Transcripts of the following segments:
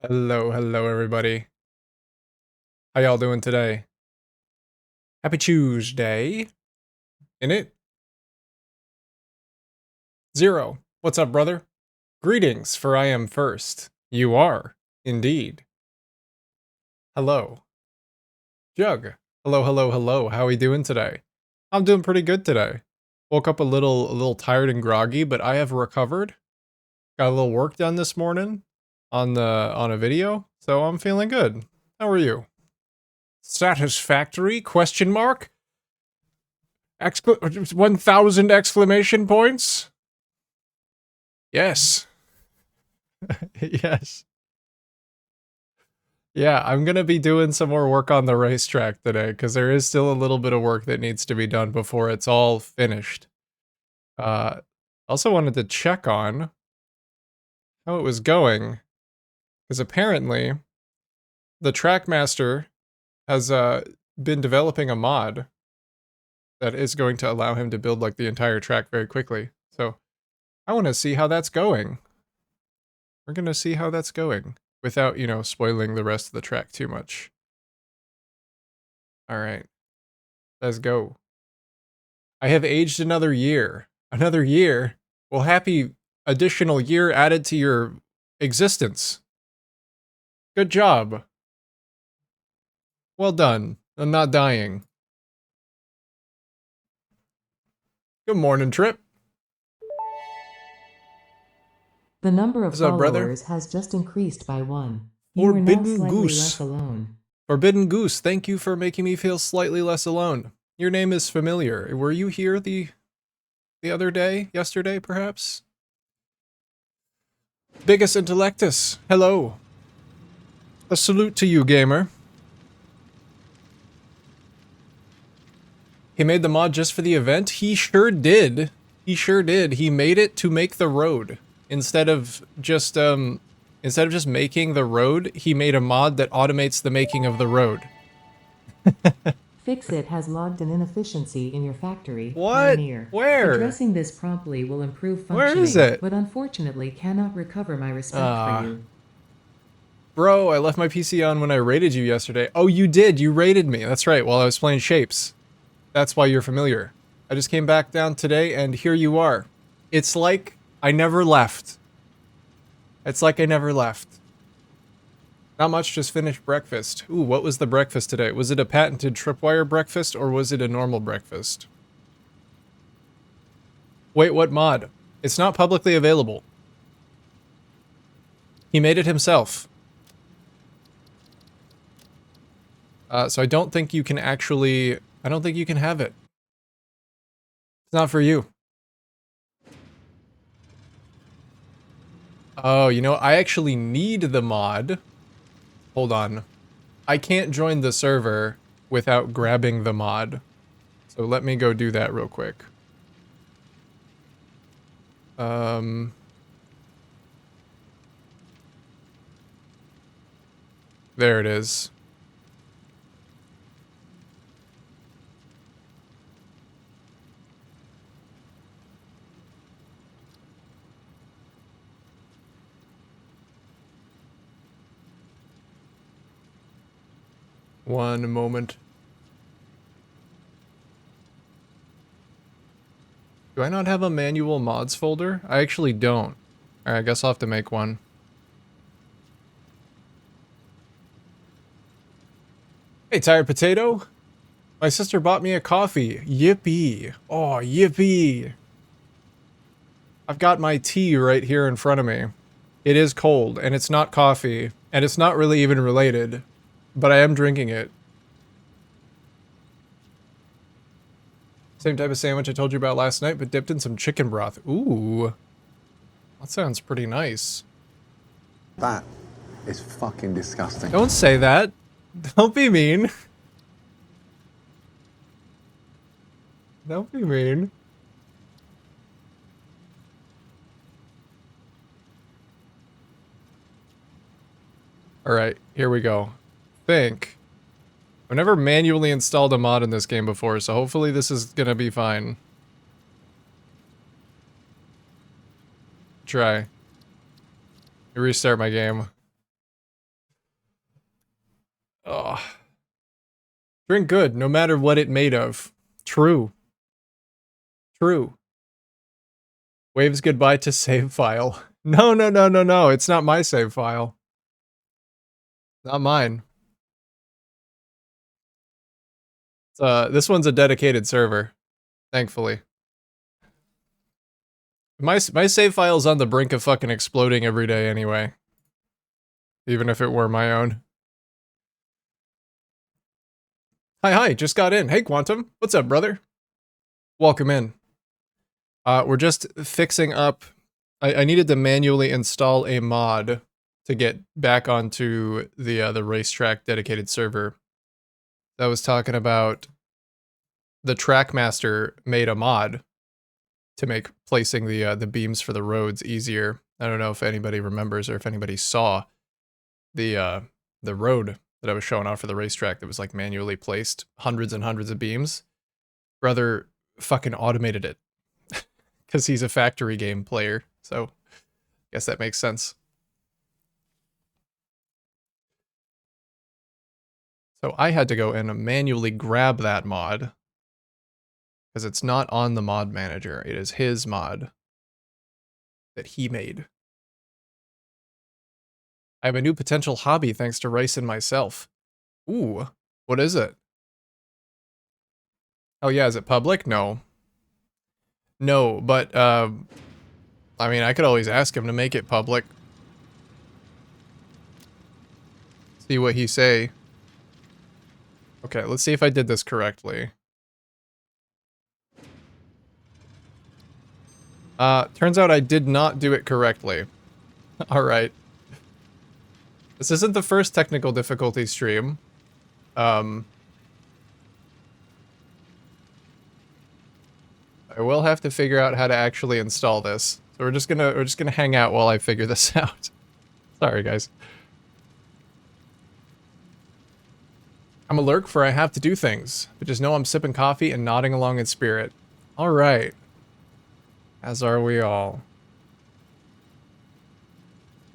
Hello everybody. How y'all doing today? Happy Tuesday. In it? Zero. What's up, brother? Greetings, for I am first. You are, indeed. Hello. Jug. Hello. How we doing today? I'm doing pretty good today. Woke up a little tired and groggy, but I have recovered. Got a little work done this morning on a video, so I'm feeling good. How are you? Satisfactory? Question mark? 1,000 exclamation points? Yes. Yes. Yeah, I'm gonna be doing some more work on the racetrack today, because there is still a little bit of work that needs to be done before it's all finished. Also wanted to check on how it was going, because apparently the Trackmaster has been developing a mod that is going to allow him to build like the entire track very quickly. So I want to see how that's going. We're gonna see how that's going without, spoiling the rest of the track too much. All right, let's go. I have aged another year. Another year? Well, happy additional year added to your existence. Good job. Well done. I'm not dying. Good morning, Trip. The number of What's up, brother? followers has just increased by one. You are now Forbidden slightly less Goose. alone. Forbidden Goose, thank you for making me feel slightly less alone. Your name is familiar. Were you here the other day? Yesterday, perhaps? Biggest Intellectus, hello. A salute to you, gamer. He made the mod just for the event? He sure did. He sure did. He made it to make the road. Instead of just making the road, he made a mod that automates the making of the road. Fixit has logged an inefficiency in your factory, What? Pioneer. Where? Addressing this promptly will improve Where is functioning, it? but unfortunately cannot recover my respect for you. Bro, I left my PC on when I raided you yesterday. Oh, you did. You raided me. That's right, while I was playing Shapes. That's why you're familiar. I just came back down today, and here you are. It's like I never left. It's like I never left. Not much, just finished breakfast. Ooh, what was the breakfast today? Was it a patented tripwire breakfast, or was it a normal breakfast? Wait, what mod? It's not publicly available. He made it himself. So I don't think you can actually... I don't think you can have it. It's not for you. Oh, I actually need the mod. Hold on. I can't join the server without grabbing the mod. So let me go do that real quick. There it is. One moment. Do I not have a manual mods folder? I actually don't. Alright, I guess I'll have to make one. Hey, Tired Potato. My sister bought me a coffee. Yippee. Oh, yippee. I've got my tea right here in front of me. It is cold, and it's not coffee, and it's not really even related, but I am drinking it. Same type of sandwich I told you about last night, but dipped in some chicken broth. Ooh. That sounds pretty nice. That is fucking disgusting. Don't say that. Don't be mean. Don't be mean. Alright, here we go. I've never manually installed a mod in this game before, so hopefully this is gonna be fine. Try. Restart my game. Oh. Drink good, no matter what it made of. True. True. Waves goodbye to save file. No, no, no, no, no. It's not my save file. Not mine. This one's a dedicated server, thankfully. My save file's on the brink of fucking exploding every day anyway. Even if it were my own. Hi, just got in. Hey, Quantum. What's up, brother? Welcome in. We're just fixing up... I needed to manually install a mod to get back onto the racetrack dedicated server. That was talking about the Trackmaster made a mod to make placing the beams for the roads easier. I don't know if anybody remembers or if anybody saw the road that I was showing off for the racetrack that was like manually placed, hundreds and hundreds of beams. Brother fucking automated it because he's a factory game player, so guess that makes sense. So I had to go and manually grab that mod because it's not on the mod manager. It is his mod that he made. I have a new potential hobby thanks to Rice and myself. Ooh, what is it? Oh yeah, is it public? No. No, but, I mean, I could always ask him to make it public. See what he say. Okay, let's see if I did this correctly. Turns out I did not do it correctly. Alright. This isn't the first technical difficulty stream. I will have to figure out how to actually install this. So we're just gonna hang out while I figure this out. Sorry, guys. I'm a lurk for I have to do things, but just know I'm sipping coffee and nodding along in spirit. Alright. As are we all.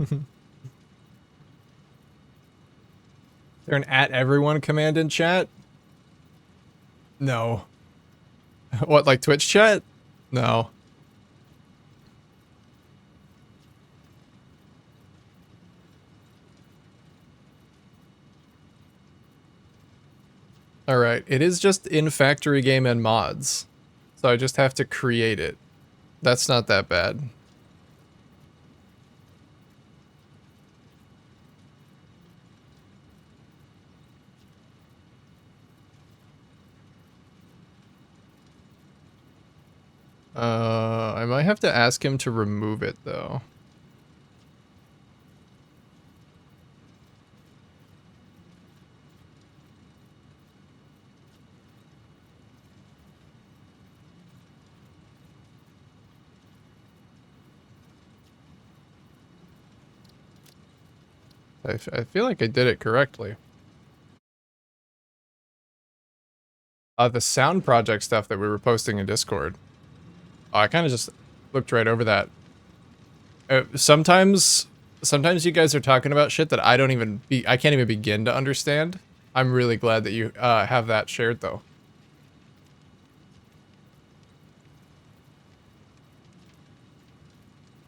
Is there an @everyone command in chat? No. What, like Twitch chat? No. Alright, it is just in factory game and mods. So I just have to create it. That's not that bad. I might have to ask him to remove it though. I feel like I did it correctly. The sound project stuff that we were posting in Discord. Oh, I kind of just looked right over that. Sometimes you guys are talking about shit that I can't even begin to understand. I'm really glad that you have that shared though.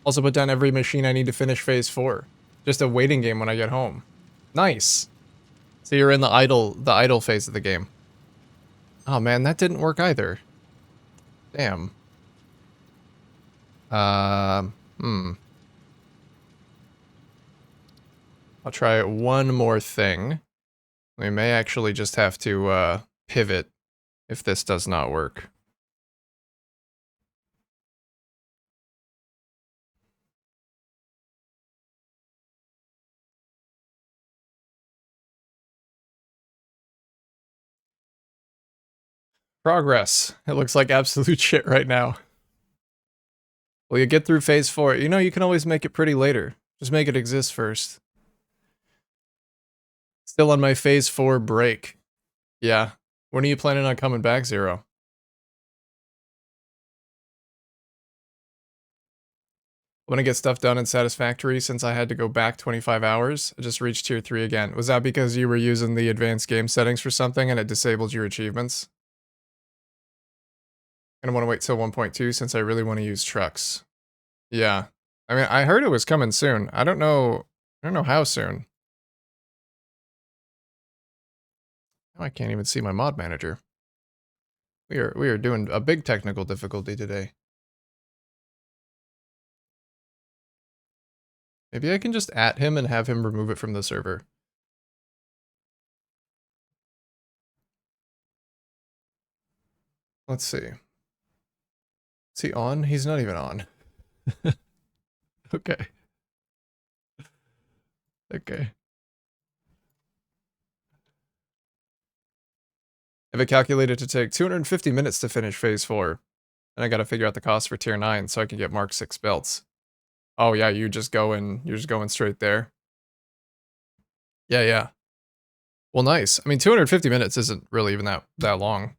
Also put down every machine I need to finish phase 4. Just a waiting game when I get home. Nice. So you're in the idle phase of the game. Oh man, that didn't work either. Damn. I'll try one more thing. We may actually just have to pivot if this does not work. Progress. It looks like absolute shit right now. Well, you get through phase 4. You know, you can always make it pretty later. Just make it exist first. Still on my phase 4 break. Yeah. When are you planning on coming back, Zero? I want to get stuff done in Satisfactory since I had to go back 25 hours. I just reached tier 3 again. Was that because you were using the advanced game settings for something and it disabled your achievements? I want to wait till 1.2 since I really want to use trucks. Yeah. I mean, I heard it was coming soon. I don't know how soon. Now I can't even see my mod manager. We are doing a big technical difficulty today. Maybe I can just at him and have him remove it from the server. Let's see. Is he on? He's not even on. Okay. Okay. I have it calculated to take 250 minutes to finish phase 4. And I gotta figure out the cost for tier 9 so I can get Mark 6 belts. Oh yeah, you're just going straight there. Yeah, yeah. Well, nice. I mean, 250 minutes isn't really even that long.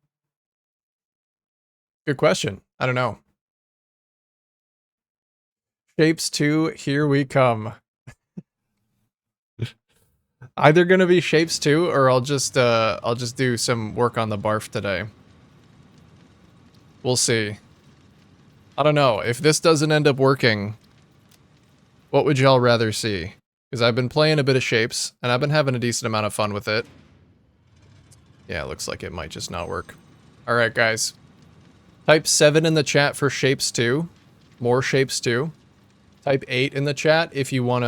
Good question. I don't know. Shapes 2, here we come. Either gonna be Shapes 2 or I'll just do some work on the barf today. We'll see. I don't know. If this doesn't end up working, what would y'all rather see? Because I've been playing a bit of Shapes, and I've been having a decent amount of fun with it. Yeah, it looks like it might just not work. Alright, guys. Type 7 in the chat for Shapes 2. More Shapes 2. Type 8 in the chat if you want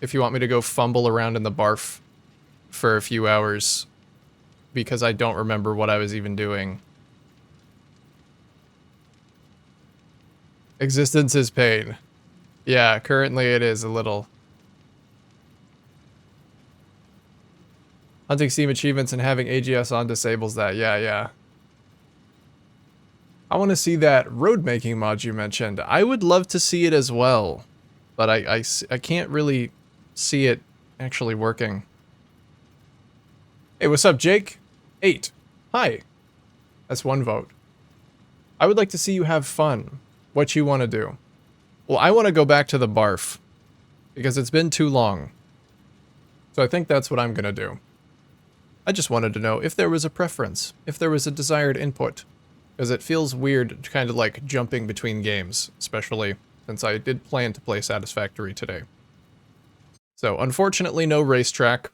me to go fumble around in the barf for a few hours. Because I don't remember what I was even doing. Existence is pain. Yeah, currently it is a little. Hunting Steam achievements and having AGS on disables that. Yeah, yeah. I want to see that road making mod you mentioned. I would love to see it as well. But I can't really see it actually working. Hey, what's up, Jake? 8. Hi. That's 1 vote. I would like to see you have fun. What you want to do? Well, I want to go back to the barf. Because it's been too long. So I think that's what I'm going to do. I just wanted to know if there was a preference. If there was a desired input. Because it feels weird kind of like jumping between games. Especially since I did plan to play Satisfactory today. So unfortunately no racetrack.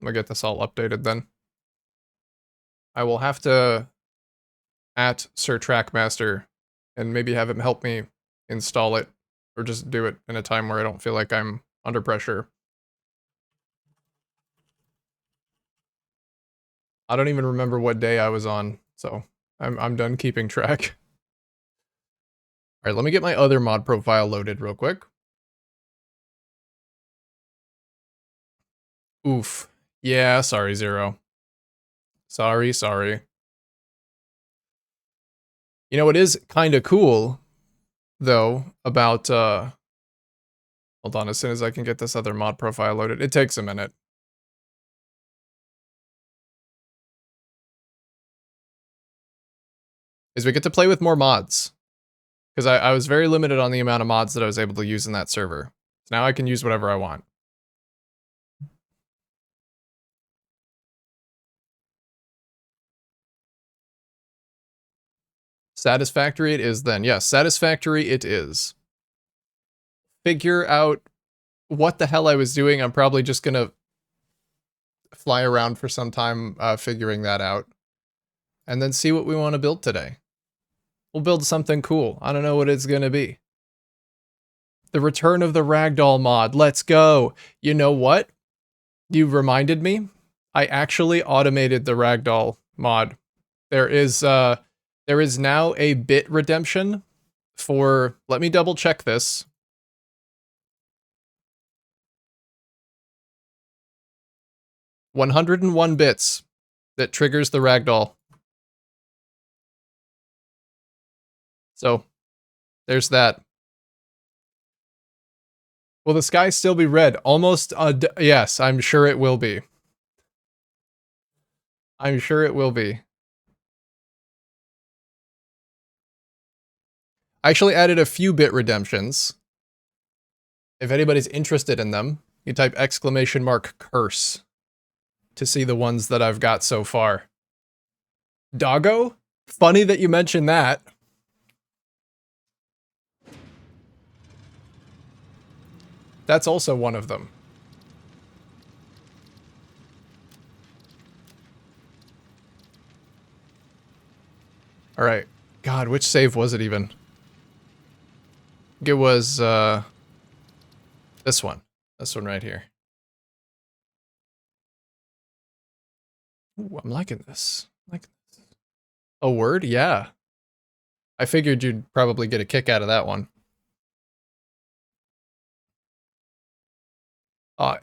I'm going to get this all updated then. I will have to at Sir Trackmaster and maybe have him help me install it or just do it in a time where I don't feel like I'm under pressure. I don't even remember what day I was on, so I'm done keeping track. Alright, let me get my other mod profile loaded real quick. Oof. Yeah, sorry, Zero. Sorry. You know, it is kind of cool, though, about, hold on, as soon as I can get this other mod profile loaded. It takes a minute. Is we get to play with more mods. Because I was very limited on the amount of mods that I was able to use in that server. So now I can use whatever I want. Satisfactory it is then. Yes, Satisfactory it is. Figure out what the hell I was doing. I'm probably just gonna fly around for some time figuring that out. And then see what we want to build today. We'll build something cool. I don't know what it's gonna be. The return of the Ragdoll mod. Let's go. You know what? You reminded me. I actually automated the Ragdoll mod. There is now a bit redemption for, let me double check this. $101 bits that triggers the Ragdoll. So, there's that. Will the sky still be red? Almost, yes, I'm sure it will be. I'm sure it will be. I actually added a few bit redemptions. If anybody's interested in them, you type !curse to see the ones that I've got so far. Doggo? Funny that you mentioned that. That's also one of them. Alright. God, which save was it even? It was, this one. This one right here. Ooh, I'm liking this. A word? Yeah. I figured you'd probably get a kick out of that one.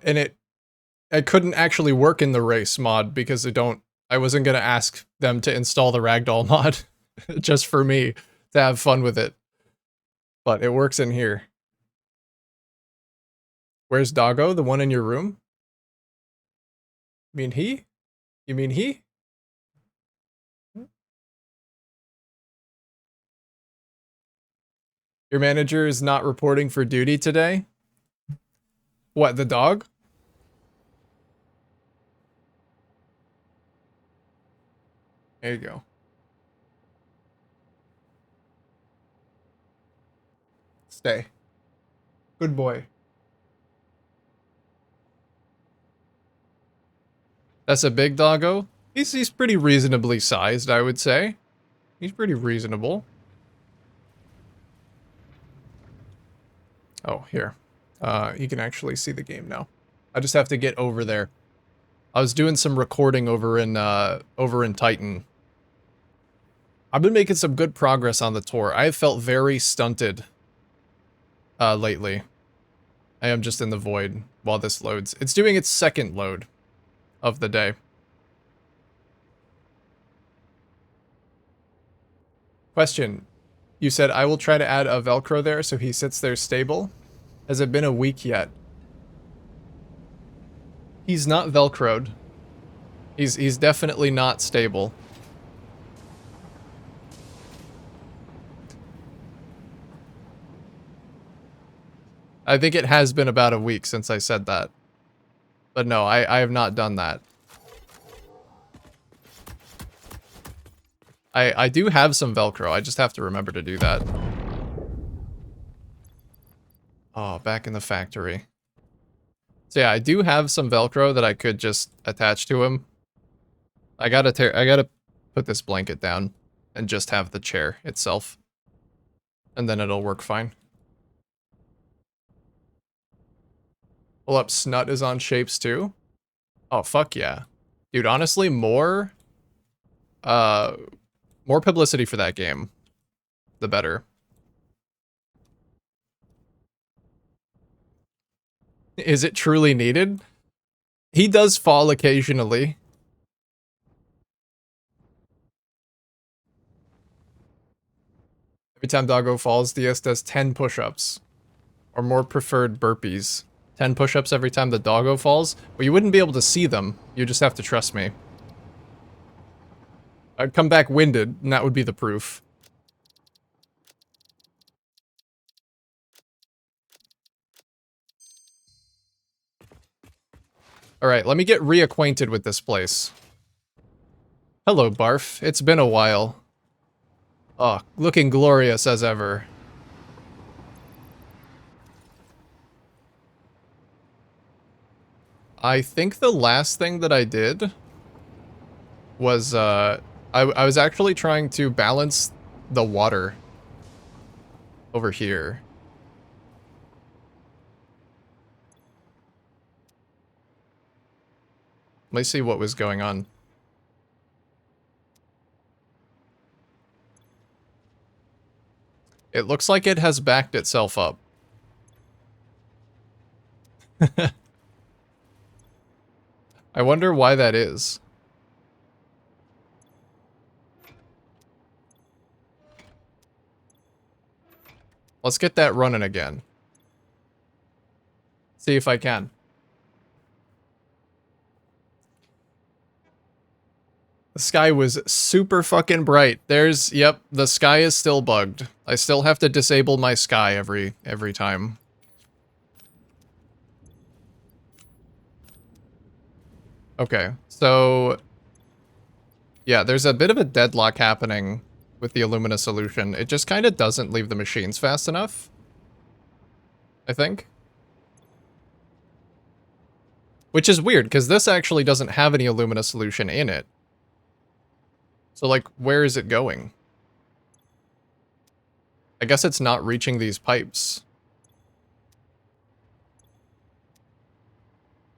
And it couldn't actually work in the race mod because I wasn't gonna ask them to install the ragdoll mod just for me to have fun with it. But it works in here. Where's Doggo? The one in your room? You mean he? You mean he? Your manager is not reporting for duty today? What, the dog? There you go. Stay. Good boy. That's a big doggo? He's pretty reasonably sized, I would say. He's pretty reasonable. Oh, here. You can actually see the game now. I just have to get over there. I was doing some recording over in Titan. I've been making some good progress on the tour. I have felt very stunted lately. I am just in the void while this loads. It's doing its second load of the day. Question. You said I will try to add a Velcro there so he sits there stable. Has it been a week yet? He's not Velcroed. He's definitely not stable. I think it has been about a week since I said that. But no, I have not done that. I do have some Velcro, I just have to remember to do that. Oh, back in the factory. So yeah, I do have some Velcro that I could just attach to him. I gotta put this blanket down and just have the chair itself. And then it'll work fine. Pull up Snut is on Shapes too. Oh, fuck yeah. Dude, honestly, more publicity for that game, the better. Is it truly needed? He does fall occasionally. Every time Doggo falls, DS does 10 push-ups. Or more preferred burpees. 10 push-ups every time the Doggo falls. But you wouldn't be able to see them. You just have to trust me. I'd come back winded, and that would be the proof. Alright, let me get reacquainted with this place. Hello, Barf. It's been a while. Oh, looking glorious as ever. I think the last thing that I did was, I was actually trying to balance the water over here. Let me see what was going on. It looks like it has backed itself up. I wonder why that is. Let's get that running again. See if I can. The sky was super fucking bright. There's, yep, the sky is still bugged. I still have to disable my sky every time. Okay, so yeah, there's a bit of a deadlock happening with the Illumina solution. It just kind of doesn't leave the machines fast enough, I think. Which is weird, because this actually doesn't have any Illumina solution in it. So, like, where is it going? I guess it's not reaching these pipes.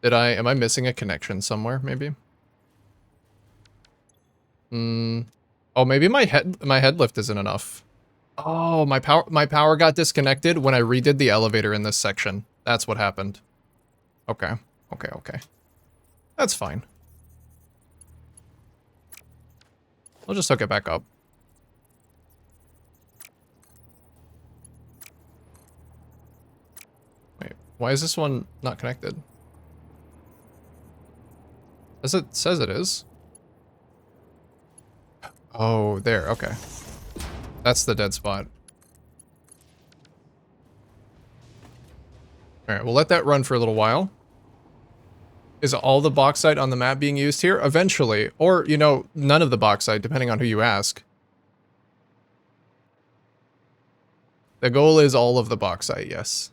Am I missing a connection somewhere, maybe? Oh, maybe my head lift isn't enough. Oh, my power got disconnected when I redid the elevator in this section. That's what happened. Okay. Okay. That's fine. I'll just hook it back up. Wait, why is this one not connected? As it says it is. Oh, there, okay. That's the dead spot. Alright, we'll let that run for a little while. Is all the bauxite on the map being used here? Eventually. Or, you know, none of the bauxite, depending on who you ask. The goal is all of the bauxite, yes.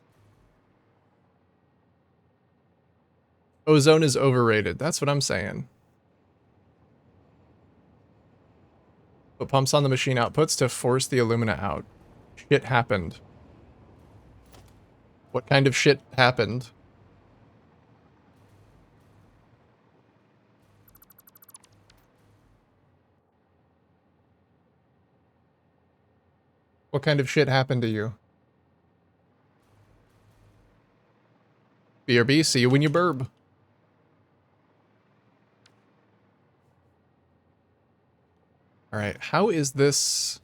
Ozone is overrated. That's what I'm saying. Put pumps on the machine outputs to force the Illumina out. Shit happened. What kind of shit happened? What kind of shit happened to you? BRB, see you when you burb. Alright, how is this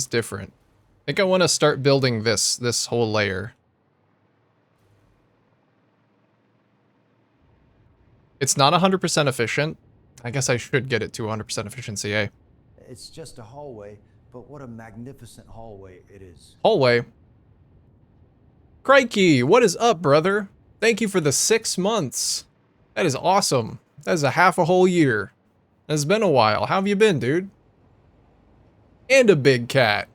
different? I think I want to start building this whole layer. It's not 100% efficient. I guess I should get it to 100% efficiency, eh? It's just a hallway, but what a magnificent hallway it is. Hallway. Crikey, what is up, brother? Thank you for the 6 months. That is awesome. That is a half a whole year. It's been a while. How have you been, dude? And a big cat.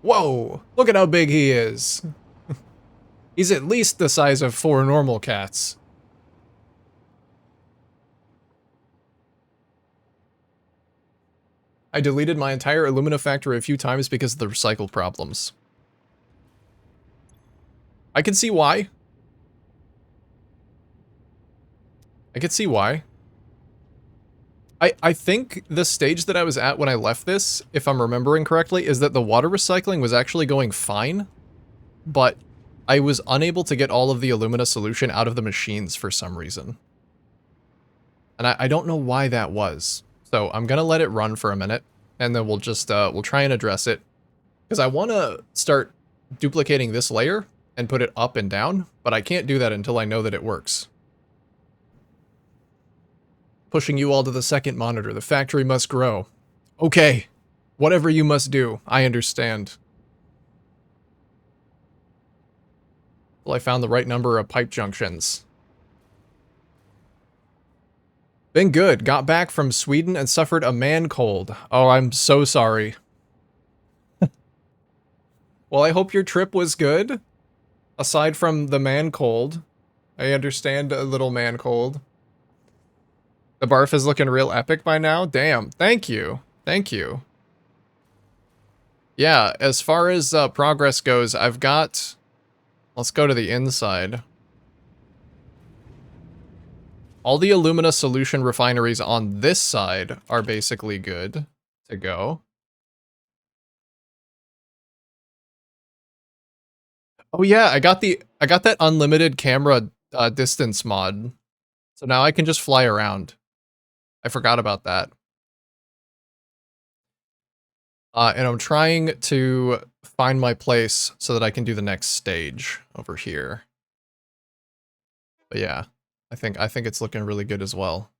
Whoa, look at how big he is. He's at least the size of 4 normal cats. I deleted my entire Illumina factory a few times because of the recycle problems. I can see why. I can see why. I think the stage that I was at when I left this, if I'm remembering correctly, is that the water recycling was actually going fine, but I was unable to get all of the Illumina solution out of the machines for some reason. And I don't know why that was. So I'm gonna let it run for a minute, and then we'll just, we'll try and address it. Because I want to start duplicating this layer and put it up and down, but I can't do that until I know that it works. Pushing you all to the second monitor. The factory must grow. Okay. Whatever you must do. I understand. Well, I found the right number of pipe junctions. Been good. Got back from Sweden and suffered a man cold. Oh, I'm so sorry. Well, I hope your trip was good. Aside from the man cold. I understand a little man cold. The barf is looking real epic by now. Damn. Thank you. Thank you. Yeah, as far as progress goes, I've got... Let's go to the inside. All the Illumina solution refineries on this side are basically good to go. Oh yeah, I got that unlimited camera distance mod. So now I can just fly around. I forgot about that. And I'm trying to find my place so that I can do the next stage over here. But yeah, I think it's looking really good as well.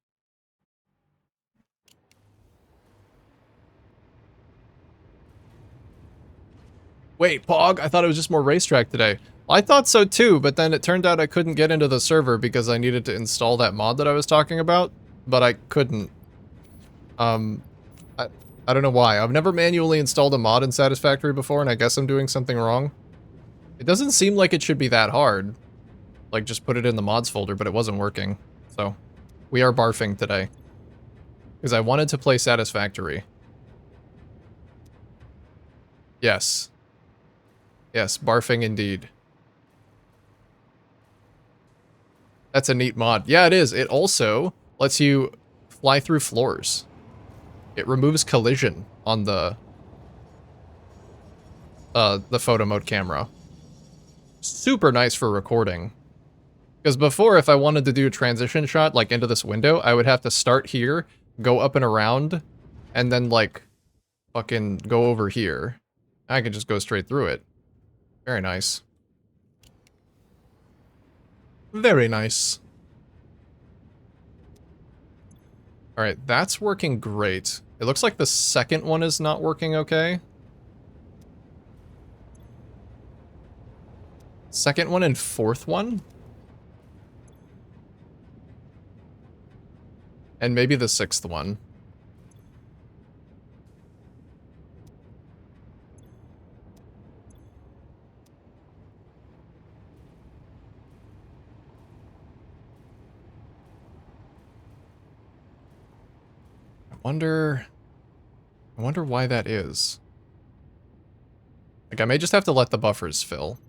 Wait, Pog, I thought it was just more racetrack today. I thought so too, but then it turned out I couldn't get into the server because I needed to install that mod that I was talking about, but I couldn't. I don't know why. I've never manually installed a mod in Satisfactory before, and I guess I'm doing something wrong. It doesn't seem like it should be that hard. Like, just put it in the mods folder, but it wasn't working. So, we are barfing today. Because I wanted to play Satisfactory. Yes. Yes, barfing indeed. That's a neat mod. Yeah, it is. It also lets you fly through floors. It removes collision on the photo mode camera. Super nice for recording. Because before, if I wanted to do a transition shot, like, into this window, I would have to start here, go up and around, and then, like, fucking go over here. I can just go straight through it. Very nice. Very nice. Alright, that's working great. It looks like the second one is not working okay. Second one and fourth one? And maybe the sixth one. I wonder why that is. Like, I may just have to let the buffers fill.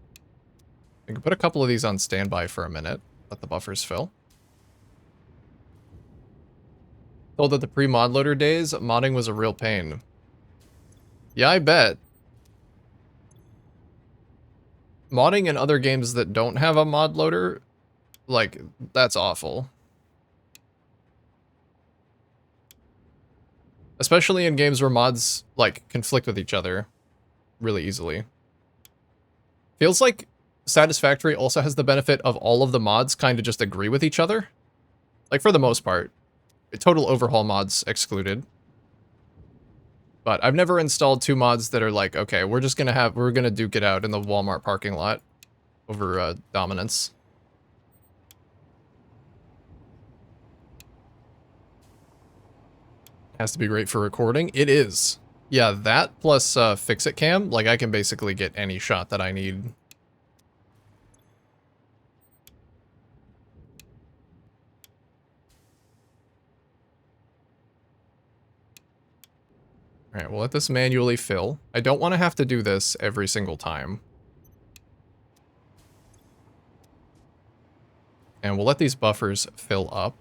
I can put a couple of these on standby for a minute. Let the buffers fill. Told that the pre-mod loader days, modding was a real pain. Yeah, I bet. Modding in other games that don't have a mod loader, like, that's awful. Especially in games where mods, like, conflict with each other really easily. Feels like Satisfactory also has the benefit of all of the mods kind of just agree with each other. Like, for the most part. Total overhaul mods excluded. But I've never installed two mods that are like, okay, we're gonna duke it out in the Walmart parking lot over dominance. Has to be great for recording. It is. Yeah, that plus Fix-It Cam, like, I can basically get any shot that I need. Alright, we'll let this manually fill. I don't want to have to do this every single time. And we'll let these buffers fill up.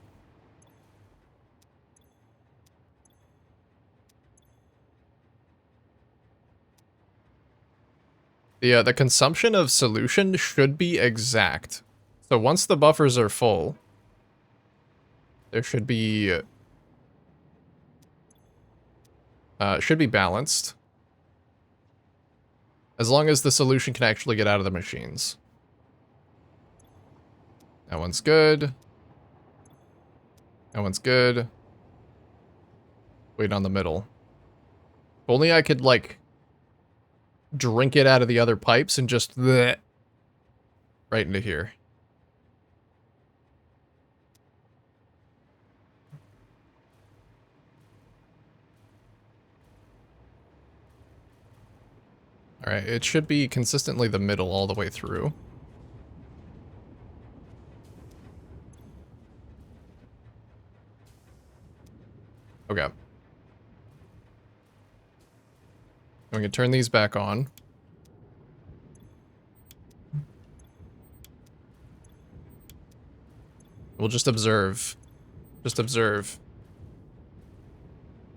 The consumption of solution should be exact. So once the buffers are full, there should be balanced. As long as the solution can actually get out of the machines. That one's good. That one's good. Wait on the middle. If only I could, like, drink it out of the other pipes and just bleh, right into here. Alright, it should be consistently the middle all the way through. Okay. We can turn these back on. We'll just observe. Just observe.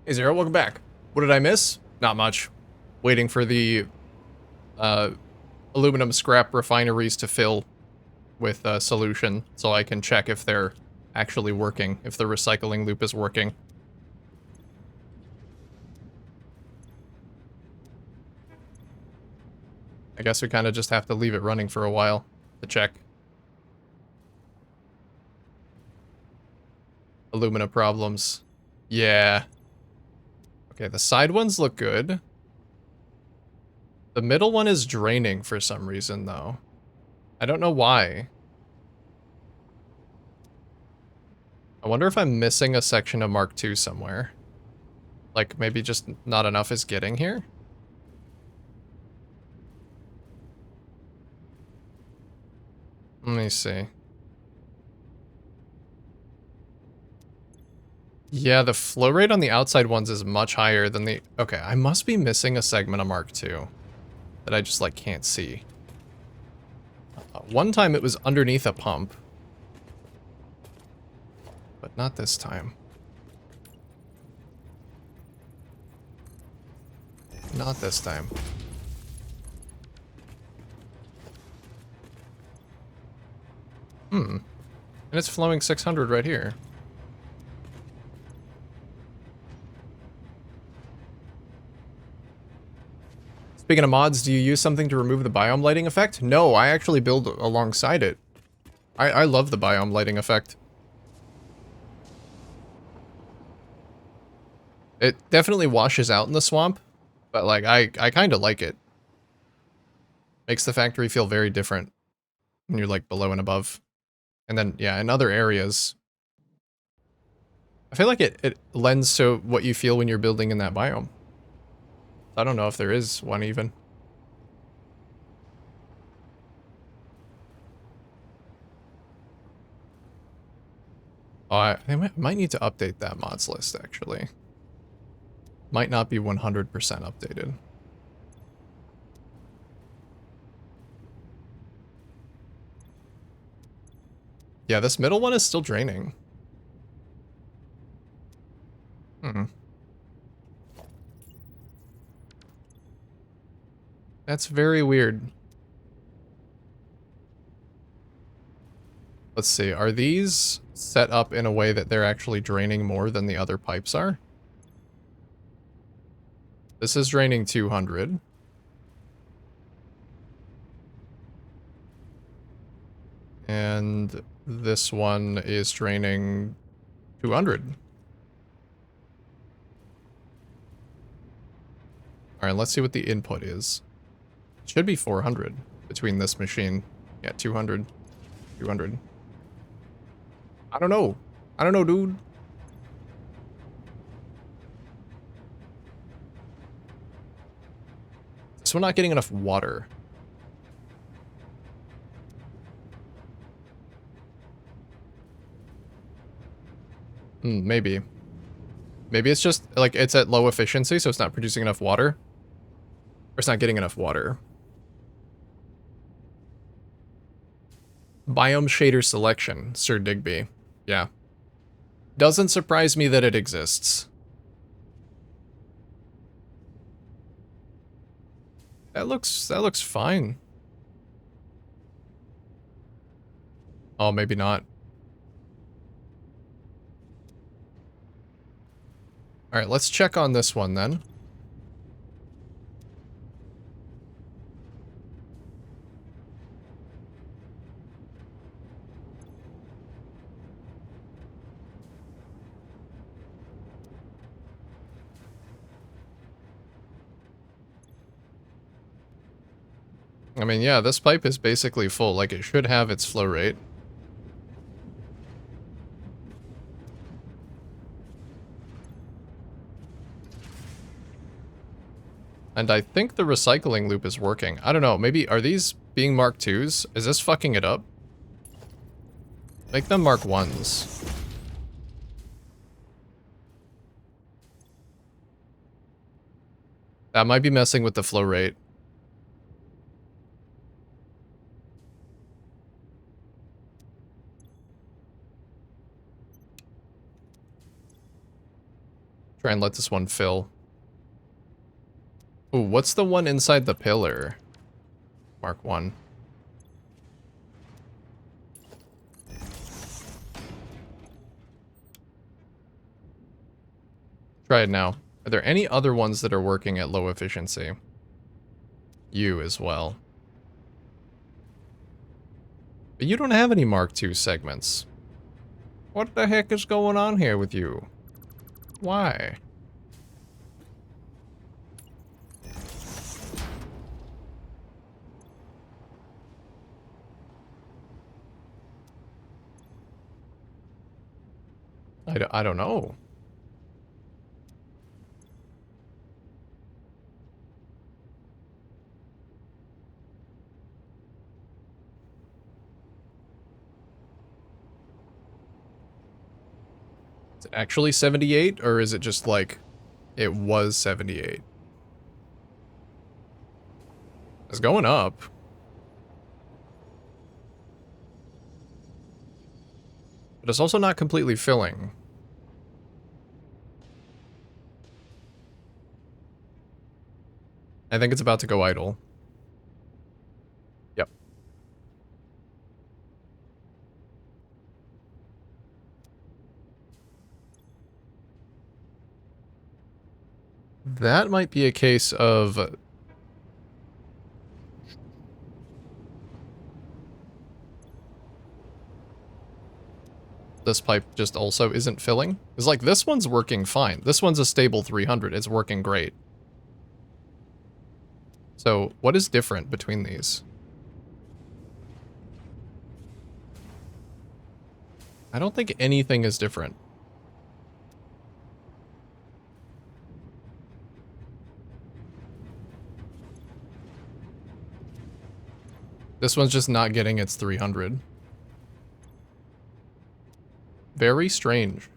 Hey Zero, welcome back. What did I miss? Not much. Waiting for the aluminum scrap refineries to fill with a solution so I can check if they're actually working, if the recycling loop is working. I guess we kind of just have to leave it running for a while to check. Alumina problems. Yeah. Okay, the side ones look good. The middle one is draining for some reason, though. I don't know why. I wonder if I'm missing a section of Mark II somewhere. Like, maybe just not enough is getting here? Let me see. Yeah, the flow rate on the outside ones is much higher than the... Okay, I must be missing a segment of Mark II that I just, like, can't see. One time it was underneath a pump. But not this time. Not this time. And it's flowing 600 right here. Speaking of mods, do you use something to remove the biome lighting effect? No, I actually build alongside it. I love the biome lighting effect. It definitely washes out in the swamp, but like I kind of like it. Makes the factory feel very different when you're like below and above. And then, yeah, in other areas, I feel like it lends to what you feel when you're building in that biome. I don't know if there is one even. Oh, they might need to update that mods list, actually. Might not be 100% updated. Yeah, this middle one is still draining. That's very weird. Let's see, are these set up in a way that they're actually draining more than the other pipes are? This is draining 200. And this one is draining 200. Alright, let's see what the input is. It should be 400 between this machine. Yeah, 200. 200. I don't know. I don't know, dude. So we're not getting enough water. Maybe. Maybe it's just, like, it's at low efficiency, so it's not producing enough water. Or it's not getting enough water. Biome shader selection, Sir Digby. Yeah. Doesn't surprise me that it exists. That looks fine. Oh, maybe not. Alright, let's check on this one then. I mean, yeah, this pipe is basically full. Like, it should have its flow rate. And I think the recycling loop is working. I don't know, maybe, are these being Mark IIs? Is this fucking it up? Make them Mark 1s. That might be messing with the flow rate. Try and let this one fill. Ooh, what's the one inside the pillar? Mark 1. Try it now. Are there any other ones that are working at low efficiency? You as well. But you don't have any Mark II segments. What the heck is going on here with you? Why? I don't know. Is it actually 78, or is it just like it was 78? It's going up. But it's also not completely filling. I think it's about to go idle. Yep. That might be a case of... this pipe just also isn't filling. It's like, this one's working fine. This one's a stable 300. It's working great. So, what is different between these? I don't think anything is different. This one's just not getting its 300. Very strange.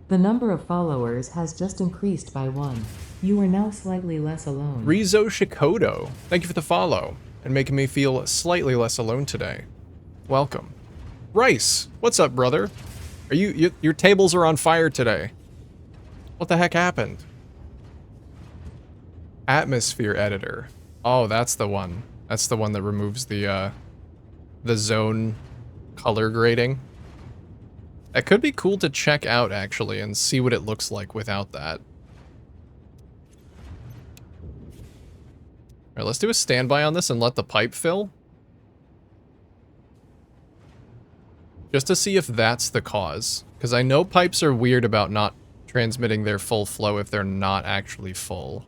The number of followers has just increased by 1. You are now slightly less alone. Rizo Shikodo, thank you for the follow, and making me feel slightly less alone today. Welcome. Rice, what's up, brother? Are your tables are on fire today. What the heck happened? Atmosphere editor. Oh, that's the one. That's the one that removes the zone color grading. That could be cool to check out, actually, and see what it looks like without that. Alright, let's do a standby on this and let the pipe fill. Just to see if that's the cause. Because I know pipes are weird about not transmitting their full flow if they're not actually full.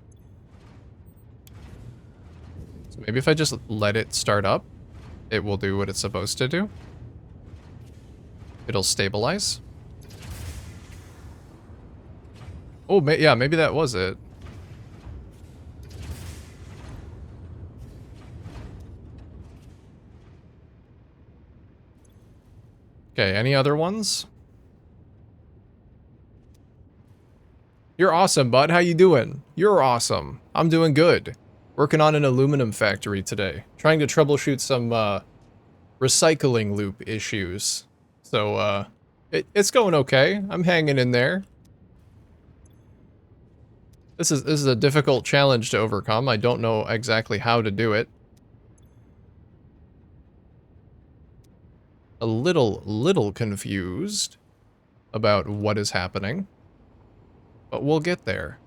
So maybe if I just let it start up, it will do what it's supposed to do. It'll stabilize. Oh, yeah, maybe that was it. Okay, any other ones? You're awesome, bud. How you doing? You're awesome. I'm doing good. Working on an aluminum factory today. Trying to troubleshoot some recycling loop issues. So, it's going okay. I'm hanging in there. This is a difficult challenge to overcome. I don't know exactly how to do it. A little confused about what is happening. But we'll get there.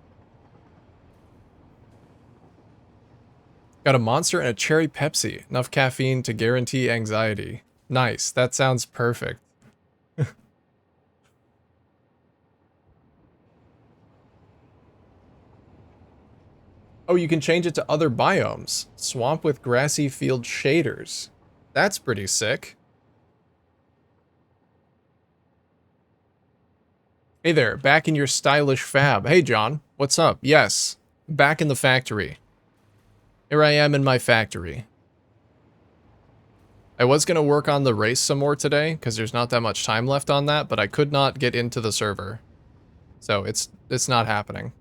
Got a Monster and a Cherry Pepsi. Enough caffeine to guarantee anxiety. Nice. That sounds perfect. Oh, you can change it to other biomes. Swamp with grassy field shaders. That's pretty sick. Hey there, back in your stylish fab. Hey, John. What's up? Yes, back in the factory. Here I am in my factory. I was going to work on the race some more today, because there's not that much time left on that, but I could not get into the server. So it's not happening.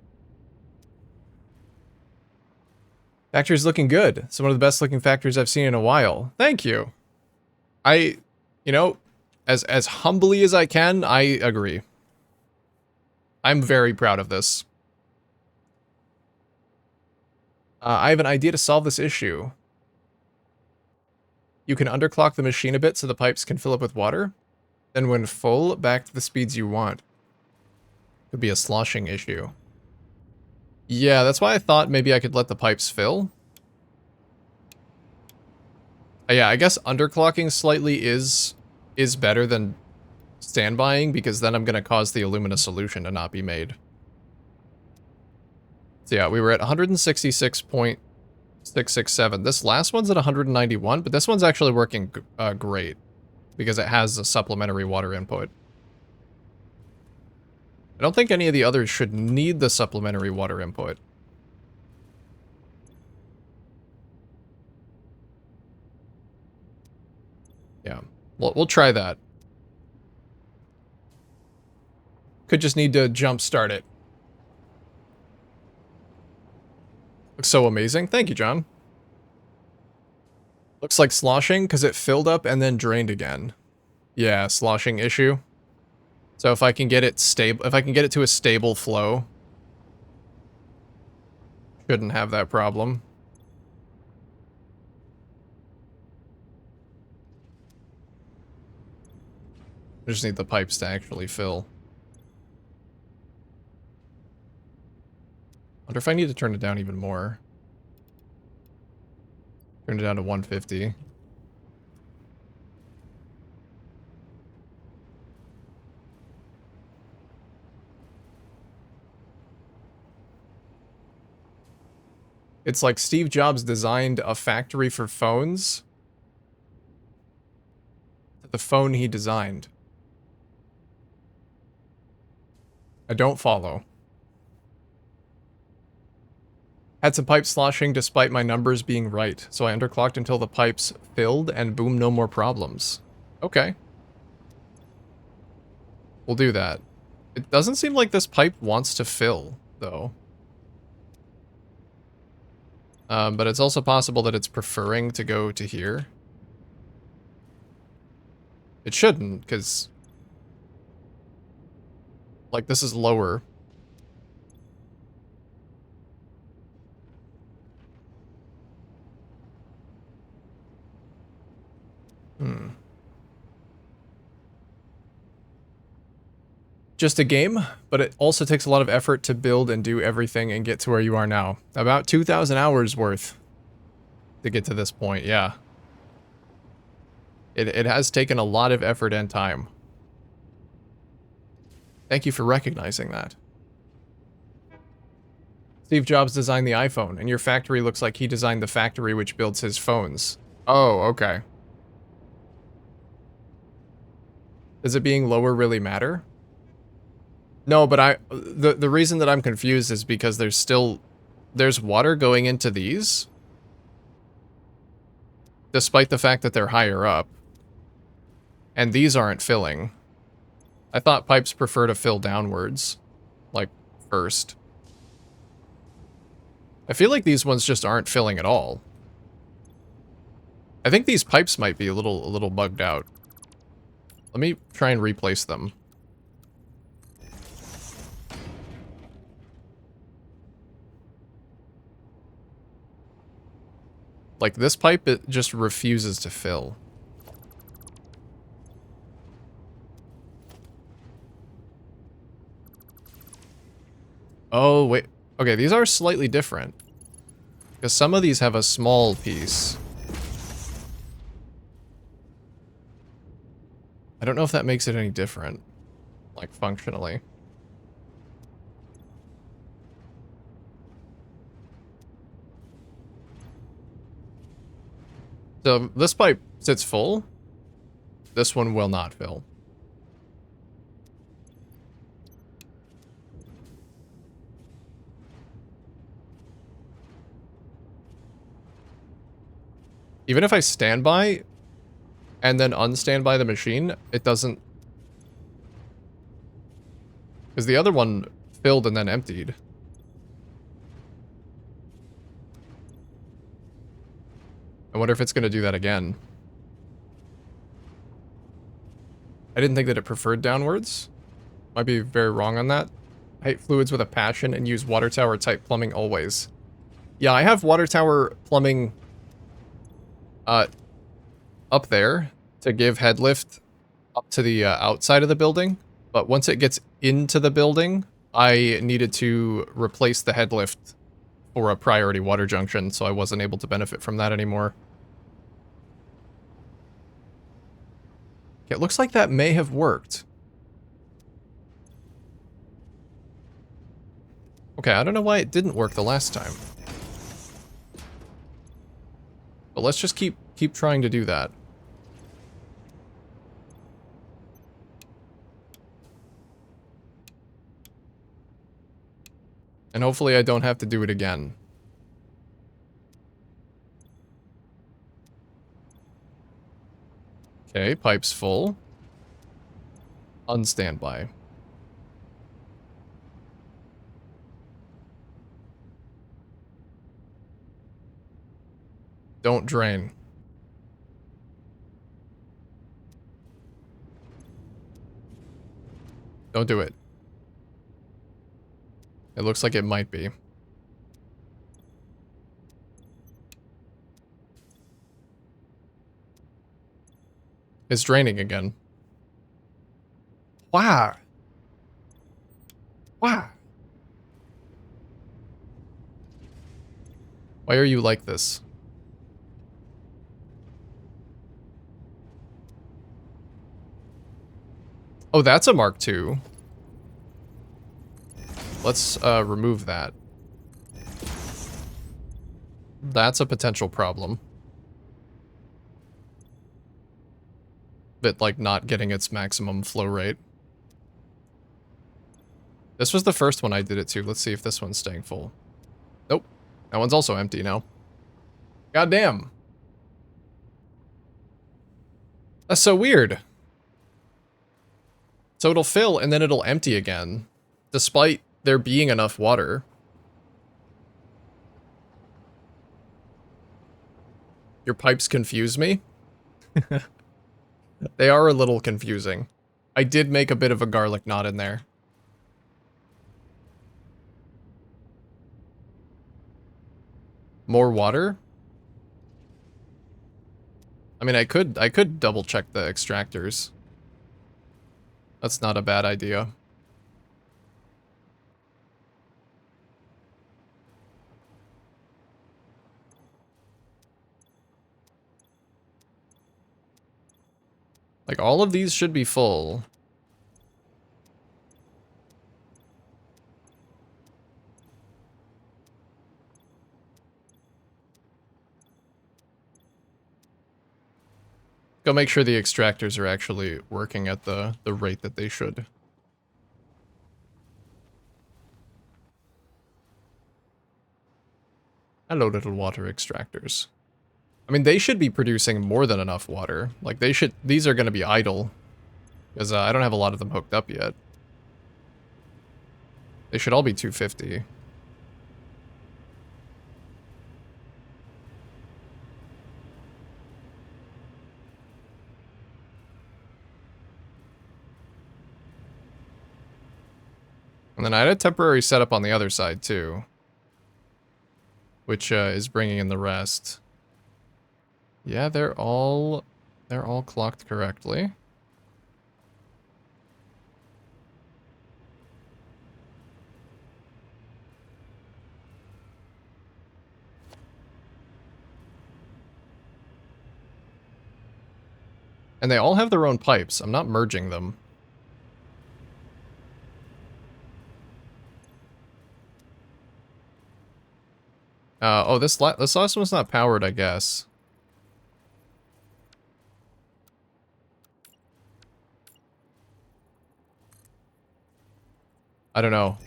Factory's looking good. It's one of the best looking factories I've seen in a while. Thank you. You know, as humbly as I can, I agree. I'm very proud of this. I have an idea to solve this issue. You can underclock the machine a bit so the pipes can fill up with water. Then when full, back to the speeds you want. Could be a sloshing issue. Yeah, that's why I thought maybe I could let the pipes fill. Yeah, I guess underclocking slightly is better than standbying, because then I'm going to cause the alumina solution to not be made. So yeah, we were at 166.2 667. This last one's at 191, but this one's actually working great because it has a supplementary water input. I don't think any of the others should need the supplementary water input. Yeah, we'll try that. Could just need to jump start it. Looks so amazing. Thank you, John. Looks like sloshing because it filled up and then drained again. Yeah, sloshing issue. So if I can get it stable, if I can get it to a stable flow, shouldn't have that problem. I just need the pipes to actually fill. Wonder if I need to turn it down even more. Turn it down to 150. It's like Steve Jobs designed a factory for phones. The phone he designed. I don't follow. Had some pipe sloshing despite my numbers being right, so I underclocked until the pipes filled and boom, no more problems. Okay. We'll do that. It doesn't seem like this pipe wants to fill, though. But it's also possible that it's preferring to go to here. It shouldn't, because... like, this is lower. Just a game, but it also takes a lot of effort to build and do everything and get to where you are now. About 2,000 hours worth to get to this point, yeah. It has taken a lot of effort and time. Thank you for recognizing that. Steve Jobs designed the iPhone, and your factory looks like he designed the factory which builds his phones. Oh, okay. Does it being lower really matter? No, but the reason that I'm confused is because there's water going into these, despite the fact that they're higher up, and these aren't filling. I thought pipes prefer to fill downwards, like first. I feel like these ones just aren't filling at all. I think these pipes might be a little bugged out. Let me try and replace them. Like, this pipe, it just refuses to fill. Oh, wait. Okay, these are slightly different. Because some of these have a small piece. I don't know if that makes it any different. Like, functionally. So, this pipe sits full. This one will not fill. Even if I stand by and then unstand by the machine, it doesn't... because the other one filled and then emptied. I wonder if it's going to do that again. I didn't think that it preferred downwards. Might be very wrong on that. I hate fluids with a passion and use water tower type plumbing always. Yeah, I have water tower plumbing up there to give head lift up to the outside of the building. But once it gets into the building, I needed to replace the head lift for a priority water junction, so I wasn't able to benefit from that anymore. Okay, it looks like that may have worked. Okay, I don't know why it didn't work the last time. But let's just keep trying to do that. And hopefully I don't have to do it again. Okay, pipe's full. On standby. Don't drain. Don't do it. It looks like it might be. It's draining again. Wow. Wow. Why are you like this? Oh, that's a Mark II. Let's remove that. That's a potential problem. But, like, not getting its maximum flow rate. This was the first one I did it to. Let's see if this one's staying full. Nope. That one's also empty now. Goddamn. That's so weird. So it'll fill and then it'll empty again, despite there being enough water. Your pipes confuse me? They are a little confusing. I did make a bit of a garlic knot in there. More water? I mean, I could double check the extractors. That's not a bad idea. Like, all of these should be full. Go make sure the extractors are actually working at the rate that they should. Hello, little water extractors. I mean, they should be producing more than enough water. Like, they should... These are going to be idle. Because I don't have a lot of them hooked up yet. They should all be 250. And then I had a temporary setup on the other side, too. Which is bringing in the rest. Yeah, they're all clocked correctly. And they all have their own pipes. I'm not merging them. Oh, this last one's not powered, I guess. I don't know.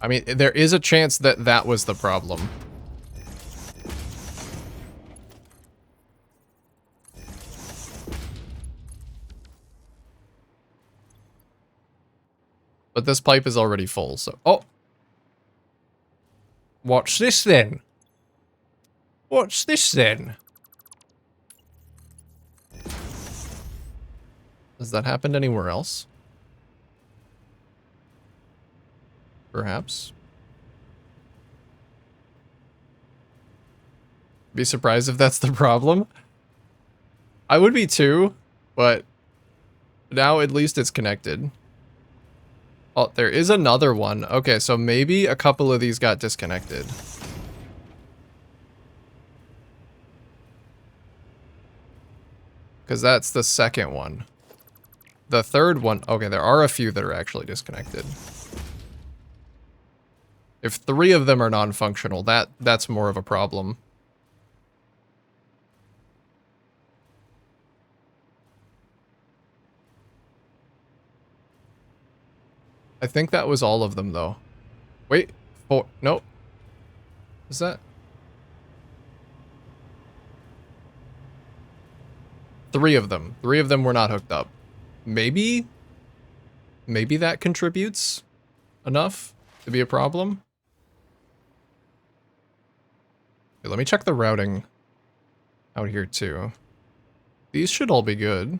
I mean, there is a chance that that was the problem. But this pipe is already full, so... Oh! Watch this, then. Watch this, then. Has that happened anywhere else? Perhaps. Be surprised if that's the problem. I would be too, but now at least it's connected. Oh, there is another one. Okay, so maybe a couple of these got disconnected. Because that's the second one. The third one... Okay, there are a few that are actually disconnected. If 3 of them are non-functional, that's more of a problem. I think that was all of them, though. Wait, 4. Nope. Is that? 3 of them. 3 of them were not hooked up. Maybe that contributes enough to be a problem. Okay, let me check the routing out here too. These should all be good.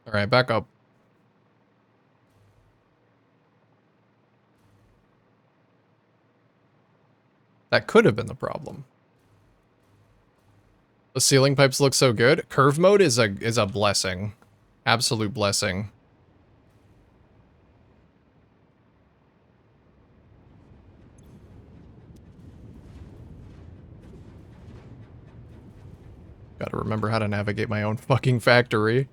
All right, back up. That could have been the problem. The ceiling pipes look so good. Curve mode is a blessing. Absolute blessing. Gotta remember how to navigate my own fucking factory.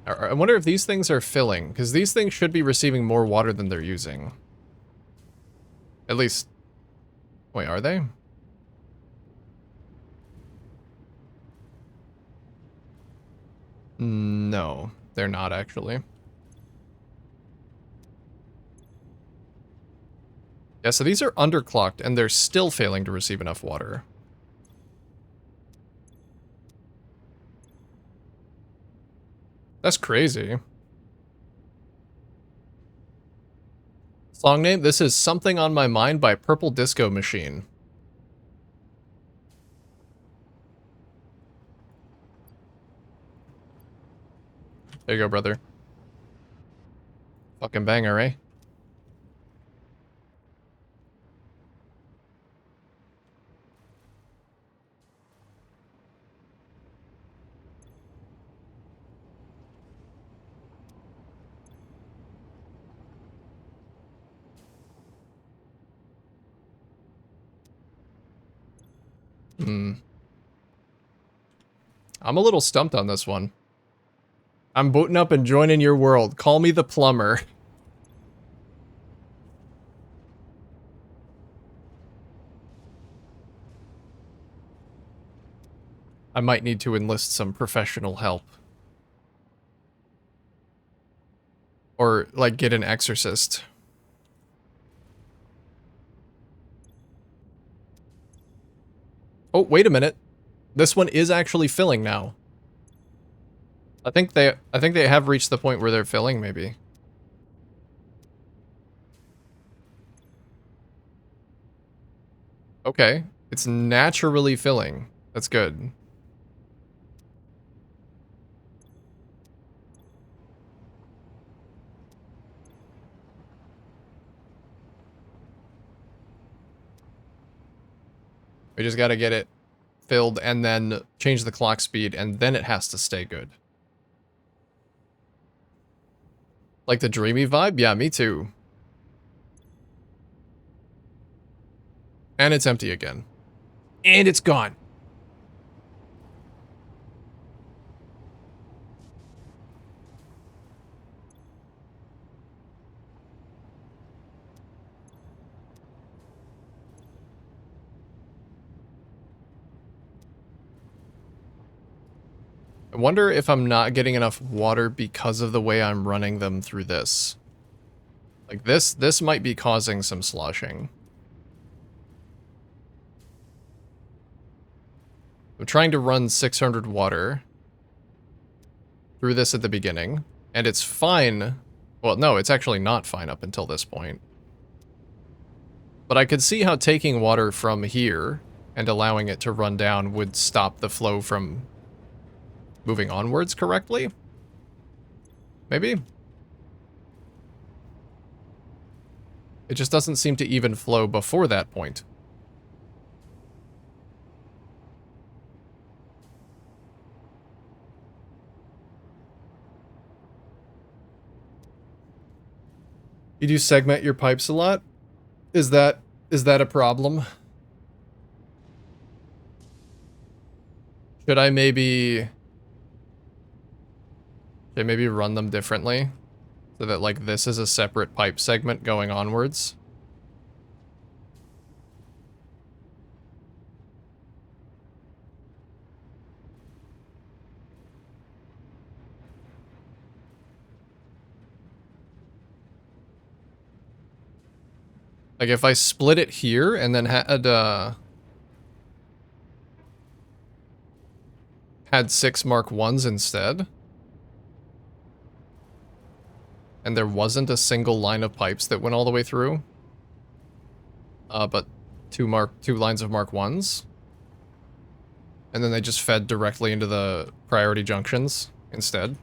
I wonder if these things are filling, because these things should be receiving more water than they're using. At least... Wait, are they? No, they're not actually. Yeah, so these are underclocked, and they're still failing to receive enough water. That's crazy. Song name? This is Something on My Mind by Purple Disco Machine. There you go, brother. Fucking banger, eh? I'm a little stumped on this one. I'm booting up and joining your world. Call me the plumber. I might need to enlist some professional help. Or, like, get an exorcist. Oh, wait a minute. This one is actually filling now. I think they have reached the point where they're filling, maybe. Okay. It's naturally filling. That's good. We just gotta get it filled and then change the clock speed, and then it has to stay good. Like the dreamy vibe? Yeah, me too. And it's empty again. And it's gone. I wonder if I'm not getting enough water because of the way I'm running them through this. Like this might be causing some sloshing. I'm trying to run 600 water through this at the beginning, and it's fine. Well, no, it's actually not fine up until this point. But I could see how taking water from here and allowing it to run down would stop the flow from moving onwards correctly? Maybe? It just doesn't seem to even flow before that point. You do segment your pipes a lot? Is that a problem? Should I maybe Okay, maybe run them differently. So that, like, this is a separate pipe segment going onwards. Like, if I split it here and then had 6 Mark 1s instead, and there wasn't a single line of pipes that went all the way through, but two lines of Mark 1s, and then they just fed directly into the priority junctions instead.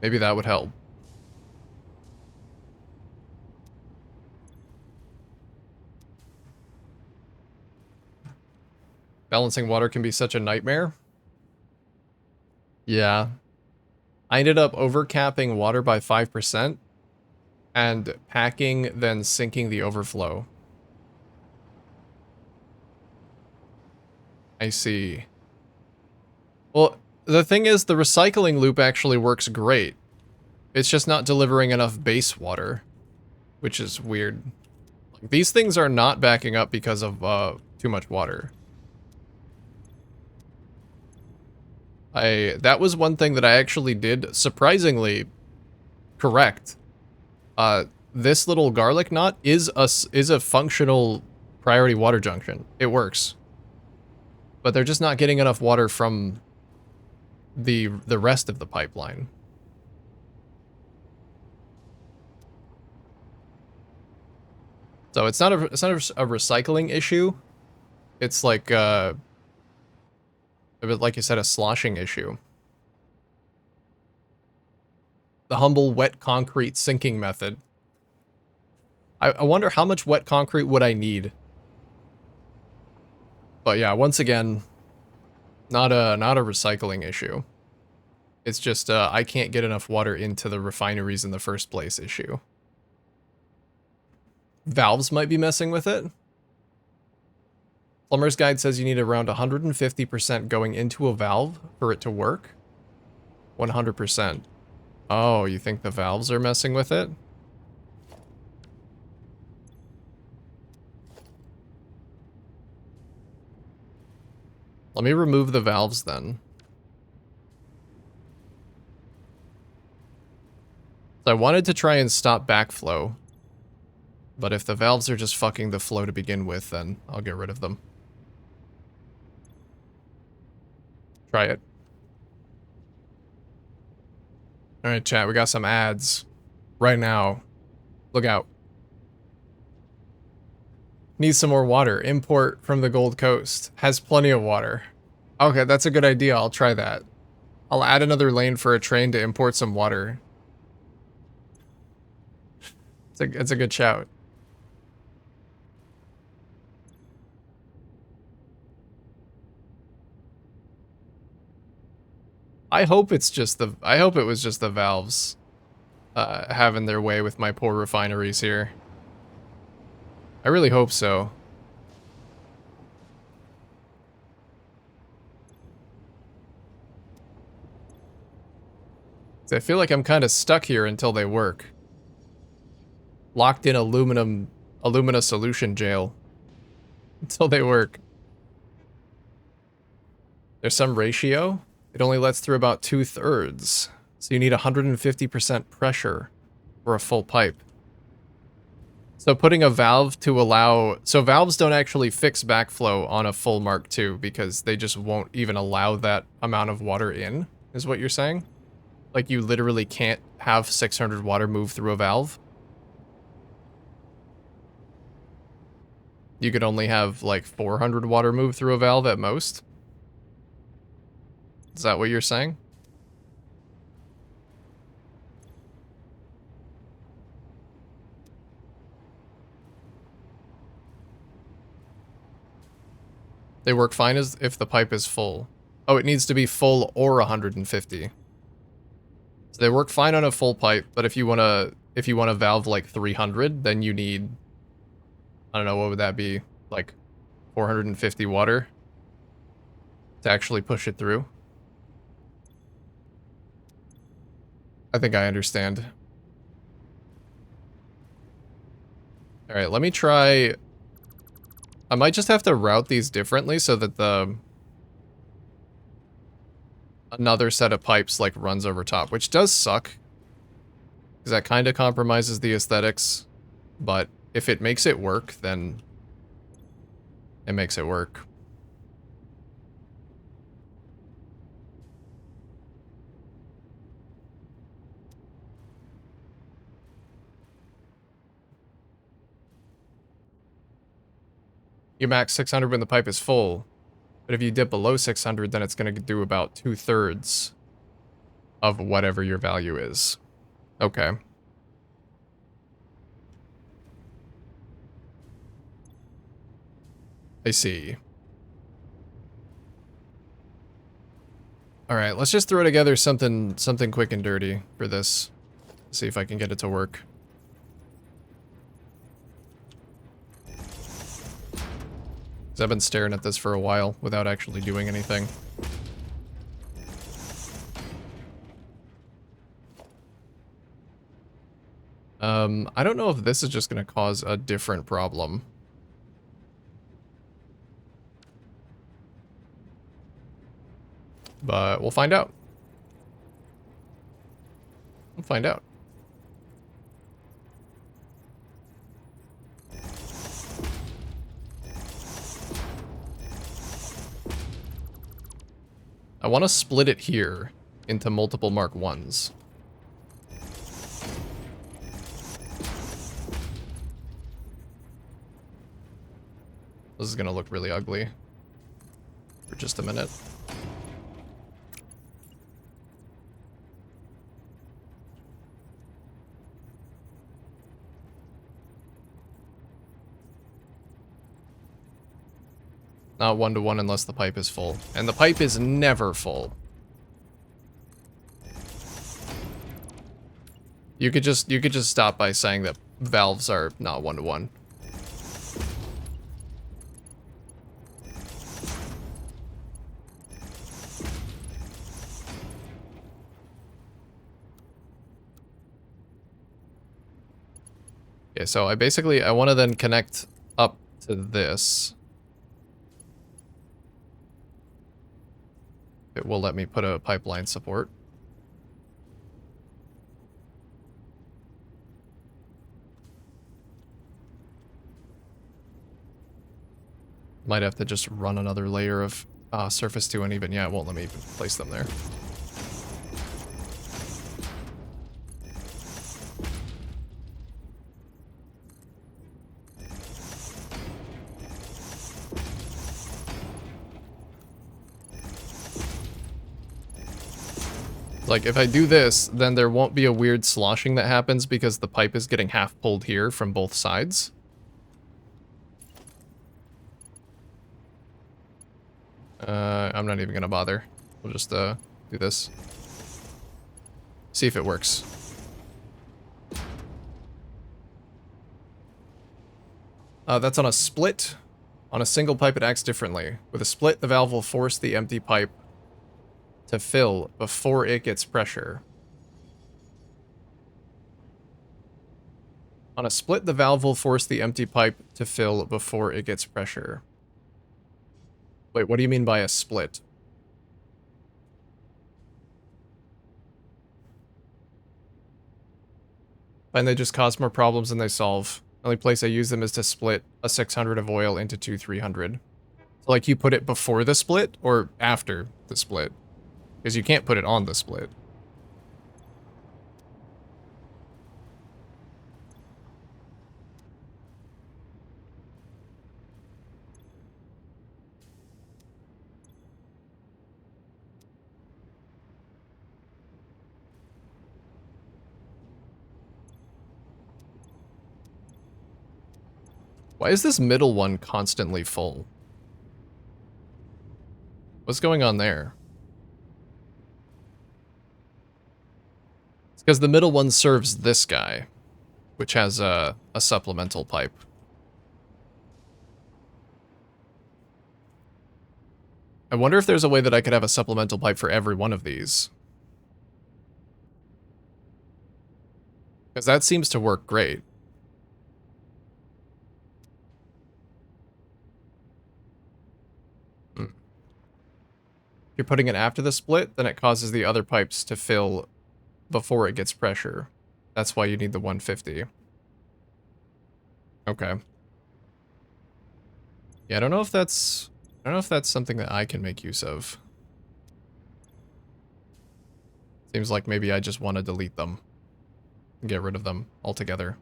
Maybe that would help. Balancing water can be such a nightmare. Yeah. I ended up overcapping water by 5% and packing, then sinking the overflow. I see. Well, the thing is, the recycling loop actually works great. It's just not delivering enough base water, which is weird. Like, these things are not backing up because of too much water. That was one thing that I actually did surprisingly correct. This little garlic knot is a functional priority water junction. It works. But they're just not getting enough water from the rest of the pipeline. So it's not a recycling issue. It's like like you said, a sloshing issue. The humble wet concrete sinking method. I wonder how much wet concrete would I need. But yeah, once again, not a recycling issue. It's just I can't get enough water into the refineries in the first place issue. Valves might be messing with it. Plumber's Guide says you need around 150% going into a valve for it to work. 100%. Oh, you think the valves are messing with it? Let me remove the valves then. So I wanted to try and stop backflow. But if the valves are just fucking the flow to begin with, then I'll get rid of them. Try it. Alright, chat, we got some ads. Right now. Look out. Needs some more water. Import from the Gold Coast. Has plenty of water. Okay, that's a good idea. I'll try that. I'll add another lane for a train to import some water. It's a good shout. I hope it was just the valves having their way with my poor refineries here. I really hope so. I feel like I'm kind of stuck here until they work. Locked in alumina solution jail. Until they work. There's some ratio. It only lets through about 2/3. So you need 150% pressure for a full pipe. So putting a valve to allow... So valves don't actually fix backflow on a full Mark II because they just won't even allow that amount of water in, is what you're saying? Like, you literally can't have 600 water move through a valve? You could only have, like, 400 water move through a valve at most? Is that what you're saying? They work fine as if the pipe is full. Oh, it needs to be full or 150. So they work fine on a full pipe, but if you wanna valve like 300, then you need, I don't know, what would that be? Like 450 water to actually push it through. I think I understand. Alright, let me try... I might just have to route these differently so that the... another set of pipes, like, runs over top, which does suck. Because that kind of compromises the aesthetics. But if it makes it work, then... it makes it work. You max 600 when the pipe is full. But if you dip below 600, then it's going to do about 2/3 of whatever your value is. Okay. I see. Alright, let's just throw together something quick and dirty for this. See if I can get it to work. 'Cause I've been staring at this for a while without actually doing anything. I don't know if this is just gonna cause a different problem. But we'll find out. We'll find out. I want to split it here into multiple Mark 1s. This is going to look really ugly for just a minute. Not 1-to-1 unless the pipe is full. And the pipe is never full. You could just stop by saying that valves are not 1-to-1. Okay, so I want to then connect up to this. It will let me put a pipeline support. Might have to just run another layer of surface to uneven. Yeah, it won't let me place them there. Like, if I do this, then there won't be a weird sloshing that happens because the pipe is getting half pulled here from both sides. I'm not even gonna bother. We'll just, do this. See if it works. That's on a split. On a single pipe, it acts differently. With a split, the valve will force the empty pipe to fill before it gets pressure. On a split, the valve will force the empty pipe to fill before it gets pressure. Wait, what do you mean by a split? And they just cause more problems than they solve. The only place I use them is to split a 600 of oil into two 300. So, like, you put it before the split or after the split? Because you can't put it on the split. Why is this middle one constantly full? What's going on there? It's because the middle one serves this guy, which has a supplemental pipe. I wonder if there's a way that I could have a supplemental pipe for every one of these. Because that seems to work great. If you're putting it after the split, then it causes the other pipes to fill before it gets pressure. That's why you need the 150. Okay. Yeah, I don't know if that's something that I can make use of. Seems like maybe I just want to delete them. And get rid of them altogether.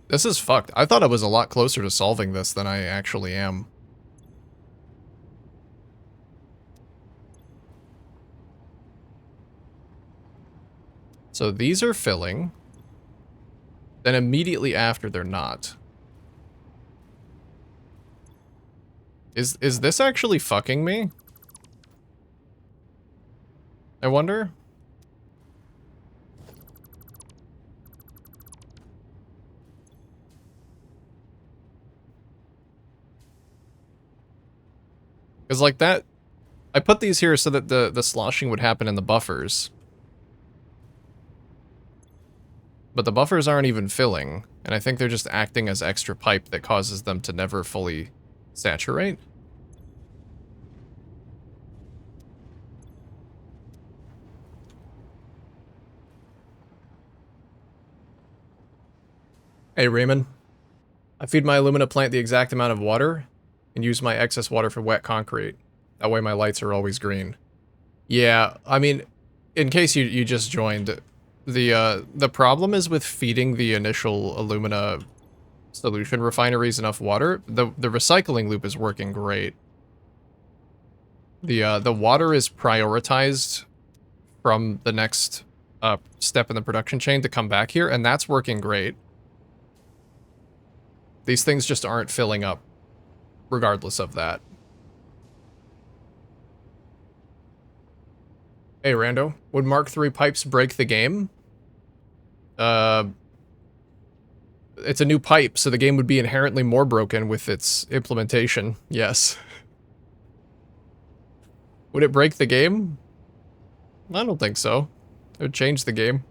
This is fucked. I thought I was a lot closer to solving this than I actually am. So these are filling. Then immediately after, they're not. Is this actually fucking me? I wonder? Because like that, I put these here so that the sloshing would happen in the buffers. But the buffers aren't even filling, and I think they're just acting as extra pipe that causes them to never fully saturate. Hey Raymond, I feed my alumina plant the exact amount of water and use my excess water for wet concrete. That way my lights are always green. Yeah, I mean, in case you just joined, the problem is with feeding the initial alumina solution refineries enough water. The recycling loop is working great. The water is prioritized from the next step in the production chain to come back here, and that's working great. These things just aren't filling up regardless of that. Hey Rando, would Mark III pipes break the game? It's a new pipe, so the game would be inherently more broken with its implementation. Yes. Would it break the game? I don't think so. It would change the game.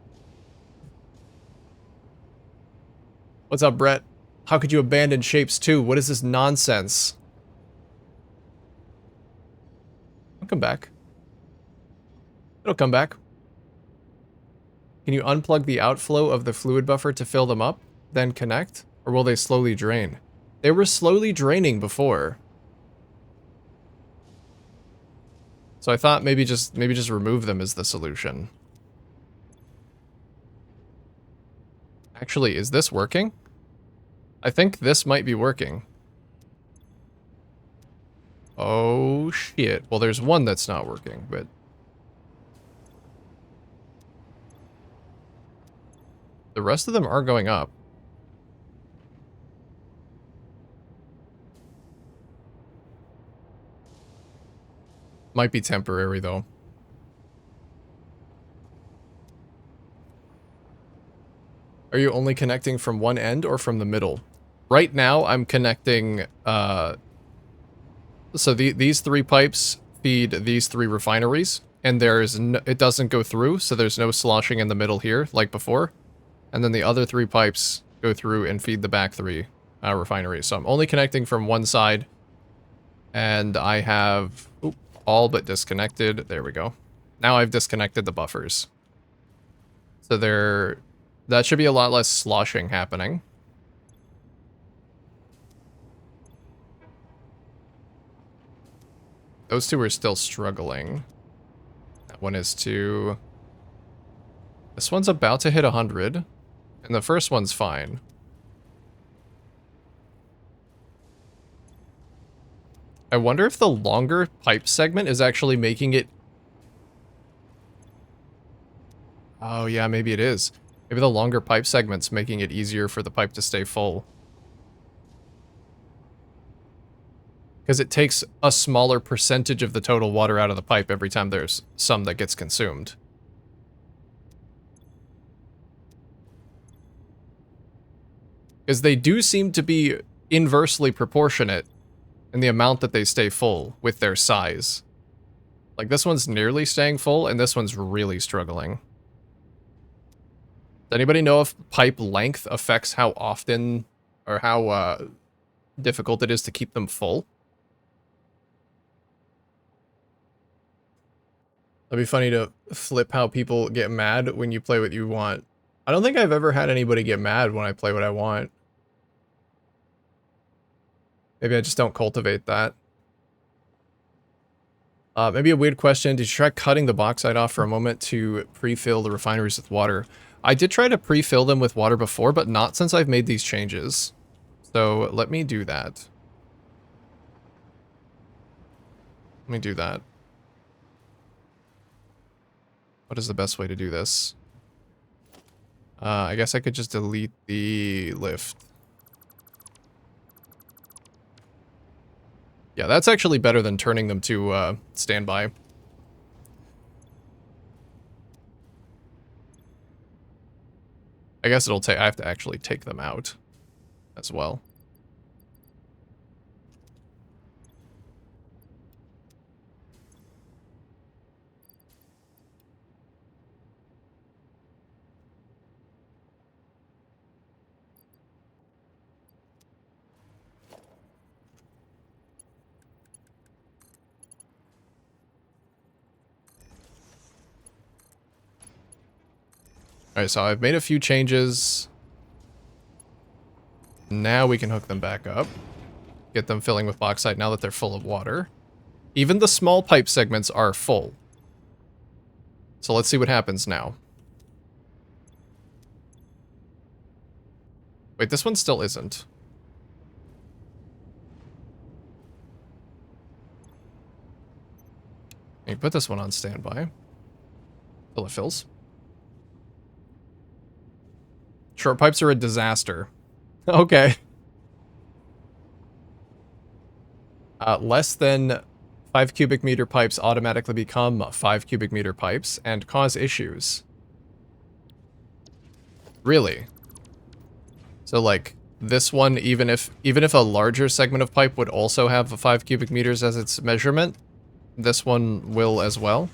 What's up, Brett? How could you abandon Shapes 2? What is this nonsense? I'll come back. It'll come back. Can you unplug the outflow of the fluid buffer to fill them up, then connect? Or will they slowly drain? They were slowly draining before. So I thought maybe just remove them is the solution. Actually, is this working? I think this might be working. Oh shit. Well, there's one that's not working, but... the rest of them are going up. Might be temporary, though. Are you only connecting from one end or from the middle? Right now, I'm connecting, so these three pipes feed these three refineries, and there's no, it doesn't go through, so there's no sloshing in the middle here, like before. And then the other three pipes go through and feed the back three refineries. So I'm only connecting from one side, and I have all but disconnected. There we go. Now I've disconnected the buffers. So that should be a lot less sloshing happening. Those two are still struggling. That one is too... this one's about to hit 100. And the first one's fine. I wonder if the longer pipe segment is actually making it... oh yeah, maybe it is. Maybe the longer pipe segment's making it easier for the pipe to stay full. Because it takes a smaller percentage of the total water out of the pipe every time there's some that gets consumed. Because they do seem to be inversely proportionate in the amount that they stay full with their size. Like, this one's nearly staying full, and this one's really struggling. Does anybody know if pipe length affects how often or how difficult it is to keep them full? That'd be funny to flip how people get mad when you play what you want. I don't think I've ever had anybody get mad when I play what I want. Maybe I just don't cultivate that. Maybe a weird question. Did you try cutting the bauxite off for a moment to pre-fill the refineries with water? I did try to pre-fill them with water before, but not since I've made these changes. So let me do that. Let me do that. What is the best way to do this? I guess I could just delete the lift. Yeah, that's actually better than turning them to standby. I guess it'll take, I have to actually take them out as well. Alright, so I've made a few changes. Now we can hook them back up. Get them filling with bauxite now that they're full of water. Even the small pipe segments are full. So let's see what happens now. Wait, this one still isn't. You put this one on standby. Till it fills. Short pipes are a disaster. Okay. Less than 5 cubic meter pipes automatically become 5 cubic meter pipes and cause issues. Really? So like this one, even if a larger segment of pipe would also have 5 cubic meters as its measurement, this one will as well?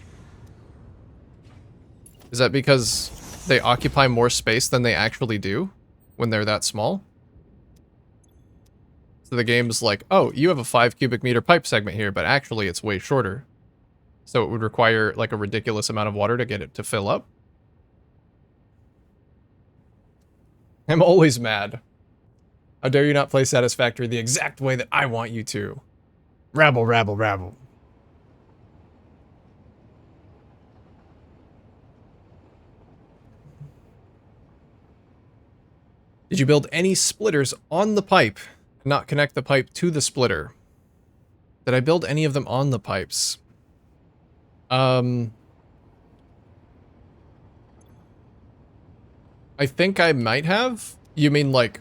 Is that because they occupy more space than they actually do when they're that small? So the game's like, oh, you have a 5 cubic meter pipe segment here, but actually it's way shorter. So it would require like a ridiculous amount of water to get it to fill up. I'm always mad. How dare you not play Satisfactory the exact way that I want you to? Rabble, rabble, rabble. Did you build any splitters on the pipe and not connect the pipe to the splitter? Did I build any of them on the pipes? I think I might have. You mean like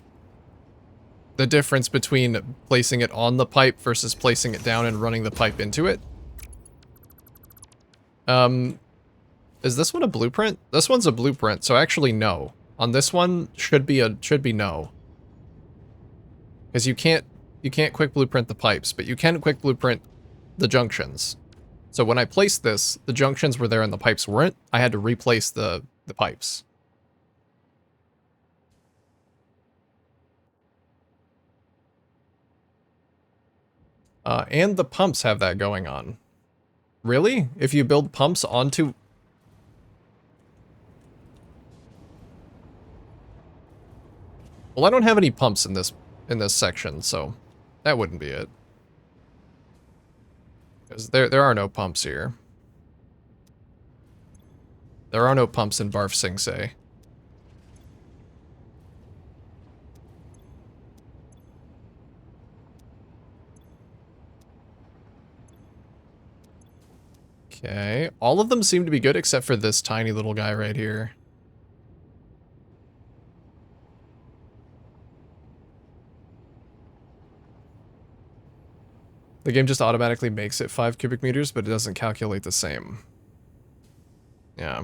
the difference between placing it on the pipe versus placing it down and running the pipe into it? Is this one a blueprint? This one's a blueprint, so actually no. On this one should be no. Because you can't quick blueprint the pipes, but you can quick blueprint the junctions. So when I placed this, the junctions were there and the pipes weren't. I had to replace the pipes. And the pumps have that going on. Really? If you build pumps onto... Well, I don't have any pumps in this section, so that wouldn't be it. Because there are no pumps here. There are no pumps in Barf Sing Se. Okay, all of them seem to be good except for this tiny little guy right here. The game just automatically makes it 5 cubic meters, but it doesn't calculate the same. Yeah.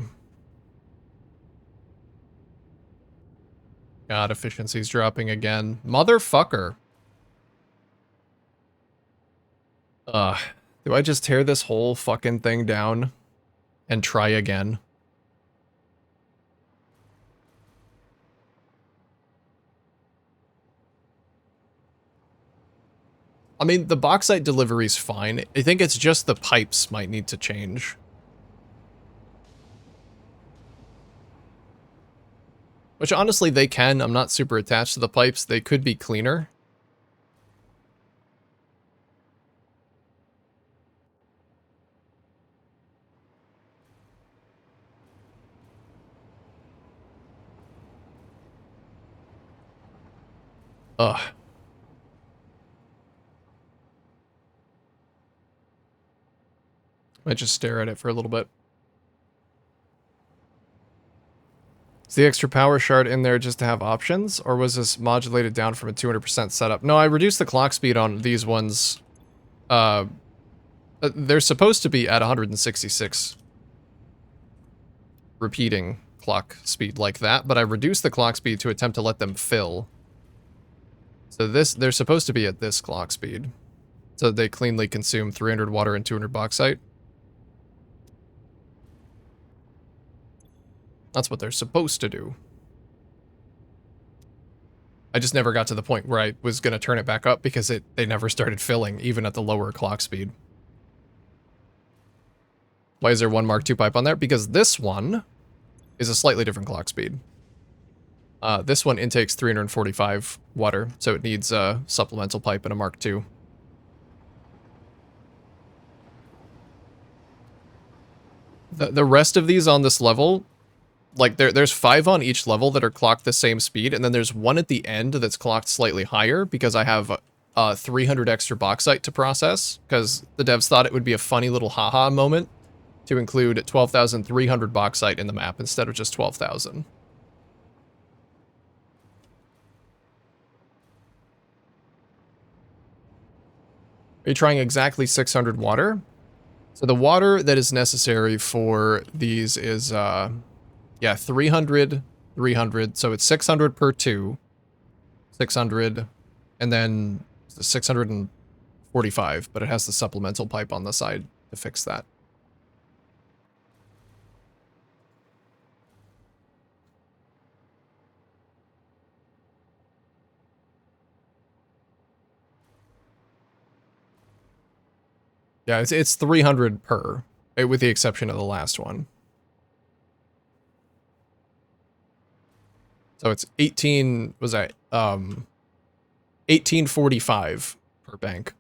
God, efficiency's dropping again. Motherfucker. Do I just tear this whole fucking thing down and try again? I mean, the bauxite delivery's fine. I think it's just the pipes might need to change. Which honestly they can. I'm not super attached to the pipes. They could be cleaner. Ugh. Might just stare at it for a little bit. Is the extra power shard in there just to have options, or was this modulated down from a 200% setup? No, I reduced the clock speed on these ones. They're supposed to be at 166 repeating clock speed like that, but I reduced the clock speed to attempt to let them fill. So they're supposed to be at this clock speed. So they cleanly consume 300 water and 200 bauxite. That's what they're supposed to do. I just never got to the point where I was going to turn it back up because they never started filling, even at the lower clock speed. Why is there one Mark II pipe on there? Because this one is a slightly different clock speed. This one intakes 345 water, so it needs a supplemental pipe and a Mark II. The rest of these on this level, like there's 5 on each level that are clocked the same speed, and then there's one at the end that's clocked slightly higher because I have 300 extra bauxite to process, because the devs thought it would be a funny little haha moment to include 12,300 bauxite in the map instead of just 12,000. Are you trying exactly 600 water? So the water that is necessary for these is, yeah, 300, 300. So it's 600 per 2, 600, and then 645, but it has the supplemental pipe on the side to fix that. Yeah, it's 300 per, with the exception of the last one. So it's 1845 per bank.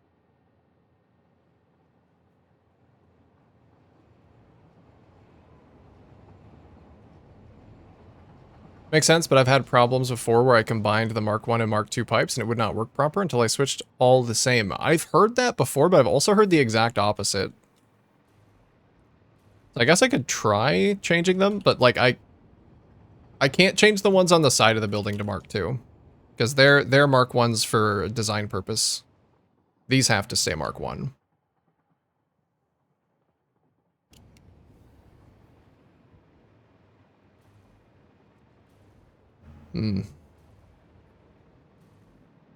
Makes sense, but I've had problems before where I combined the Mark I and Mark II pipes and it would not work proper until I switched all the same. I've heard that before, but I've also heard the exact opposite. I guess I could try changing them, but like I can't change the ones on the side of the building to Mark II, because they're Mark Is for design purpose. These have to stay Mark I.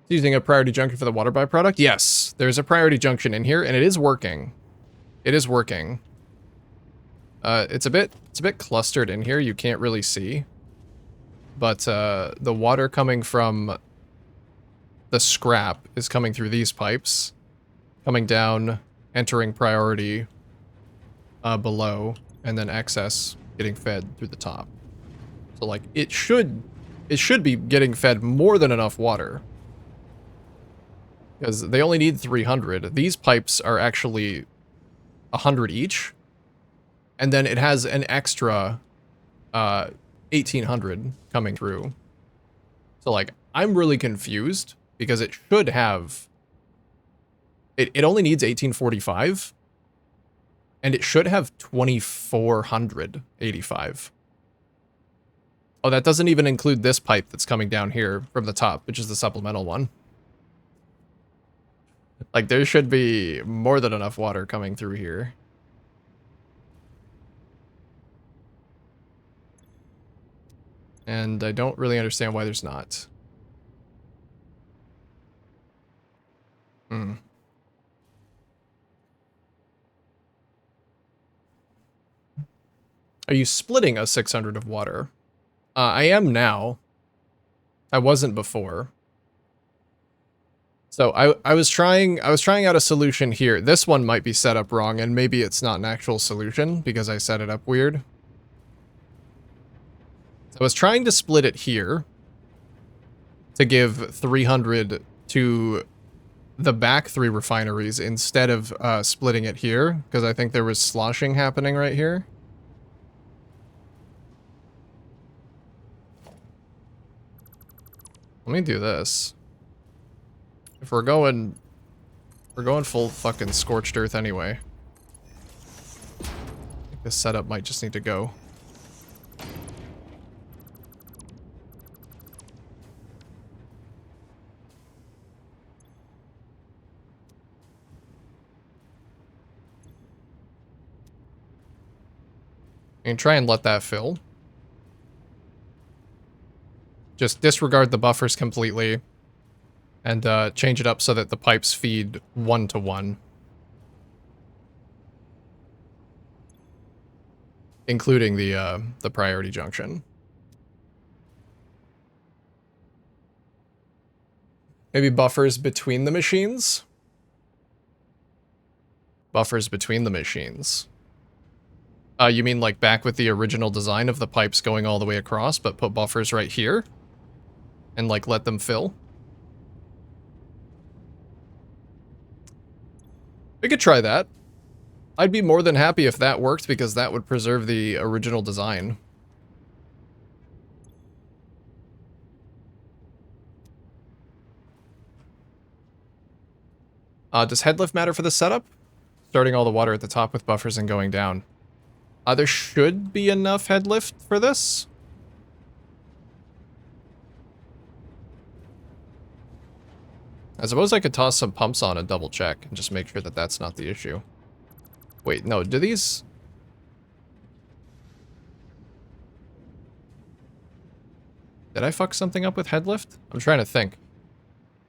Using a priority junction for the water byproduct? Yes, there's a priority junction in here, and it is working. It is working. It's a bit clustered in here. You can't really see, but the water coming from the scrap is coming through these pipes, coming down, entering priority below, and then excess getting fed through the top. So like it should be getting fed more than enough water, because they only need 300. These pipes are actually 100 each, and then it has an extra 1800 coming through. So like I'm really confused because it should have it only needs 1845, and it should have 2485. Oh, that doesn't even include this pipe that's coming down here from the top, which is the supplemental one. Like, there should be more than enough water coming through here. And I don't really understand why there's not. Are you splitting a 600 of water? I am now. I wasn't before. So I was trying out a solution here. This one might be set up wrong, and maybe it's not an actual solution because I set it up weird. So I was trying to split it here to give 300 to the back 3 refineries instead of splitting it here, because I think there was sloshing happening right here. Let me do this. If we're going full fucking scorched earth anyway. I think this setup might just need to go. And try and let that fill. Just disregard the buffers completely. And change it up so that the pipes feed 1-to-1. Including the priority junction. Maybe buffers between the machines? Buffers between the machines. You mean like back with the original design of the pipes going all the way across, but put buffers right here? And like let them fill? We could try that. I'd be more than happy if that worked because that would preserve the original design. Does headlift matter for the setup? Starting all the water at the top with buffers and going down. There should be enough headlift for this. I suppose I could toss some pumps on and double check and just make sure that that's not the issue. Wait, no, do these... Did I fuck something up with headlift? I'm trying to think.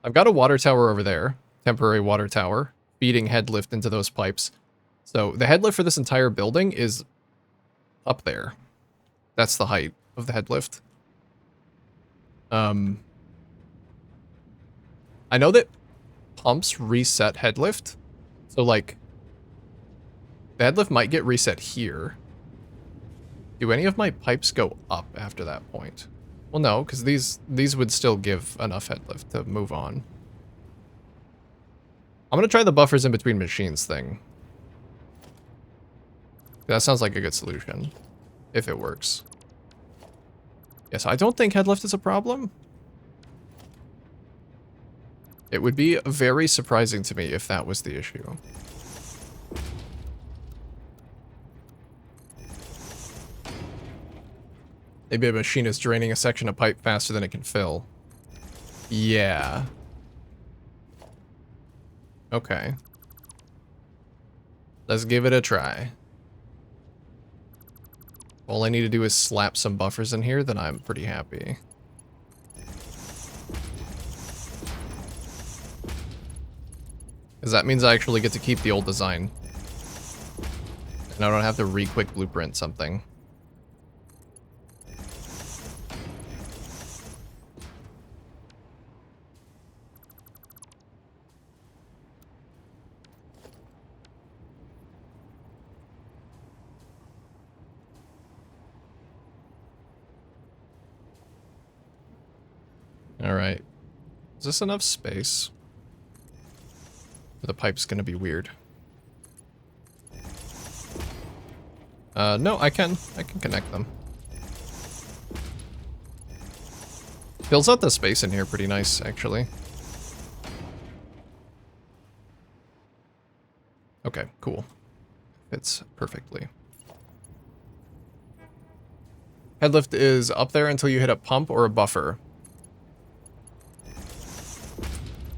I've got a water tower over there, temporary water tower, feeding headlift into those pipes. So the headlift for this entire building is up there. That's the height of the headlift. I know that pumps reset headlift. So like, the headlift might get reset here. Do any of my pipes go up after that point? Well, no, because these would still give enough headlift to move on. I'm gonna try the buffers in between machines thing. That sounds like a good solution, if it works. Yes, I don't think headlift is a problem. It would be very surprising to me if that was the issue. Maybe a machine is draining a section of pipe faster than it can fill. Yeah. Okay. Let's give it a try. All I need to do is slap some buffers in here, then I'm pretty happy. Because that means I actually get to keep the old design. And I don't have to re-quick blueprint something. Alright. Is this enough space? The pipe's gonna be weird. No, I can connect them. Fills out the space in here pretty nice, actually. Okay, cool. Fits perfectly. Headlift is up there until you hit a pump or a buffer.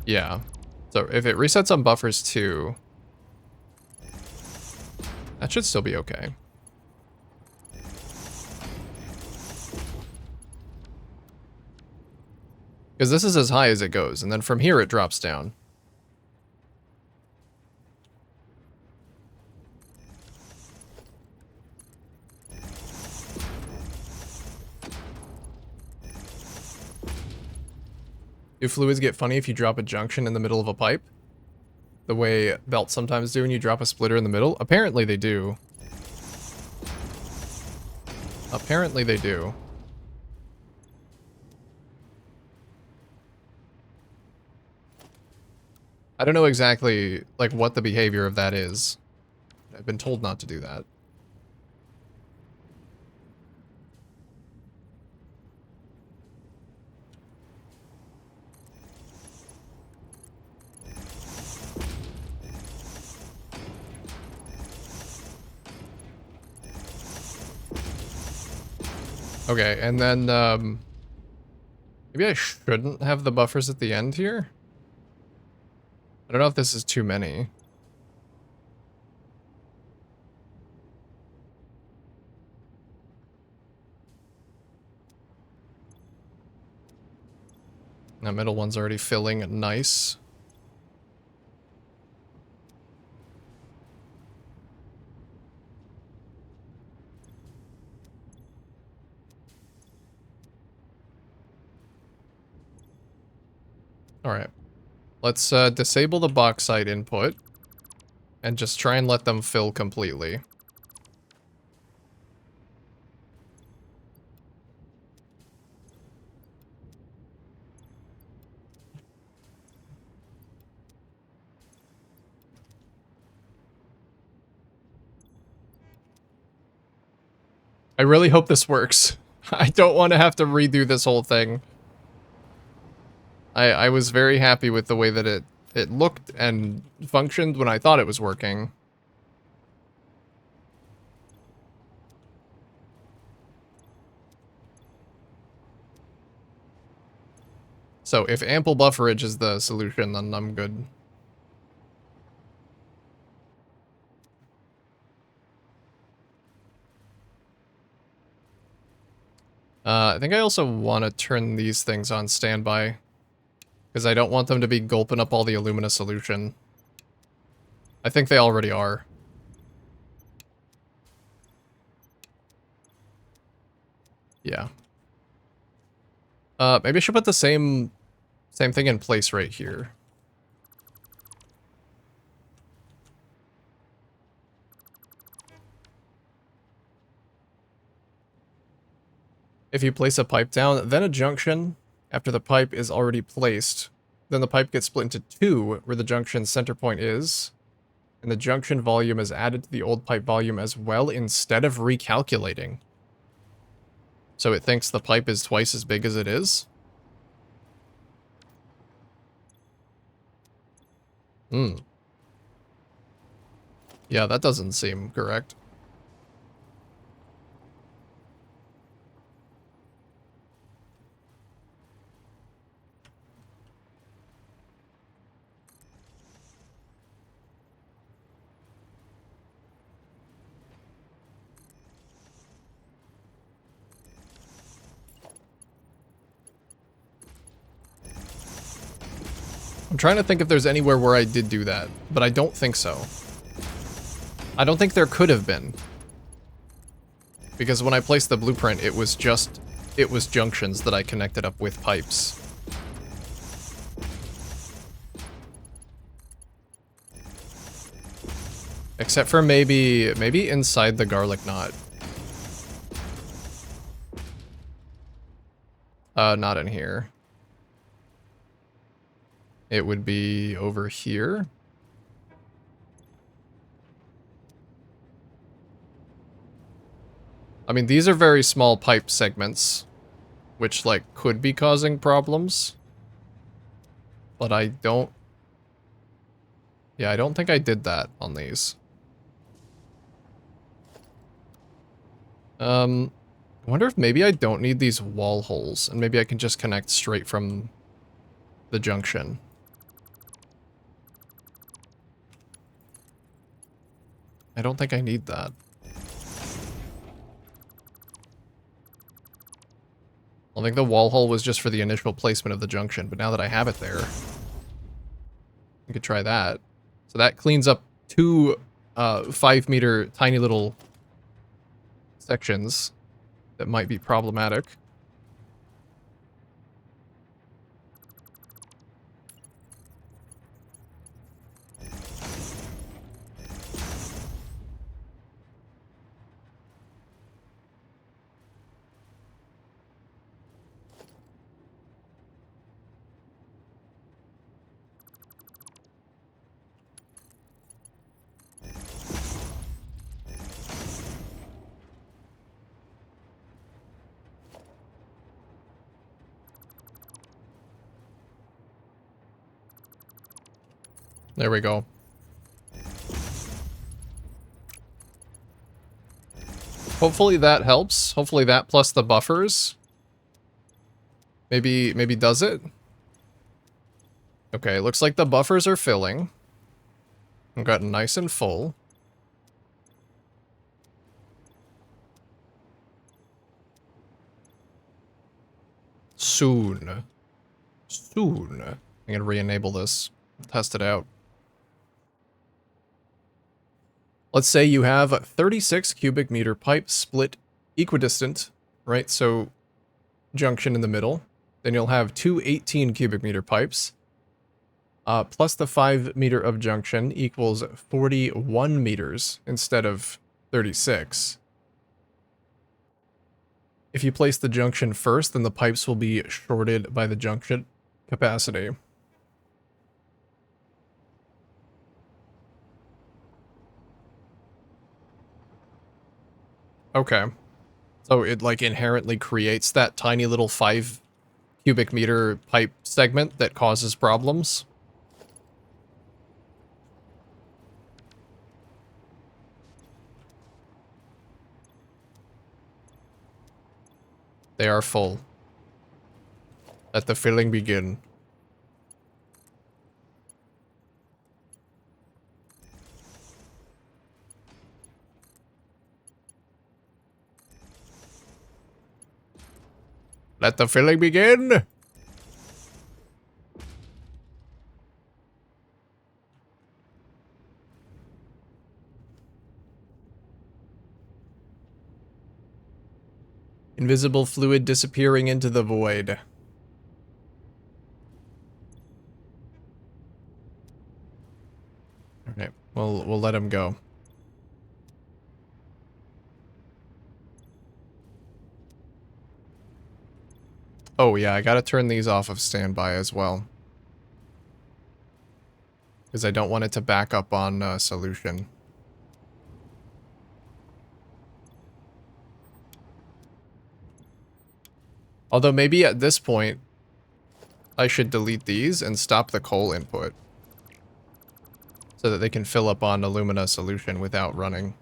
Yeah. So if it resets on buffers too, that should still be okay. Because this is as high as it goes, and then from here it drops down. Do fluids get funny if you drop a junction in the middle of a pipe? The way belts sometimes do when you drop a splitter in the middle? Apparently they do. Apparently they do. I don't know exactly, like, what the behavior of that is. I've been told not to do that. Okay, and then, maybe I shouldn't have the buffers at the end here? I don't know if this is too many. That middle one's already filling nice. Alright. Let's disable the bauxite input and just try and let them fill completely. I really hope this works. I don't want to have to redo this whole thing. I was very happy with the way that it looked and functioned when I thought it was working. So if ample bufferage is the solution, then I'm good. I think I also want to turn these things on standby, because I don't want them to be gulping up all the alumina solution. I think they already are. Yeah. Maybe I should put the same thing in place right here. If you place a pipe down, then a junction, after the pipe is already placed, then the pipe gets split into two, where the junction center point is, and the junction volume is added to the old pipe volume as well instead of recalculating. So it thinks the pipe is twice as big as it is? Hmm. Yeah, that doesn't seem correct. I'm trying to think if there's anywhere where I did do that, but I don't think so. I don't think there could have been. Because when I placed the blueprint, it was junctions that I connected up with pipes. Except for maybe inside the garlic knot. Not in here. It would be over here. I mean, these are very small pipe segments, which, like, could be causing problems. But I don't... Yeah, I don't think I did that on these. I wonder if maybe I don't need these wall holes, and maybe I can just connect straight from the junction. I don't think I need that. I think the wall hole was just for the initial placement of the junction, but now that I have it there, I could try that. So that cleans up two 5-meter tiny little sections that might be problematic. There we go. Hopefully that helps. Hopefully that plus the buffers. Maybe does it? Okay, looks like the buffers are filling. I've gotten nice and full. Soon. Soon. I'm gonna re-enable this. Test it out. Let's say you have 36 cubic meter pipe split equidistant, right? So junction in the middle. Then you'll have two 18 cubic meter pipes. Plus the 5 meter of junction equals 41 meters instead of 36. If you place the junction first, then the pipes will be shorted by the junction capacity. Okay. So it like inherently creates that tiny little 5 cubic meter pipe segment that causes problems. They are full. Let the filling begin. Let the filling begin! Invisible fluid disappearing into the void. Alright, we'll let him go. Oh yeah, I gotta turn these off of standby as well. Because I don't want it to back up on solution. Although maybe at this point, I should delete these and stop the coal input. So that they can fill up on alumina solution without running.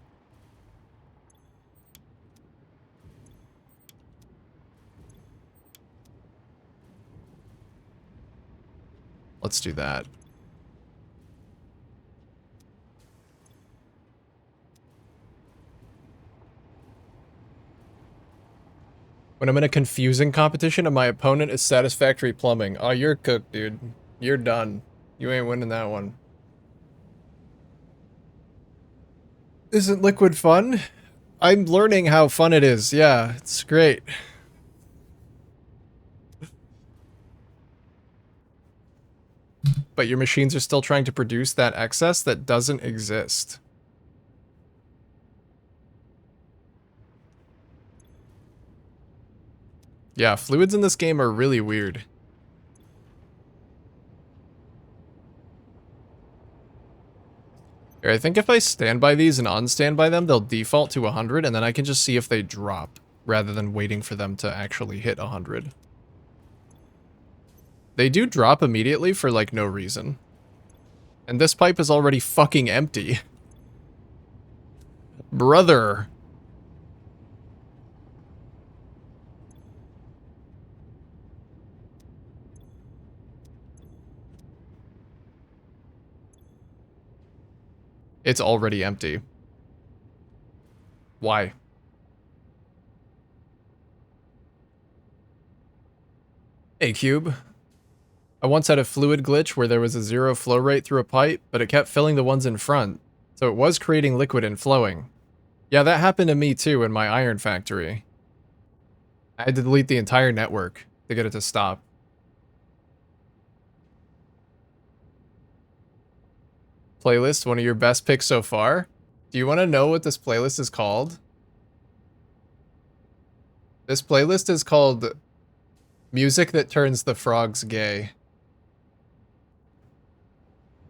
Let's do that. When I'm in a confusing competition and my opponent is Satisfactory Plumbing. Oh, you're cooked, dude. You're done. You ain't winning that one. Isn't Liquid fun? I'm learning how fun it is. Yeah, it's great. But your machines are still trying to produce that excess that doesn't exist. Yeah, fluids in this game are really weird. Here, I think if I stand by these and unstand by them, they'll default to 100, and then I can just see if they drop, rather than waiting for them to actually hit 100. They do drop immediately for, like, no reason. And this pipe is already fucking empty. Brother. It's already empty. Why? Hey, Cube. I once had a fluid glitch where there was a 0 flow rate through a pipe, but it kept filling the ones in front. So it was creating liquid and flowing. Yeah, that happened to me too in my iron factory. I had to delete the entire network to get it to stop. Playlist, one of your best picks so far? Do you want to know what this playlist is called? This playlist is called Music That Turns the Frogs Gay.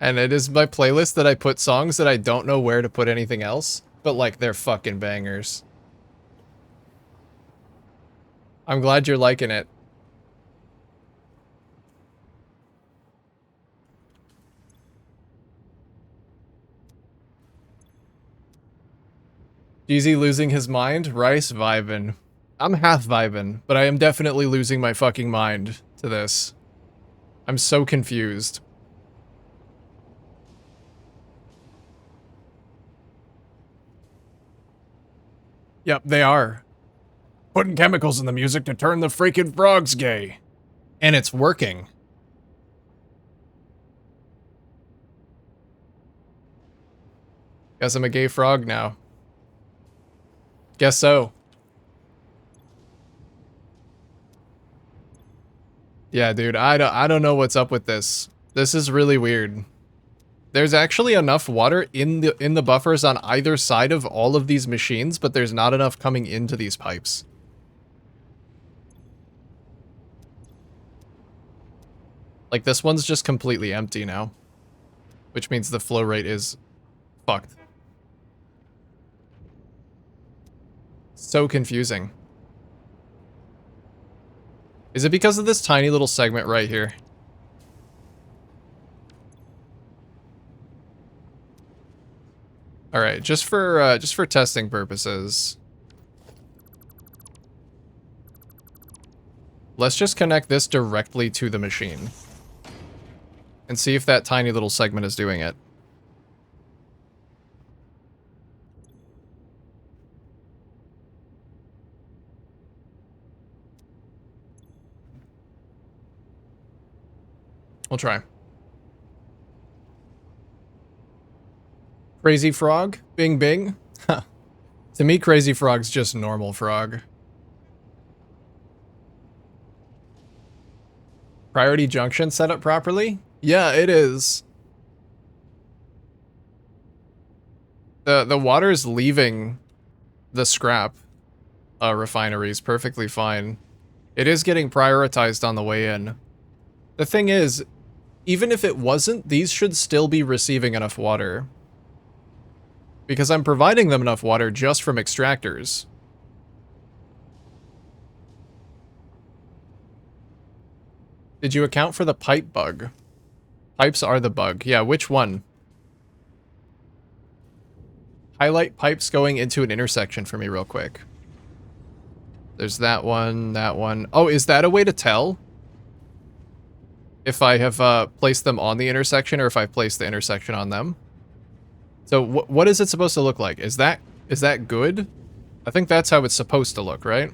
And it is my playlist that I put songs that I don't know where to put anything else, but like they're fucking bangers. I'm glad you're liking it. Jeezy losing his mind? Rice vibin'. I'm half vibin', but I am definitely losing my fucking mind to this. I'm so confused. Yep, they are. Putting chemicals in the music to turn the freaking frogs gay. And it's working. Guess I'm a gay frog now. Guess so. Yeah, dude, I don't know what's up with this. This is really weird. There's actually enough water in the buffers on either side of all of these machines, but there's not enough coming into these pipes. Like, this one's just completely empty now, which means the flow rate is fucked. So confusing. Is it because of this tiny little segment right here? All right, just for testing purposes, let's just connect this directly to the machine and see if that tiny little segment is doing it. We'll try. Crazy Frog? Bing Bing? To me, Crazy Frog's just normal frog. Priority junction set up properly? Yeah, it is. The water's leaving the scrap refineries perfectly fine. It is getting prioritized on the way in. The thing is, even if it wasn't, these should still be receiving enough water. Because I'm providing them enough water just from extractors. Did you account for the pipe bug? Pipes are the bug. Yeah, which one? Highlight pipes going into an intersection for me real quick. There's that one, that one. Oh, is that a way to tell? If I have placed them on the intersection or if I've placed the intersection on them? So what is it supposed to look like? Is that good? I think that's how it's supposed to look, right?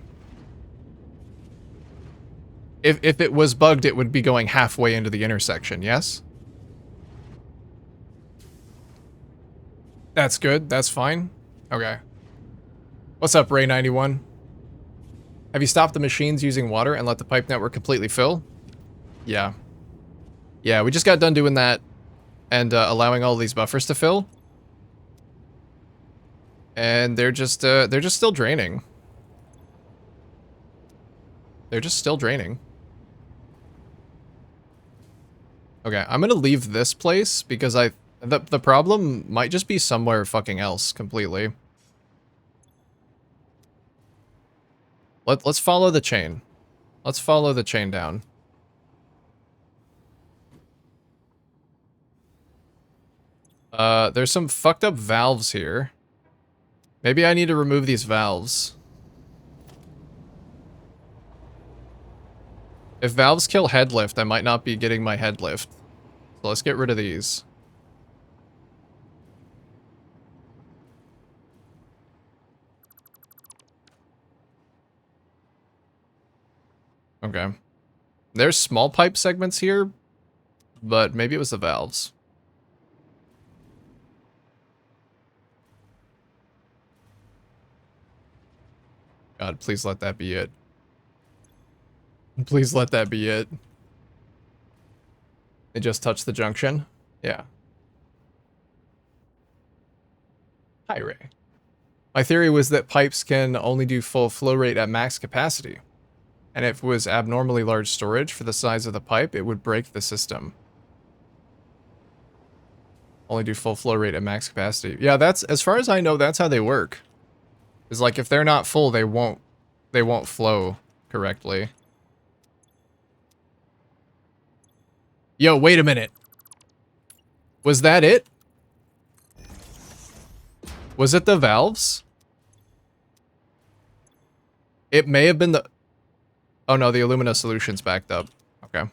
If it was bugged, it would be going halfway into the intersection, yes? That's good, that's fine. Okay. What's up, Ray91? Have you stopped the machines using water and let the pipe network completely fill? Yeah. Yeah, we just got done doing that and allowing all these buffers to fill. And they're just still draining. They're just still draining. Okay, I'm gonna leave this place because the problem might just be somewhere fucking else completely. Let's follow the chain. Let's follow the chain down. There's some fucked up valves here. Maybe I need to remove these valves. If valves kill head lift, I might not be getting my head lift. So let's get rid of these. Okay. There's small pipe segments here, but maybe it was the valves. God, please let that be it. Please let that be it. It just touched the junction? Yeah. Hi, Ray. My theory was that pipes can only do full flow rate at max capacity. And if it was abnormally large storage for the size of the pipe, it would break the system. Only do full flow rate at max capacity. Yeah, that's, as far as I know, that's how they work. Is like, if they're not full, they won't flow correctly. Yo, wait a minute. Was that it? Was it the valves? It may have been the... Oh no, the Illumina solution's backed up. Okay.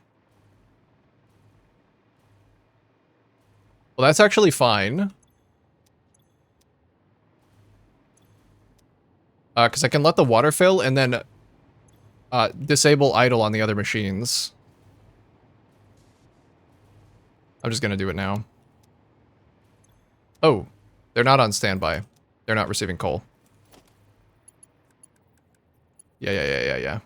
Well, that's actually fine. Because I can let the water fill and then disable idle on the other machines. I'm just gonna do it now. Oh, they're not on standby. They're not receiving coal. Yeah.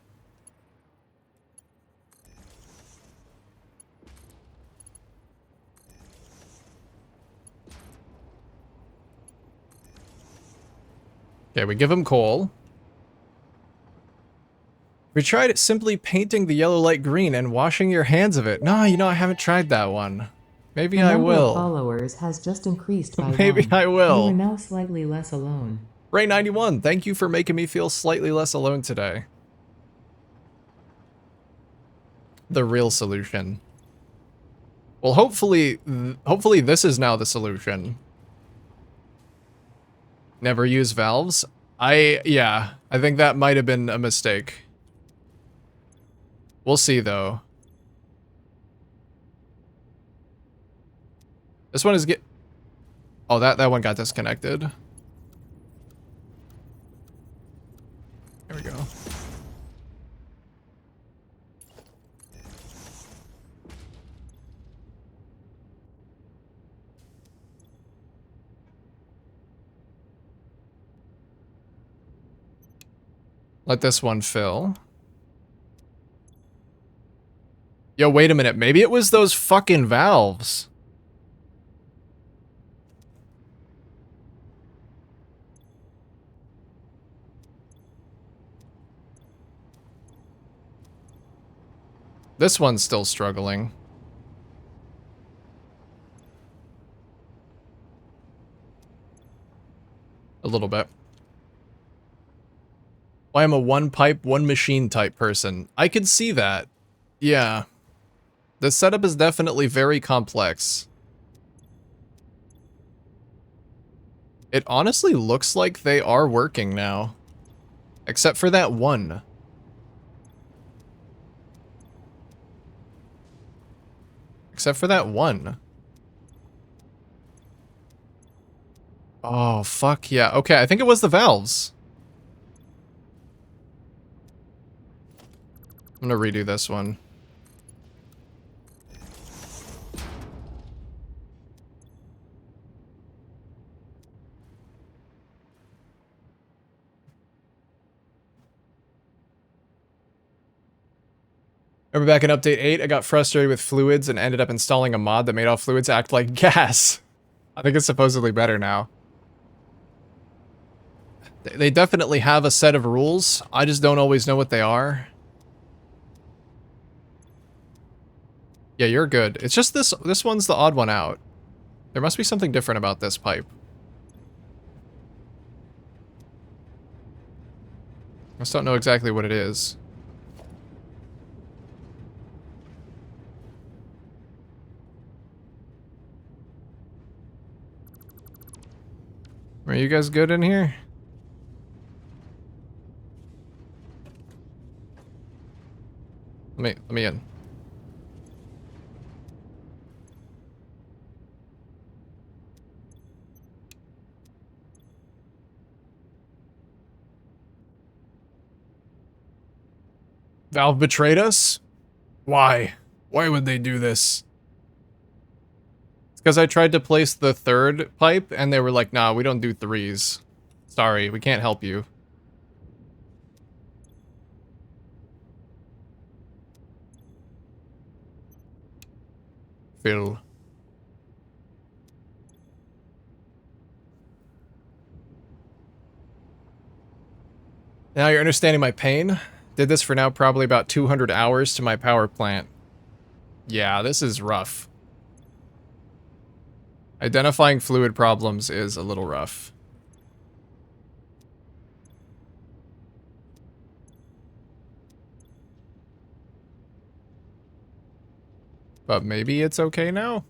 Okay, we give them coal. We tried it simply painting the yellow light green and washing your hands of it. No, you know, I haven't tried that one. Maybe I The number of will. followers has just increased by Maybe 1. I will. You are now slightly less alone. Ray91, thank you for making me feel slightly less alone today. The real solution. Well, hopefully this is now the solution. Never use valves? Yeah, I think that might have been a mistake. We'll see, though. This one is Oh, that one got disconnected. There we go. Let this one fill. Yo, wait a minute. Maybe it was those fucking valves. This one's still struggling. A little bit. Why I'm a one pipe, one machine type person. I could see that. Yeah. The setup is definitely very complex. It honestly looks like they are working now. Except for that one. Except for that one. Oh, fuck yeah. Okay, I think it was the valves. I'm gonna redo this one. Remember back in update 8, I got frustrated with fluids and ended up installing a mod that made all fluids act like gas. I think it's supposedly better now. They definitely have a set of rules. I just don't always know what they are. Yeah, you're good. It's just this one's the odd one out. There must be something different about this pipe. I just don't know exactly what it is. Are you guys good in here? Let me in. Valve betrayed us? Why? Why would they do this? It's because I tried to place the third pipe and they were like, nah, we don't do threes. Sorry, we can't help you. Phil. Now you're understanding my pain? Did this for now probably about 200 hours to my power plant. Yeah, this is rough. Identifying fluid problems is a little rough. But maybe it's okay now?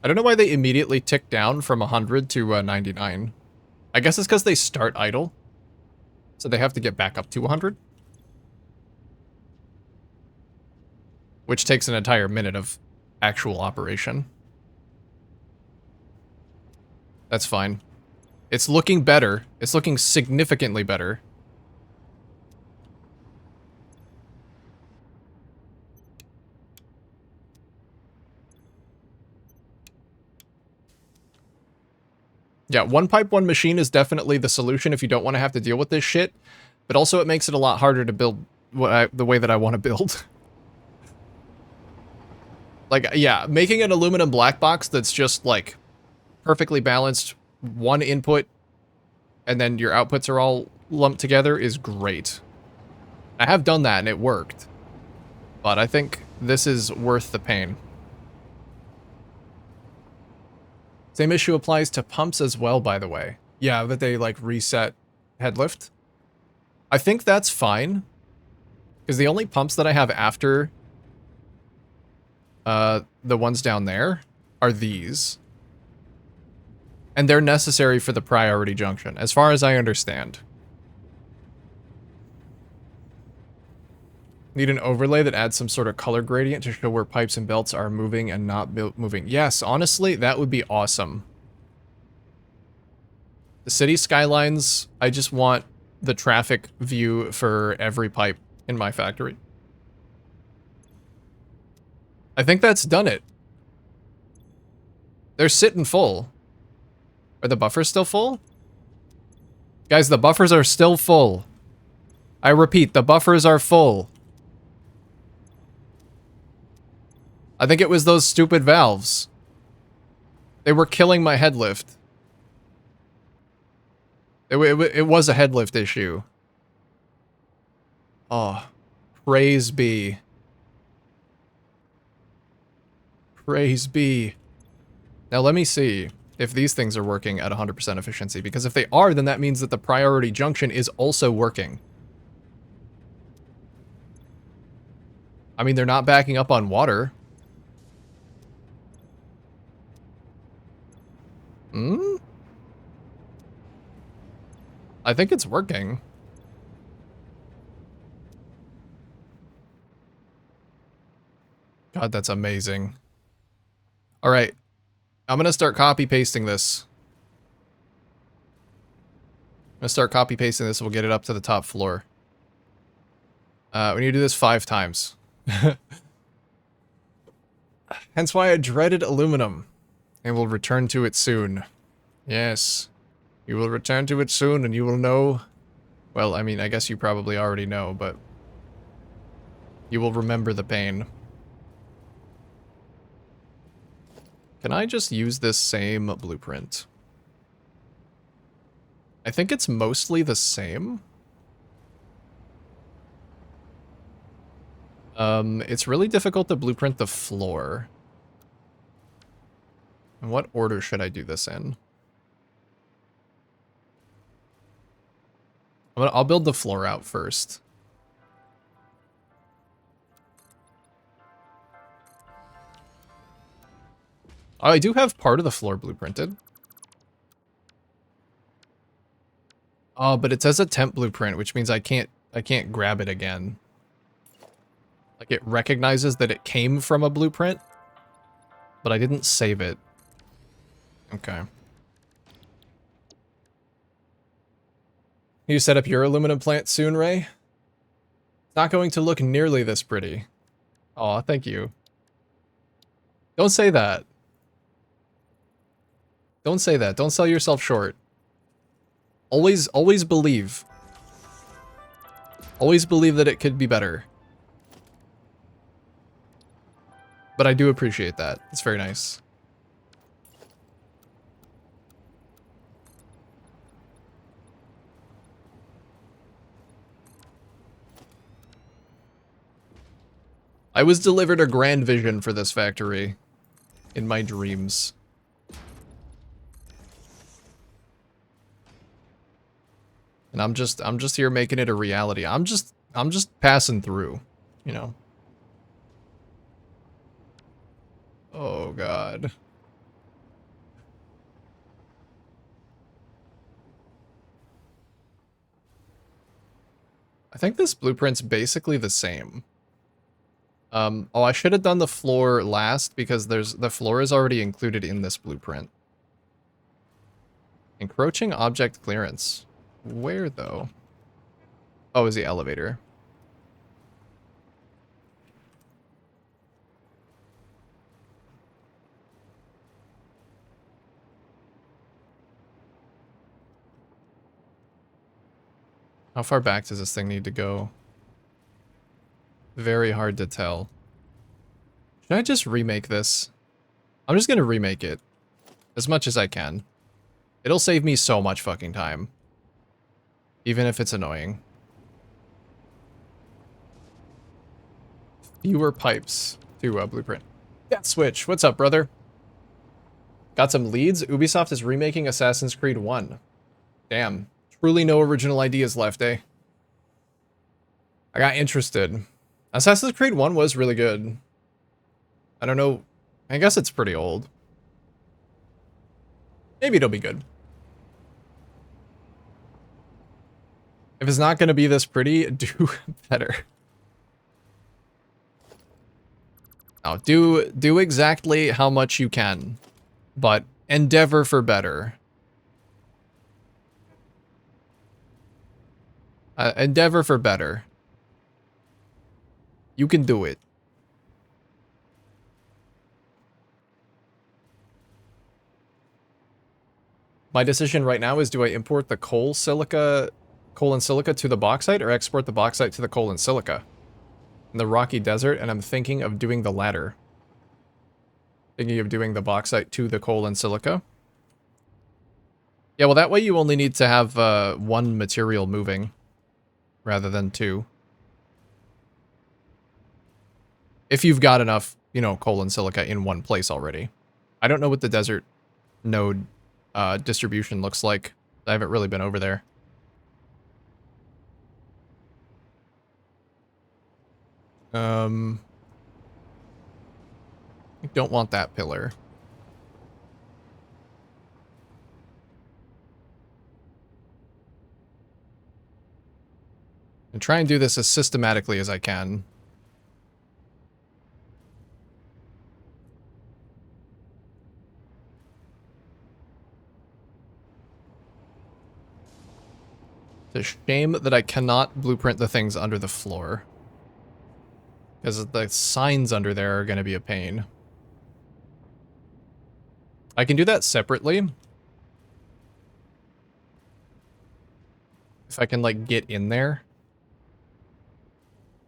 I don't know why they immediately tick down from 100 to 99. I guess it's because they start idle. So they have to get back up to 100. Which takes an entire minute of actual operation. That's fine. It's looking better. It's looking significantly better. Yeah, one pipe, one machine is definitely the solution if you don't want to have to deal with this shit. But also it makes it a lot harder to build the way that I want to build. Like, yeah, making an aluminum black box that's just, like, perfectly balanced, one input, and then your outputs are all lumped together is great. I have done that and it worked. But I think this is worth the pain. Same issue applies to pumps as well, by the way. Yeah, that they, like, reset head lift. I think that's fine. Because the only pumps that I have after the ones down there are these. And they're necessary for the priority junction, as far as I understand. Need an overlay that adds some sort of color gradient to show where pipes and belts are moving and not moving. Yes, honestly, that would be awesome. The city skylines, I just want the traffic view for every pipe in my factory. I think that's done it. They're sitting full. Are the buffers still full? Guys, the buffers are still full. I repeat, the buffers are full. I think it was those stupid valves. They were killing my head lift. It was a head lift issue. Oh, praise be. Praise be. Now let me see if these things are working at 100% efficiency, because if they are, then that means that the priority junction is also working. I mean, they're not backing up on water. I think it's working. God, that's amazing. All right. I'm going to start copy-pasting this. I'm going to start copy-pasting this and we'll get it up to the top floor. We need to do this 5 times. Hence why I dreaded aluminum. And we'll return to it soon. Yes. You will return to it soon and you will know... Well, I mean, I guess you probably already know, but... You will remember the pain. Can I just use this same blueprint? I think it's mostly the same. It's really difficult to blueprint the floor. In what order should I do this in? I'll build the floor out first. Oh, I do have part of the floor blueprinted. Oh, but it says a temp blueprint, which means I can't grab it again. Like, it recognizes that it came from a blueprint, but I didn't save it. Okay. You set up your aluminum plant soon, Ray? It's not going to look nearly this pretty. Aw, thank you. Don't say that. Don't say that. Don't sell yourself short. Always believe. Always believe that it could be better. But I do appreciate that. It's very nice. I was delivered a grand vision for this factory in my dreams. And I'm just here making it a reality. I'm just passing through, you know. Oh god. I think this blueprint's basically the same. Oh, I should have done the floor last because the floor is already included in this blueprint. Encroaching object clearance. Where though? Oh, is the elevator. How far back does this thing need to go? Very hard to tell. Should I just remake this? I'm just gonna remake it. As much as I can. It'll save me so much fucking time. Even if it's annoying. Fewer pipes to Blueprint. Yeah, Switch. What's up, brother? Got some leads? Ubisoft is remaking Assassin's Creed 1. Damn. Truly no original ideas left, eh? I got interested. Assassin's Creed 1 was really good. I don't know. I guess it's pretty old. Maybe it'll be good. If it's not going to be this pretty, do better. Now, do exactly how much you can, but endeavor for better. Endeavor for better. You can do it. My decision right now is, do I import the coal and silica to the bauxite, or export the bauxite to the coal and silica in the rocky desert? And I'm thinking of doing the latter. Thinking of doing the bauxite to the coal and silica. Yeah, well, that way you only need to have one material moving rather than two. If you've got enough, you know, coal and silica in one place already. I don't know what the desert node distribution looks like. I haven't really been over there. I don't want that pillar. And try and do this as systematically as I can. It's a shame that I cannot blueprint the things under the floor. Because the signs under there are going to be a pain. I can do that separately. If I can, like, get in there.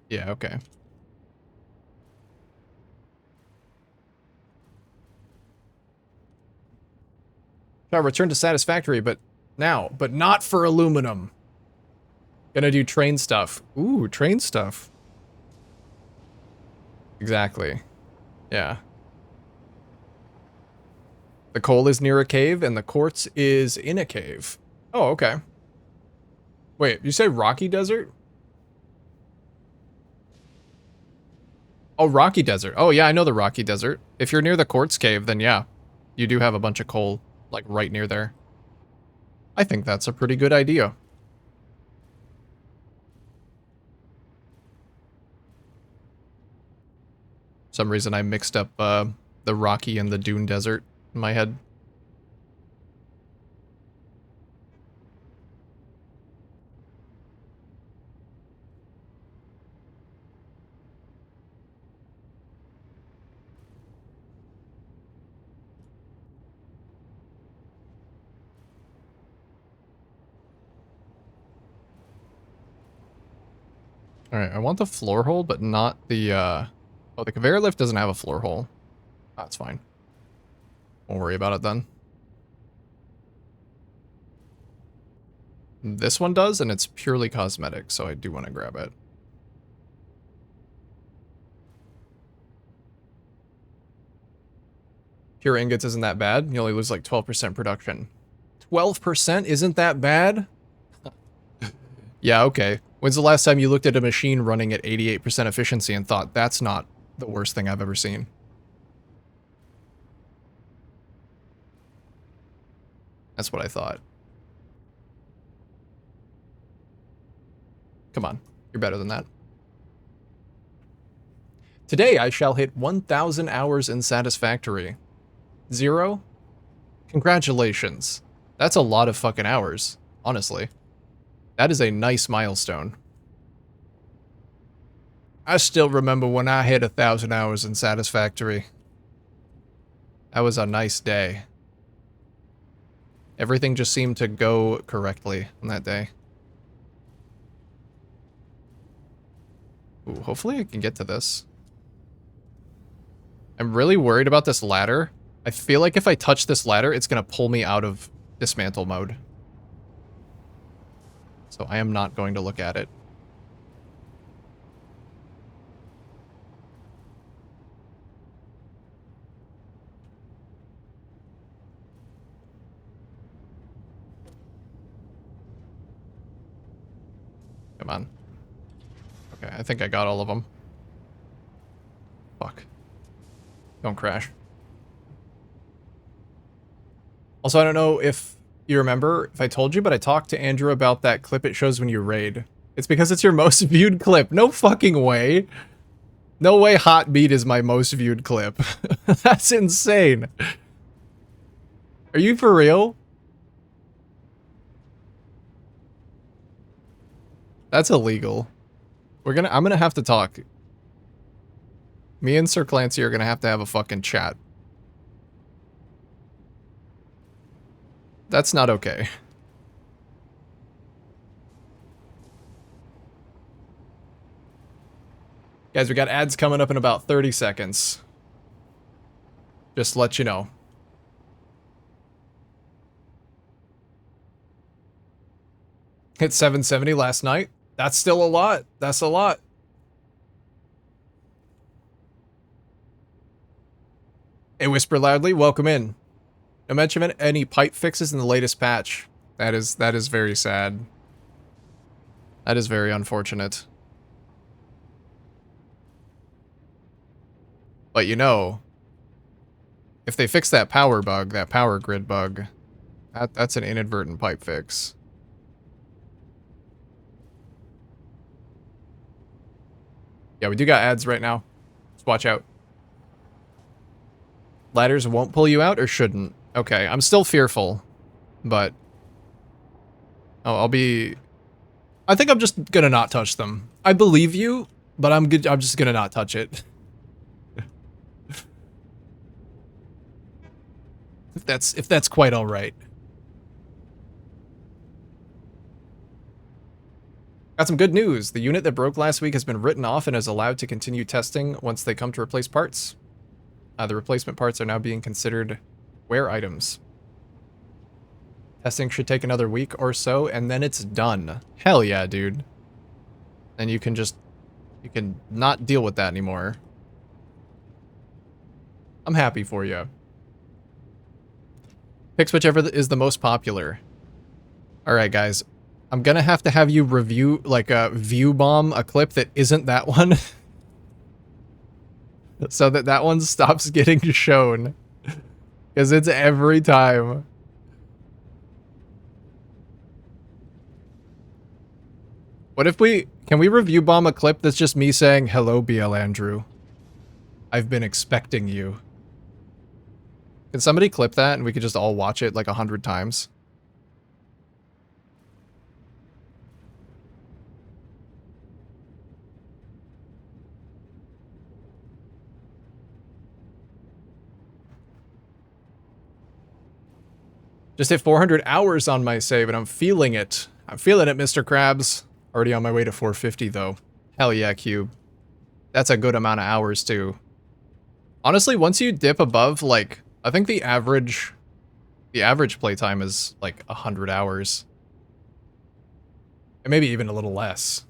Yeah, okay. Shall return to Satisfactory, but not for aluminum. Gonna do train stuff. Ooh, train stuff. Exactly. Yeah. The coal is near a cave, and the quartz is in a cave. Oh, okay. Wait, you say Rocky Desert? Oh, Rocky Desert. Oh, yeah, I know the Rocky Desert. If you're near the quartz cave, then yeah. You do have a bunch of coal, like, right near there. I think that's a pretty good idea. For some reason I mixed up the Rocky and the Dune Desert in my head. Alright, I want the floor hole, but not the, Oh, the conveyor lift doesn't have a floor hole. That's fine. Won't worry about it then. This one does, and it's purely cosmetic, so I do want to grab it. Pure ingots isn't that bad. You only lose like 12% production. 12% isn't that bad? Yeah, okay. When's the last time you looked at a machine running at 88% efficiency and thought, that's not the worst thing I've ever seen? That's what I thought. Come on. You're better than that. Today I shall hit 1,000 hours in Satisfactory. 0? Congratulations. That's a lot of fucking hours, honestly. That is a nice milestone. I still remember when I hit 1,000 hours in Satisfactory. That was a nice day. Everything just seemed to go correctly on that day. Ooh, hopefully I can get to this. I'm really worried about this ladder. I feel like if I touch this ladder, it's gonna pull me out of dismantle mode. So I am not going to look at it. Come on. Okay, I think I got all of them. Fuck. Don't crash. Also, I don't know if you remember, if I told you, but I talked to Andrew about that clip it shows when you raid. It's because it's your most viewed clip. No fucking way. No way Hot Beat is my most viewed clip. That's insane. Are you for real? That's illegal. I'm gonna have to talk. Me and Sir Clancy are gonna have to have a fucking chat. That's not okay. Guys, we got ads coming up in about 30 seconds. Just to let you know. Hit 770 last night. That's still a lot. That's a lot. Hey, Whisper Loudly, welcome in. No mention of any pipe fixes in the latest patch. That is very sad. That is very unfortunate. But you know, if they fix that power bug, that power grid bug, that's an inadvertent pipe fix. Yeah, we do got ads right now. Just watch out. Ladders won't pull you out or shouldn't? Okay, I'm still fearful, but I think I'm just gonna not touch them. I believe you, but I'm just gonna not touch it. if that's quite all right. Got some good news. The unit that broke last week has been written off and is allowed to continue testing once they come to replace parts. The replacement parts are now being considered wear items. Testing should take another week or so, and then it's done. Hell yeah, dude. Then you can not deal with that anymore. I'm happy for you. Pick whichever is the most popular. Alright, guys. I'm gonna have to have you review, like, view bomb a clip that isn't that one. So that one stops getting shown. Because it's every time. What if can we review bomb a clip that's just me saying, "Hello, BL Andrew. I've been expecting you." Can somebody clip that and we could just all watch it like 100 times? Just hit 400 hours on my save, and I'm feeling it. I'm feeling it, Mr. Krabs. Already on my way to 450, though. Hell yeah, Cube. That's a good amount of hours, too. Honestly, once you dip above, like, I think the average playtime is, like, 100 hours. And maybe even a little less.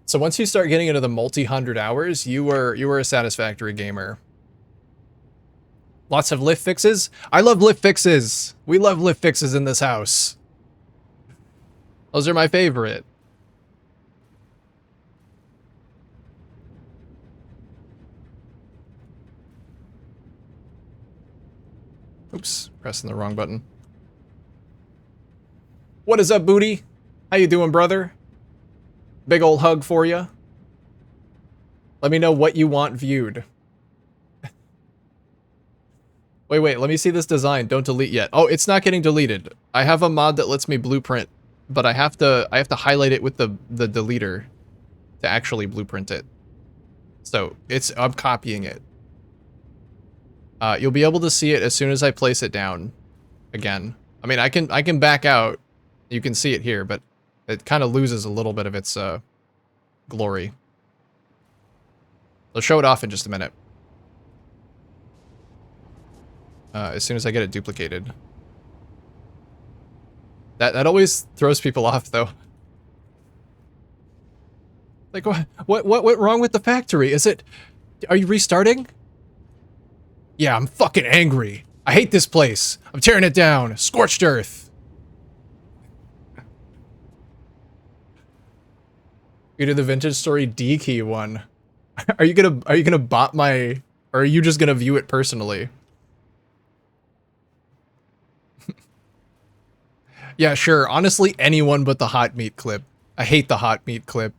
So once you start getting into the multi-hundred hours, you were a satisfactory gamer. Lots of lift fixes? I love lift fixes! We love lift fixes in this house. Those are my favorite. Oops, pressing the wrong button. What is up, Booty? How you doing, brother? Big ol' hug for you. Let me know what you want viewed. Wait, let me see this design. Don't delete yet. Oh, it's not getting deleted. I have a mod that lets me blueprint, but I have to highlight it with the deleter to actually blueprint it. So I'm copying it. You'll be able to see it as soon as I place it down again. I mean, I can back out. You can see it here, but it kind of loses a little bit of its glory. I'll show it off in just a minute. As soon as I get it duplicated. That always throws people off, though. Like, what went wrong with the factory? Are you restarting? Yeah, I'm fucking angry. I hate this place. I'm tearing it down. Scorched earth. You did the Vintage Story D key one. Are you gonna bot my, or are you just gonna view it personally? Yeah, sure. Honestly, anyone but the hot meat clip. I hate the hot meat clip.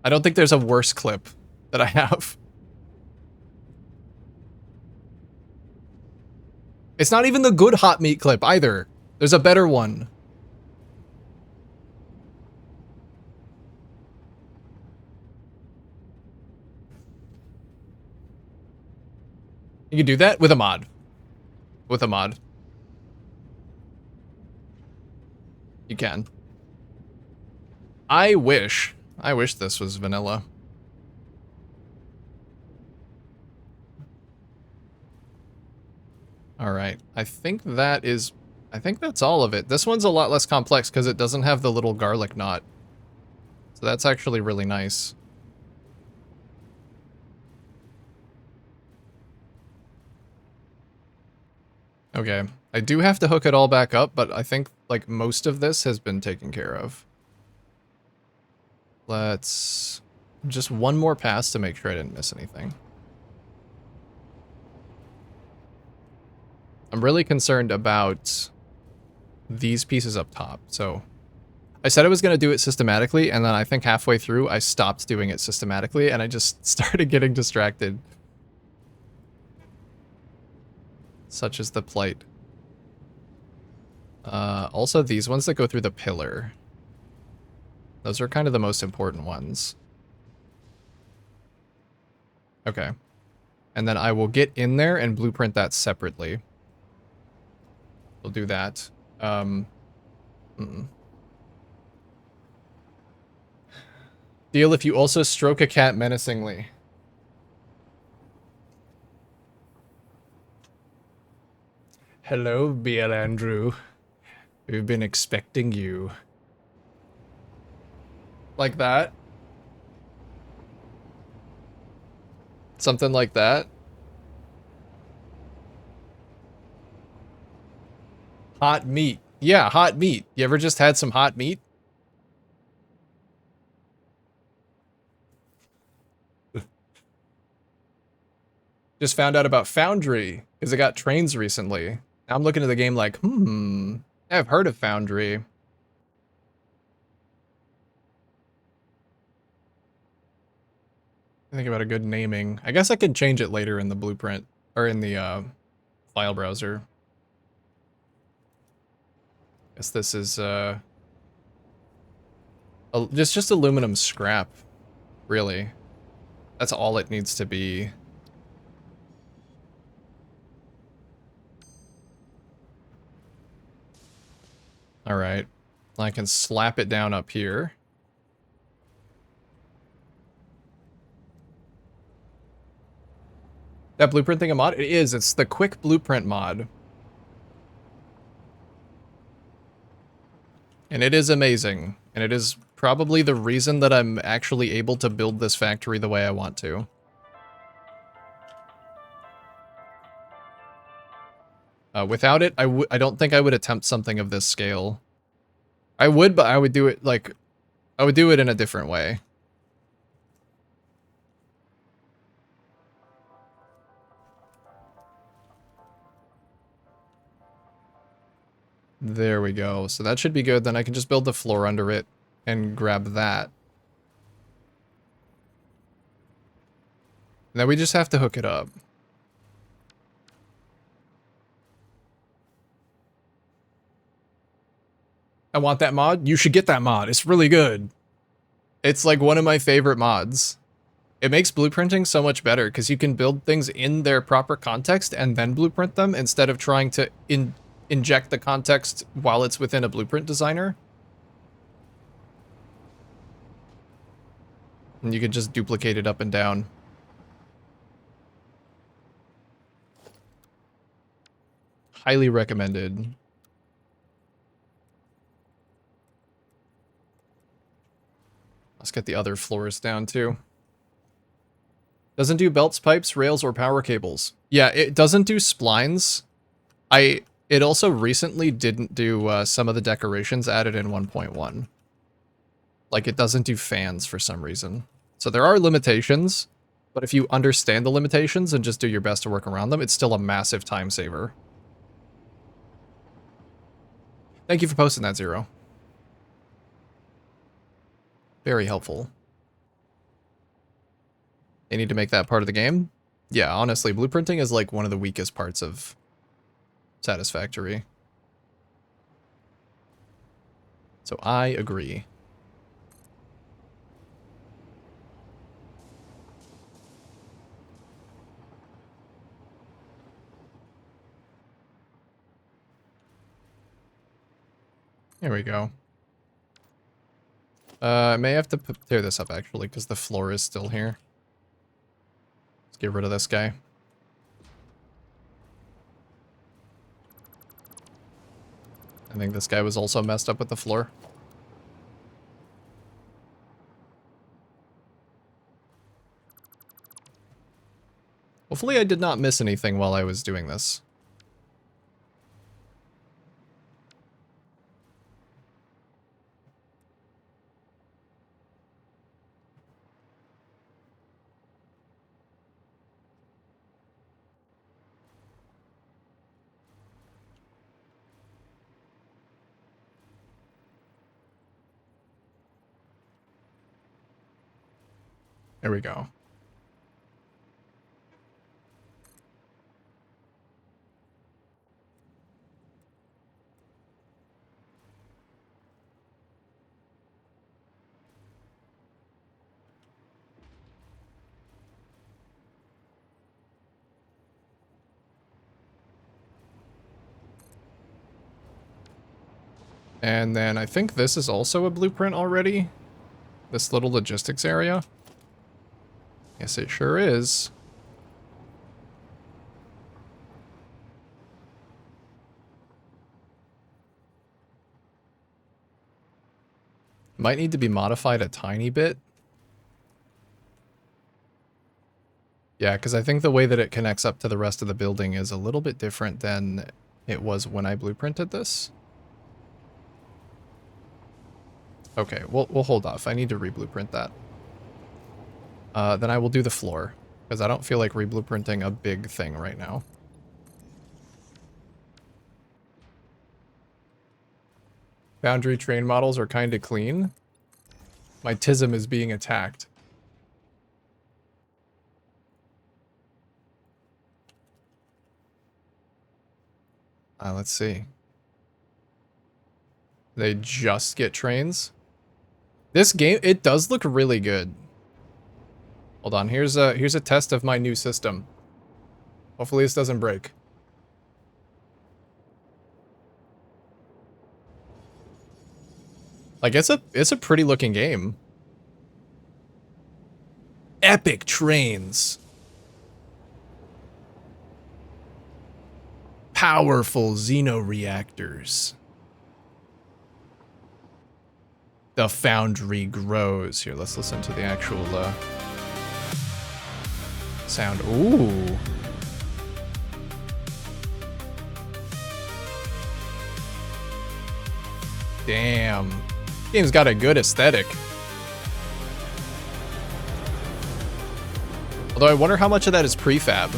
I don't think there's a worse clip that I have. It's not even the good hot meat clip either. There's a better one. You can do that with a mod. With a mod. You can. I wish this was vanilla. Alright, I think that's all of it. This one's a lot less complex because it doesn't have the little garlic knot. So that's actually really nice. Okay, I do have to hook it all back up, but I think, like, most of this has been taken care of. Let's... just one more pass to make sure I didn't miss anything. I'm really concerned about these pieces up top, so... I said I was going to do it systematically, and then I think halfway through I stopped doing it systematically, and I just started getting distracted. Such is the plight. Also, these ones that go through the pillar. Those are kind of the most important ones. Okay. And then I will get in there and blueprint that separately. We'll do that. Deal if you also stroke a cat menacingly. Hello, BL Andrew. We've been expecting you. Like that? Something like that? Hot meat. Yeah, hot meat. You ever just had some hot meat? Just found out about Foundry, because it got trains recently. Now I'm looking at the game like, I've heard of Foundry. Think about a good naming. I guess I can change it later in the blueprint, or in the file browser. Guess this is just aluminum scrap, really. That's all it needs to be. All right, I can slap it down up here. That blueprint thing a mod? It is. It's the quick blueprint mod. And it is amazing. And it is probably the reason that I'm actually able to build this factory the way I want to. Without it, I don't think I would attempt something of this scale. I would, but I would do it, like... I would do it in a different way. There we go. So that should be good. Then I can just build the floor under it and grab that. Now we just have to hook it up. I want that mod. You should get that mod. It's really good. It's like one of my favorite mods. It makes blueprinting so much better because you can build things in their proper context and then blueprint them instead of trying to inject the context while it's within a blueprint designer. And you can just duplicate it up and down. Highly recommended. Let's get the other floors down too. Doesn't do belts, pipes, rails, or power cables. Yeah, it doesn't do splines. It also recently didn't do some of the decorations added in 1.1. Like, it doesn't do fans for some reason. So there are limitations, but if you understand the limitations and just do your best to work around them, it's still a massive time saver. Thank you for posting that, Zero. Very helpful. They need to make that part of the game? Yeah, honestly, blueprinting is like one of the weakest parts of Satisfactory. So I agree. There we go. I may have to tear this up actually, because the floor is still here. Let's get rid of this guy. I think this guy was also messed up with the floor. Hopefully I did not miss anything while I was doing this. There we go. And then I think this is also a blueprint already. This little logistics area. Yes, it sure is. Might need to be modified a tiny bit. Yeah, because I think the way that it connects up to the rest of the building is a little bit different than it was when I blueprinted this. Okay, we'll hold off. I need to re-blueprint that. Then I will do the floor, because I don't feel like re-blueprinting a big thing right now. Foundry train models are kind of clean. My TISM is being attacked. Let's see. They just get trains. This game, it does look really good. Hold on, here's a test of my new system. Hopefully this doesn't break. Like, it's a pretty looking game. Epic trains. Powerful xenoreactors. The foundry grows. Here, let's listen to the actual sound. Ooh. Damn. Game's got a good aesthetic. Although I wonder how much of that is prefab.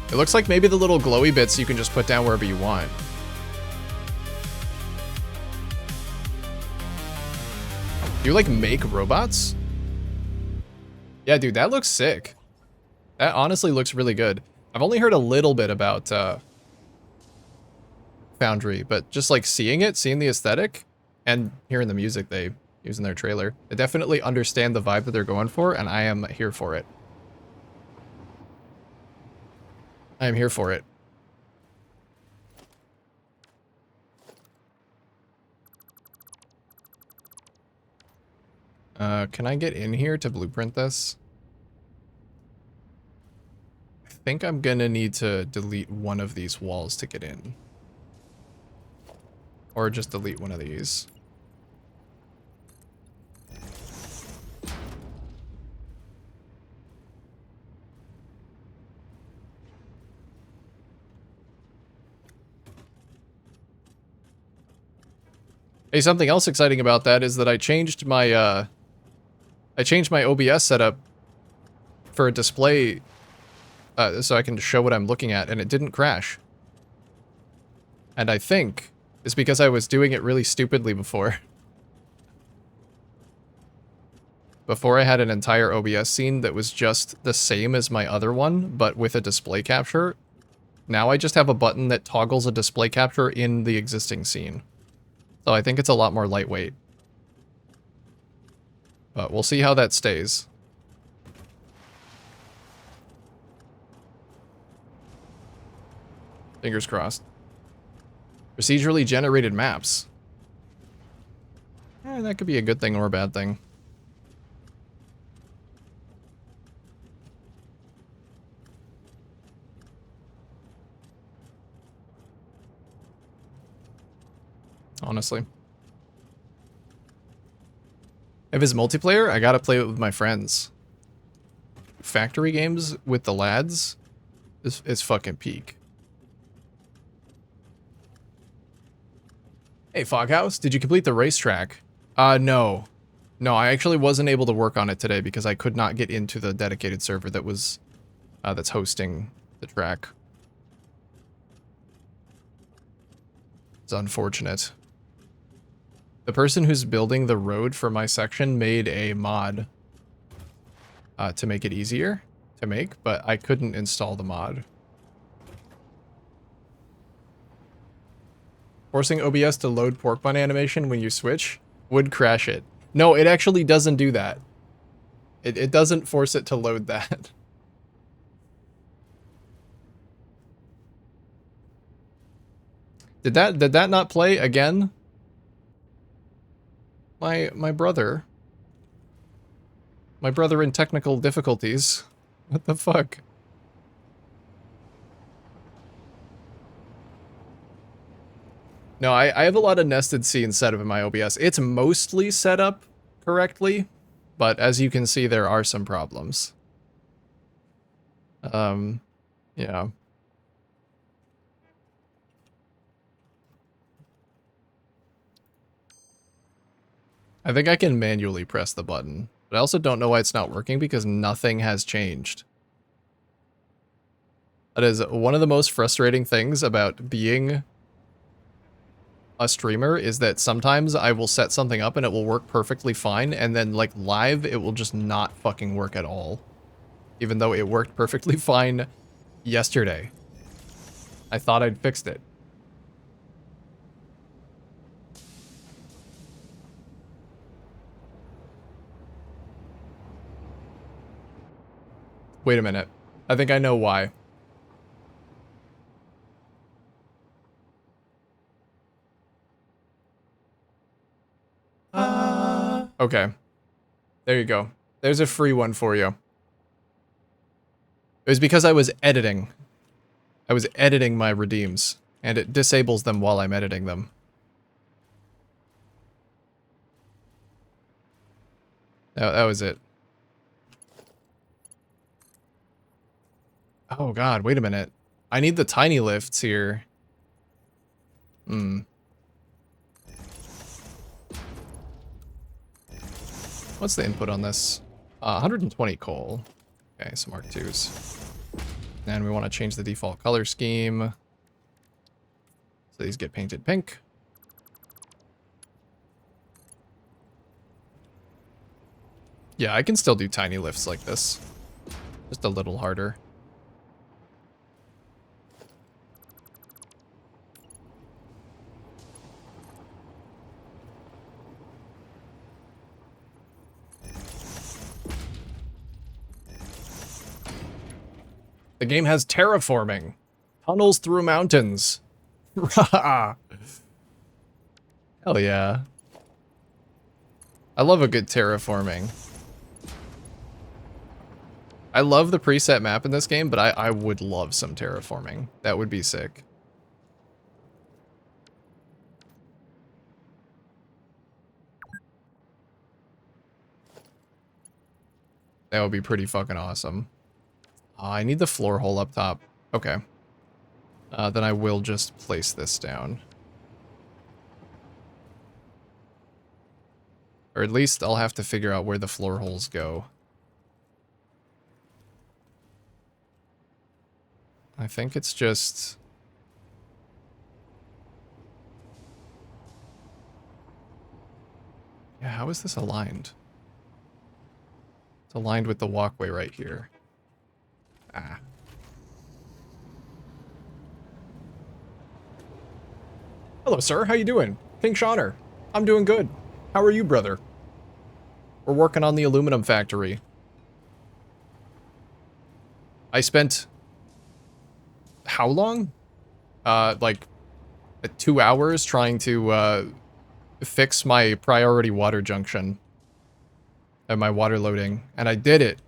It looks like maybe the little glowy bits you can just put down wherever you want. Do you like make robots? Yeah, dude, that looks sick. That honestly looks really good. I've only heard a little bit about Foundry, but just like seeing the aesthetic and hearing the music they use in their trailer, I definitely understand the vibe that they're going for, and I am here for it. I am here for it. Can I get in here to blueprint this? I think I'm gonna need to delete one of these walls to get in. Or just delete one of these. Hey, something else exciting about that is that I changed my OBS setup for a display so I can show what I'm looking at, and it didn't crash. And I think it's because I was doing it really stupidly before. Before I had an entire OBS scene that was just the same as my other one, but with a display capture. Now I just have a button that toggles a display capture in the existing scene. So I think it's a lot more lightweight. But we'll see how that stays. Fingers crossed. Procedurally generated maps. That could be a good thing or a bad thing. Honestly. If it's multiplayer, I gotta play it with my friends. Factory games with the lads is fucking peak. Hey, Foghouse, did you complete the racetrack? No. No, I actually wasn't able to work on it today because I could not get into the dedicated server that was, that's hosting the track. It's unfortunate. The person who's building the road for my section made a mod to make it easier to make, but I couldn't install the mod. Forcing OBS to load pork bun animation when you switch would crash it. No, it actually doesn't do that. It doesn't force it to load that. Did that not play again? My brother. My brother in technical difficulties. What the fuck? No, I have a lot of nested scenes set up in my OBS. It's mostly set up correctly, but as you can see, there are some problems. Yeah. I think I can manually press the button, but I also don't know why it's not working because nothing has changed. That is one of the most frustrating things about being a streamer, is that sometimes I will set something up and it will work perfectly fine, and then like live it will just not fucking work at all. Even though it worked perfectly fine yesterday. I thought I'd fixed it. Wait a minute. I think I know why. Okay. There you go. There's a free one for you. It was because I was editing. I was editing my redeems, and it disables them while I'm editing them. That was it. Oh god, wait a minute. I need the tiny lifts here. What's the input on this? 120 coal. Okay, some Mark IIs. And we want to change the default color scheme. So these get painted pink. Yeah, I can still do tiny lifts like this. Just a little harder. The game has terraforming. Tunnels through mountains. Hell yeah. I love a good terraforming. I love the preset map in this game, but I would love some terraforming. That would be sick. That would be pretty fucking awesome. I need the floor hole up top. Okay. Then I will just place this down. Or at least I'll have to figure out where the floor holes go. I think it's just... Yeah, how is this aligned? It's aligned with the walkway right here. Ah. Hello, sir. How you doing? King Shauner. I'm doing good. How are you, brother? We're working on the aluminum factory. I spent... How long? Like 2 hours trying to fix my priority water junction. And my water loading. And I did it.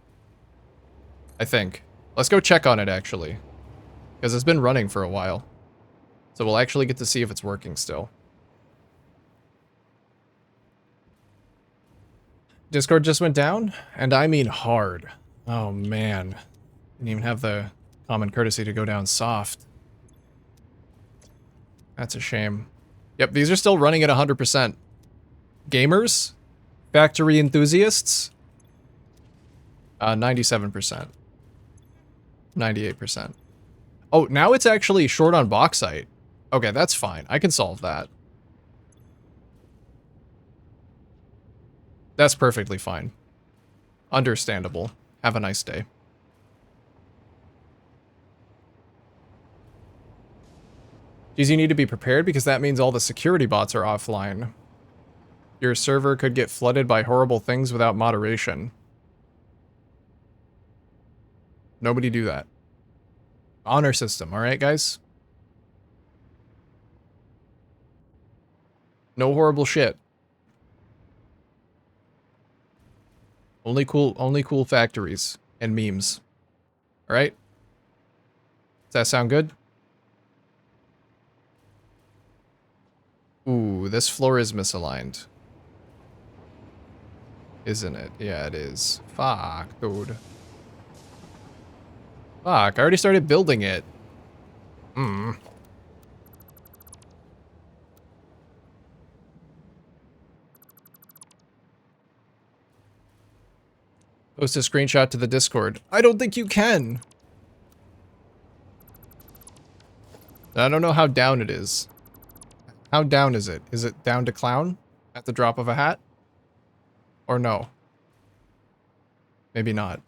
I think. Let's go check on it, actually. Because it's been running for a while. So we'll actually get to see if it's working still. Discord just went down? And I mean hard. Oh, man. Didn't even have the common courtesy to go down soft. That's a shame. Yep, these are still running at 100%. Gamers? Factory enthusiasts? 97%. 98%. Oh, now it's actually short on bauxite. Okay, that's fine. I can solve that. That's perfectly fine. Understandable. Have a nice day. Geez, you need to be prepared because that means all the security bots are offline. Your server could get flooded by horrible things without moderation. Nobody do that. Honor system, alright guys? No horrible shit. Only cool factories and memes. Alright? Does that sound good? Ooh, this floor is misaligned. Isn't it? Yeah, it is. Fuck, dude. Fuck, I already started building it. Post a screenshot to the Discord. I don't think you can. I don't know how down it is. How down is it? Is it down to clown? At the drop of a hat? Or no? Maybe not.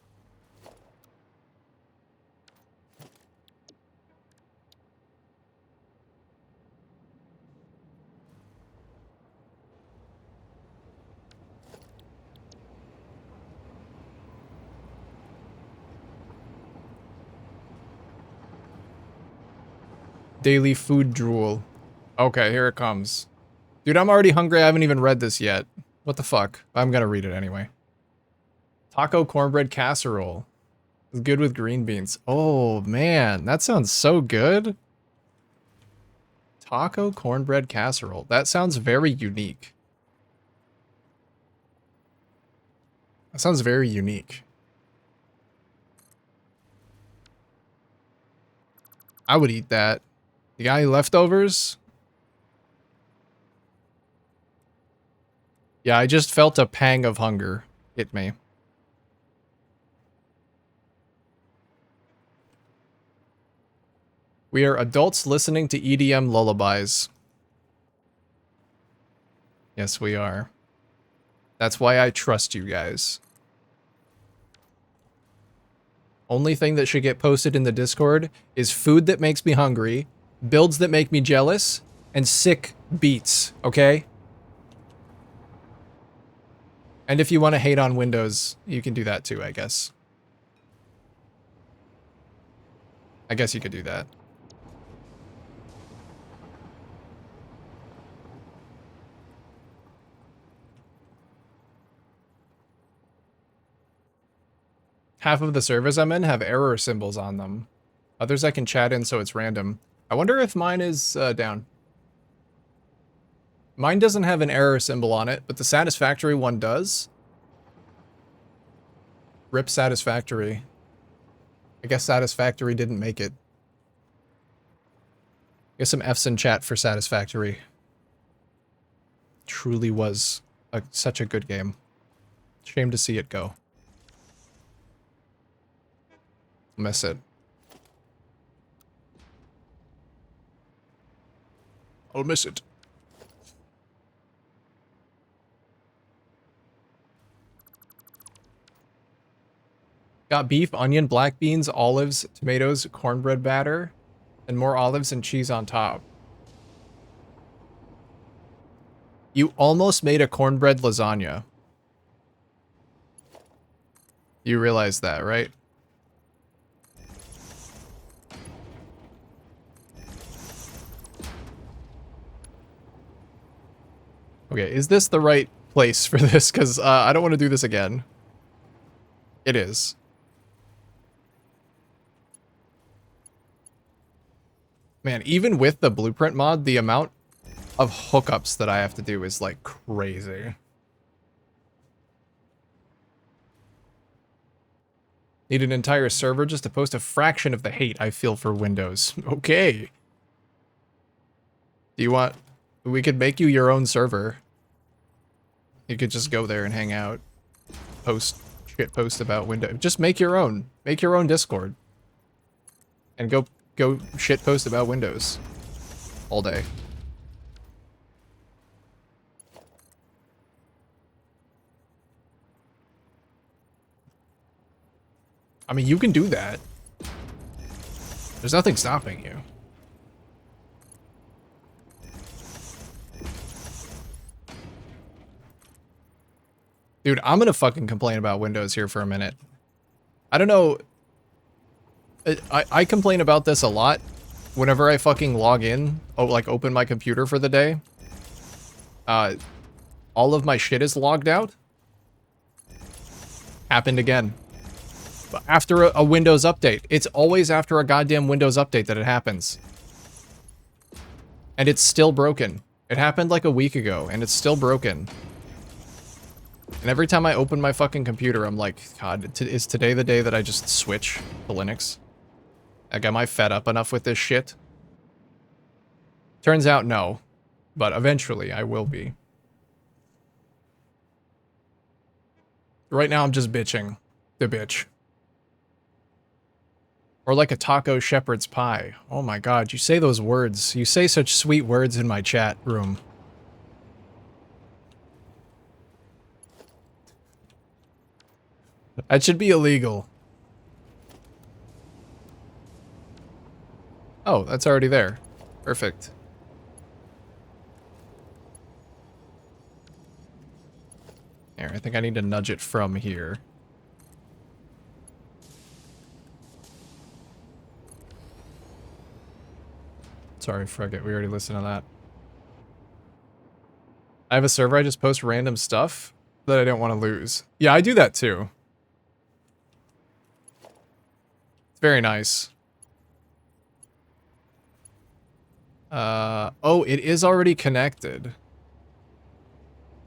Daily food drool. Okay, here it comes. Dude, I'm already hungry. I haven't even read this yet. What the fuck? I'm gonna read it anyway. Taco cornbread casserole. It's good with green beans. Oh, man. That sounds so good. Taco cornbread casserole. That sounds very unique. That sounds very unique. I would eat that. You got any leftovers? Yeah, I just felt a pang of hunger hit me. We are adults listening to EDM lullabies. Yes, we are. That's why I trust you guys. Only thing that should get posted in the Discord is food that makes me hungry, builds that make me jealous, and sick beats, okay? And if you want to hate on Windows, you can do that too, I guess. I guess you could do that. Half of the servers I'm in have error symbols on them. Others I can chat in so it's random. I wonder if mine is down. Mine doesn't have an error symbol on it, but the Satisfactory one does. RIP Satisfactory. I guess Satisfactory didn't make it. Get some F's in chat for Satisfactory. Truly was such a good game. Shame to see it go. Miss it. I'll miss it. Got beef, onion, black beans, olives, tomatoes, cornbread batter, and more olives and cheese on top. You almost made a cornbread lasagna. You realize that, right? Okay, is this the right place for this? Because I don't want to do this again. It is. Man, even with the blueprint mod, the amount of hookups that I have to do is like crazy. Need an entire server just to post a fraction of the hate I feel for Windows. Okay. Do you want... We could make you your own server. You could just go there and hang out. Post about Windows. Just make your own. Make your own Discord. And go shit post about Windows. All day. I mean, you can do that. There's nothing stopping you. Dude, I'm gonna fucking complain about Windows here for a minute. I don't know. I complain about this a lot whenever I fucking log in, like open my computer for the day. All of my shit is logged out. Happened again. But after a Windows update. It's always after a goddamn Windows update that it happens. And it's still broken. It happened like a week ago, and it's still broken. And every time I open my fucking computer, I'm like, God, is today the day that I just switch to Linux? Like, am I fed up enough with this shit? Turns out no. But eventually, I will be. Right now, I'm just bitching. The bitch. Or like a taco shepherd's pie. Oh my God, you say those words. You say such sweet words in my chat room. That should be illegal. Oh, that's already there. Perfect. Here, I think I need to nudge it from here. Sorry, forget, we already listened to that. I have a server, I just post random stuff that I don't want to lose. Yeah, I do that too. It's very nice. Oh, it is already connected.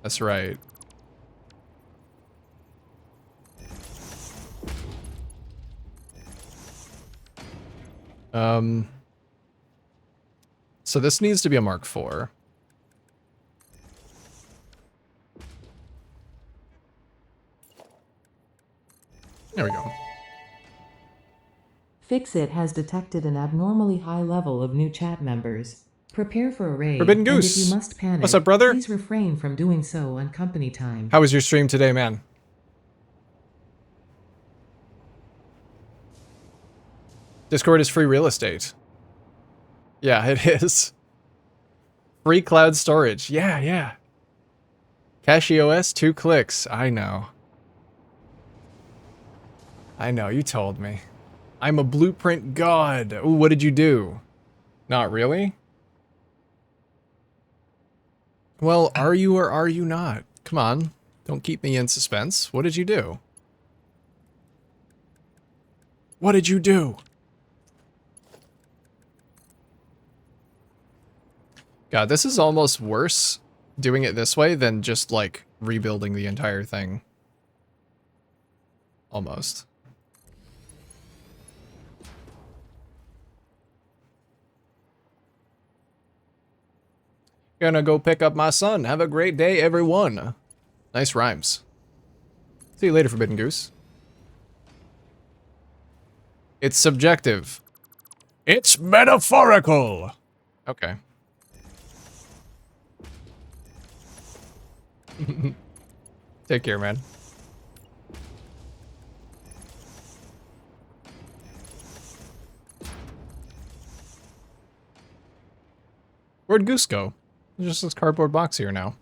That's right. So this needs to be a Mark IV. There we go. Fixit has detected an abnormally high level of new chat members. Prepare for a raid, Forbidden and if you Goose. must panic, What's up, brother? please refrain from doing so on company time. How was your stream today, man? Discord is free real estate. Yeah, it is. Free cloud storage. Yeah, yeah. CachyOS, 2 clicks. I know. I know, you told me. I'm a blueprint god. Ooh, what did you do? Not really? Well, are you or are you not? Come on. Don't keep me in suspense. What did you do? What did you do? God, this is almost worse doing it this way than just, like, rebuilding the entire thing. Almost. Gonna go pick up my son. Have a great day, everyone. Nice rhymes. See you later, Forbidden Goose. It's subjective. It's metaphorical. Okay. Take care, man. Where'd Goose go? There's just this cardboard box here now.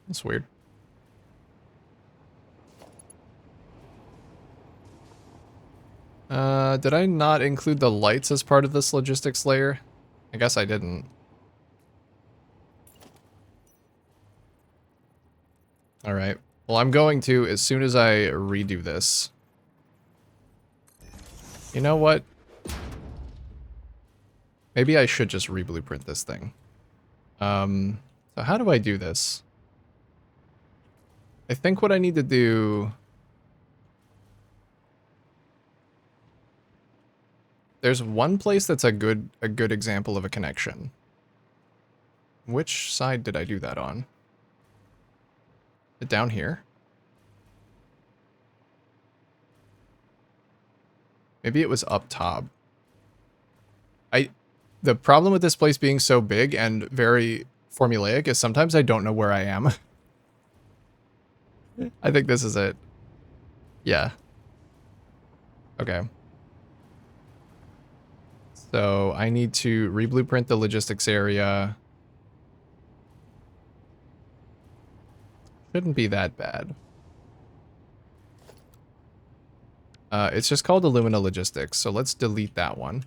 That's weird. Did I not include the lights as part of this logistics layer? I guess I didn't. Alright. Well, I'm going to as soon as I redo this. You know what? Maybe I should just re-blueprint this thing. So how do I do this? I think what I need to do... There's one place that's a good example of a connection. Which side did I do that on? Down here? Maybe it was up top. The problem with this place being so big and very formulaic is sometimes I don't know where I am. I think this is it. Yeah. Okay. So I need to re-blueprint the logistics area. Shouldn't be that bad. It's just called Illumina Logistics, so let's delete that one.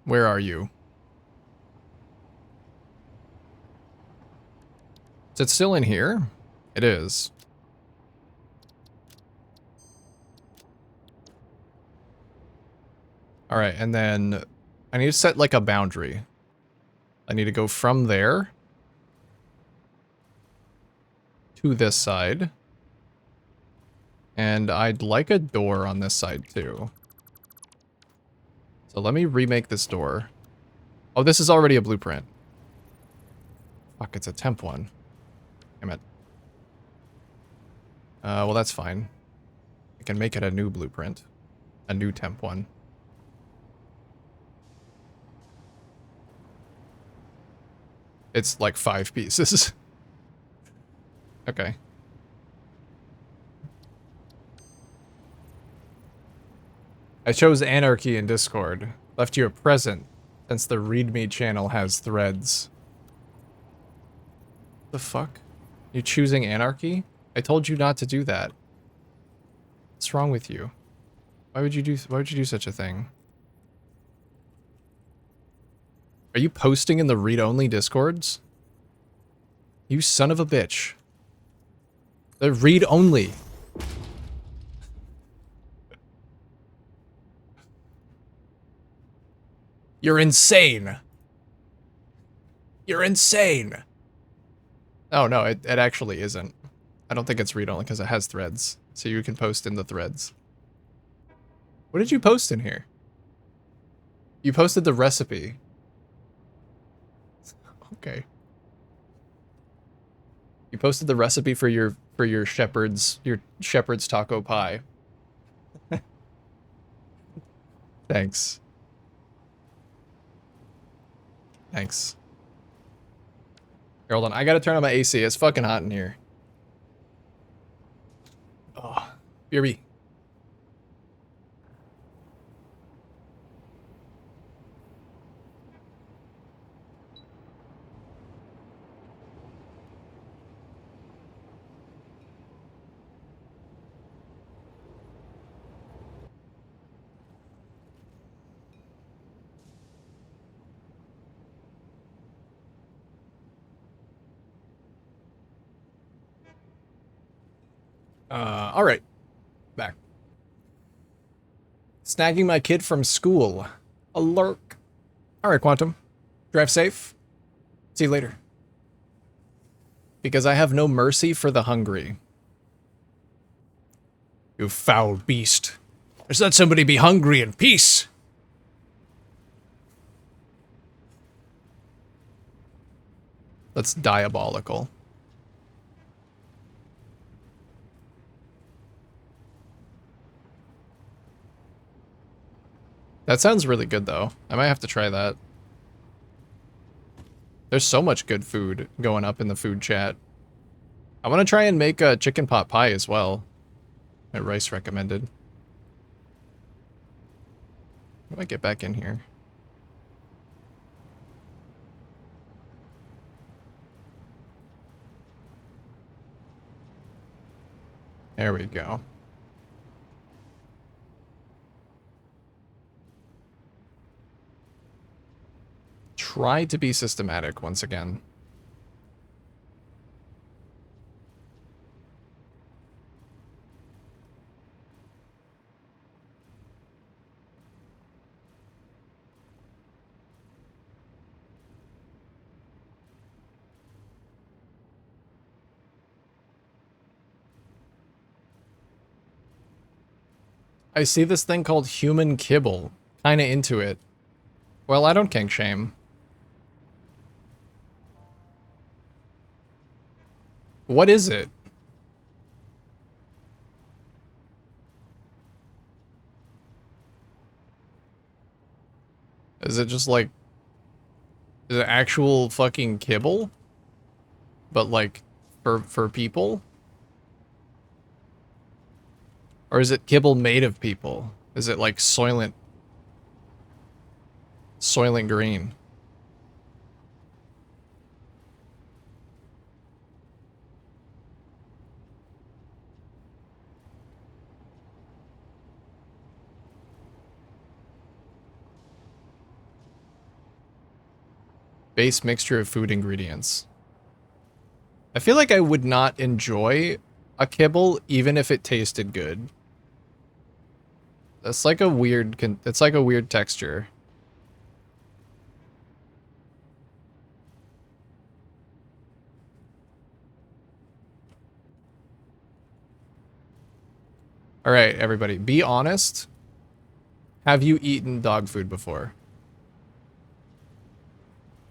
Where are you? Is it still in here? It is. Alright, and then I need to set like a boundary. I need to go from there to this side. And I'd like a door on this side too. So let me remake this door. Oh, this is already a blueprint. Fuck, it's a temp one. Damn it. Well, that's fine. I can make it a new blueprint. A new temp one. It's like 5 pieces. Okay. I chose Anarchy in Discord. Left you a present, since the README channel has threads. The fuck? You choosing Anarchy? I told you not to do that. What's wrong with you? Why would you do such a thing? Are you posting in the read-only Discords? You son of a bitch. They're read-only. You're insane. You're insane. Oh, no, it actually isn't. I don't think it's read-only because it has threads. So you can post in the threads. What did you post in here? You posted the recipe. Okay. You posted the recipe for your shepherd's taco pie. Thanks. Thanks. Here, hold on. I gotta turn on my AC. It's fucking hot in here. Oh, BRB. All right. Back. Snagging my kid from school. A lurk. All right, Quantum. Drive safe. See you later. Because I have no mercy for the hungry. You foul beast. Just let somebody be hungry in peace. That's diabolical. That sounds really good, though. I might have to try that. There's so much good food going up in the food chat. I want to try and make a chicken pot pie as well. My Rice recommended. How do I get back in here? There we go. Try to be systematic once again. I see this thing called human kibble. Kinda into it. Well, I don't kink shame. What is it? Is it just like... Is it actual fucking kibble? But like, for people? Or is it kibble made of people? Is it like Soylent Green? Base mixture of food ingredients. I feel like I would not enjoy a kibble even if it tasted good. That's like a weird, it's like a weird texture. All right, everybody, be honest. Have you eaten dog food before?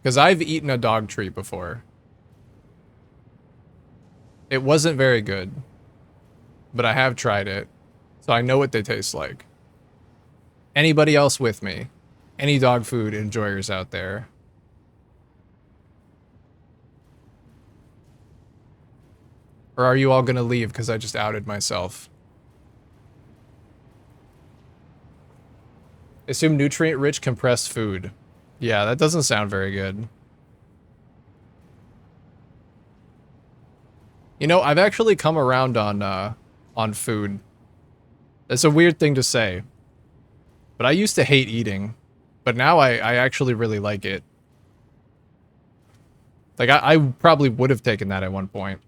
Because I've eaten a dog treat before. It wasn't very good, but I have tried it, so I know what they taste like. Anybody else with me? Any dog food enjoyers out there? Or are you all gonna leave because I just outed myself? Assume nutrient-rich compressed food. Yeah, that doesn't sound very good. You know, I've actually come around on food. That's a weird thing to say. But I used to hate eating. But now I actually really like it. Like, I probably would have taken that at one point.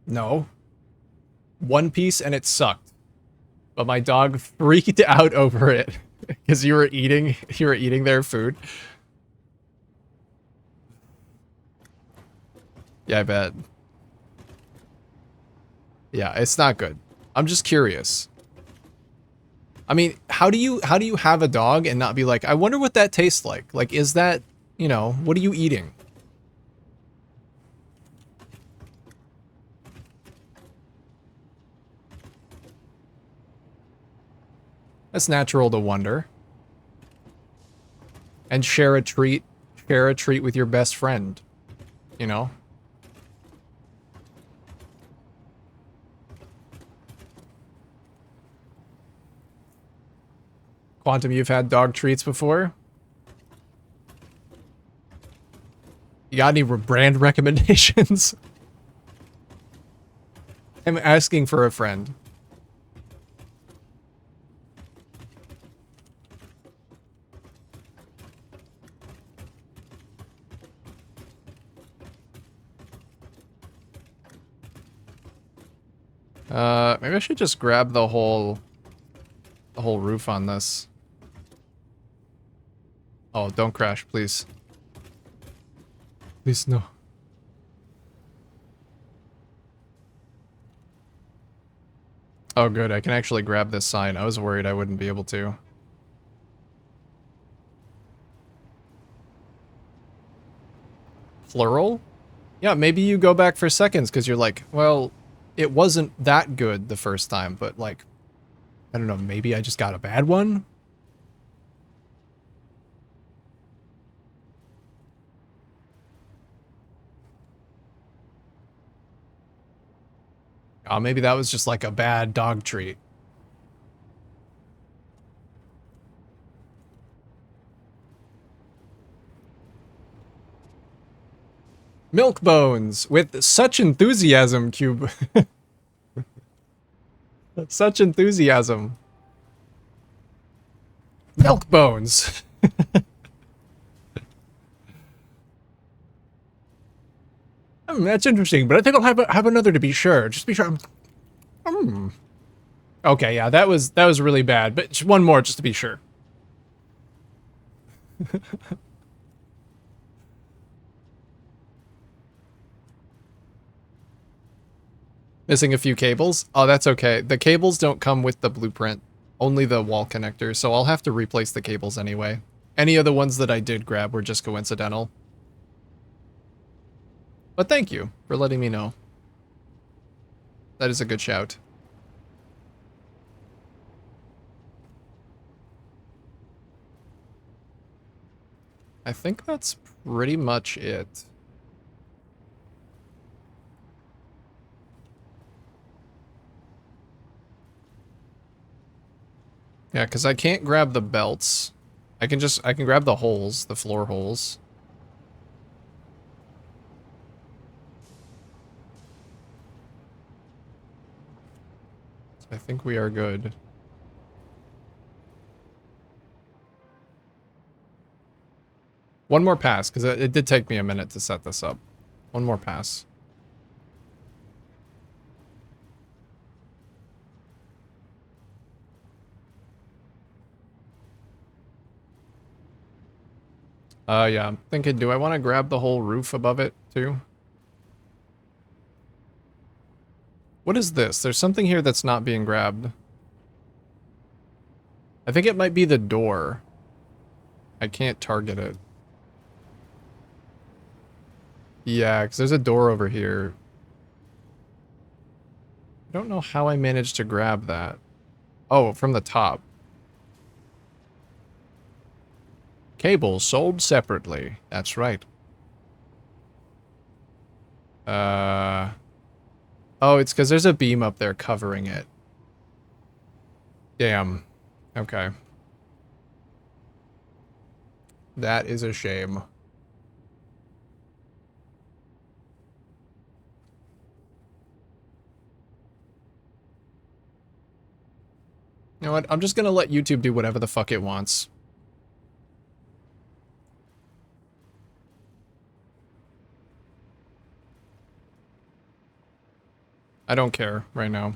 No. One Piece and it sucked. But my dog freaked out over it. Because you were eating their food. Yeah, I bet. Yeah, it's not good. I'm just curious. I mean, how do you have a dog and not be like, I wonder what that tastes like? Like, is that, you know, what are you eating? That's natural to wonder. And share a treat with your best friend, you know? Quantum, you've had dog treats before? You got any brand recommendations? I'm asking for a friend. Maybe I should just grab the whole roof on this. Oh, don't crash, please. Please, no. Oh, good. I can actually grab this sign. I was worried I wouldn't be able to. Plural? Yeah, maybe you go back for seconds because you're like, well, it wasn't that good the first time, but like, I don't know, maybe I just got a bad one? Oh, maybe that was just like a bad dog treat. Milk bones with such enthusiasm, Cube. Such enthusiasm. Milk bones. That's interesting, but I think I'll have another to be sure. Just be sure. Okay, yeah, that was really bad, but just one more just to be sure. Missing a few cables? Oh, that's okay. The cables don't come with the blueprint. Only the wall connector, so I'll have to replace the cables anyway. Any of the ones that I did grab were just coincidental. But thank you for letting me know. That is a good shout. I think that's pretty much it. Yeah, because I can't grab the belts. I can grab the holes, the floor holes. So I think we are good. One more pass, because it did take me a minute to set this up. One more pass. Yeah, I'm thinking, do I want to grab the whole roof above it, too? What is this? There's something here that's not being grabbed. I think it might be the door. I can't target it. Yeah, because there's a door over here. I don't know how I managed to grab that. Oh, from the top. Cables sold separately. That's right. Oh, it's because there's a beam up there covering it. Damn. Okay. That is a shame. You know what? I'm just gonna let YouTube do whatever the fuck it wants. I don't care right now.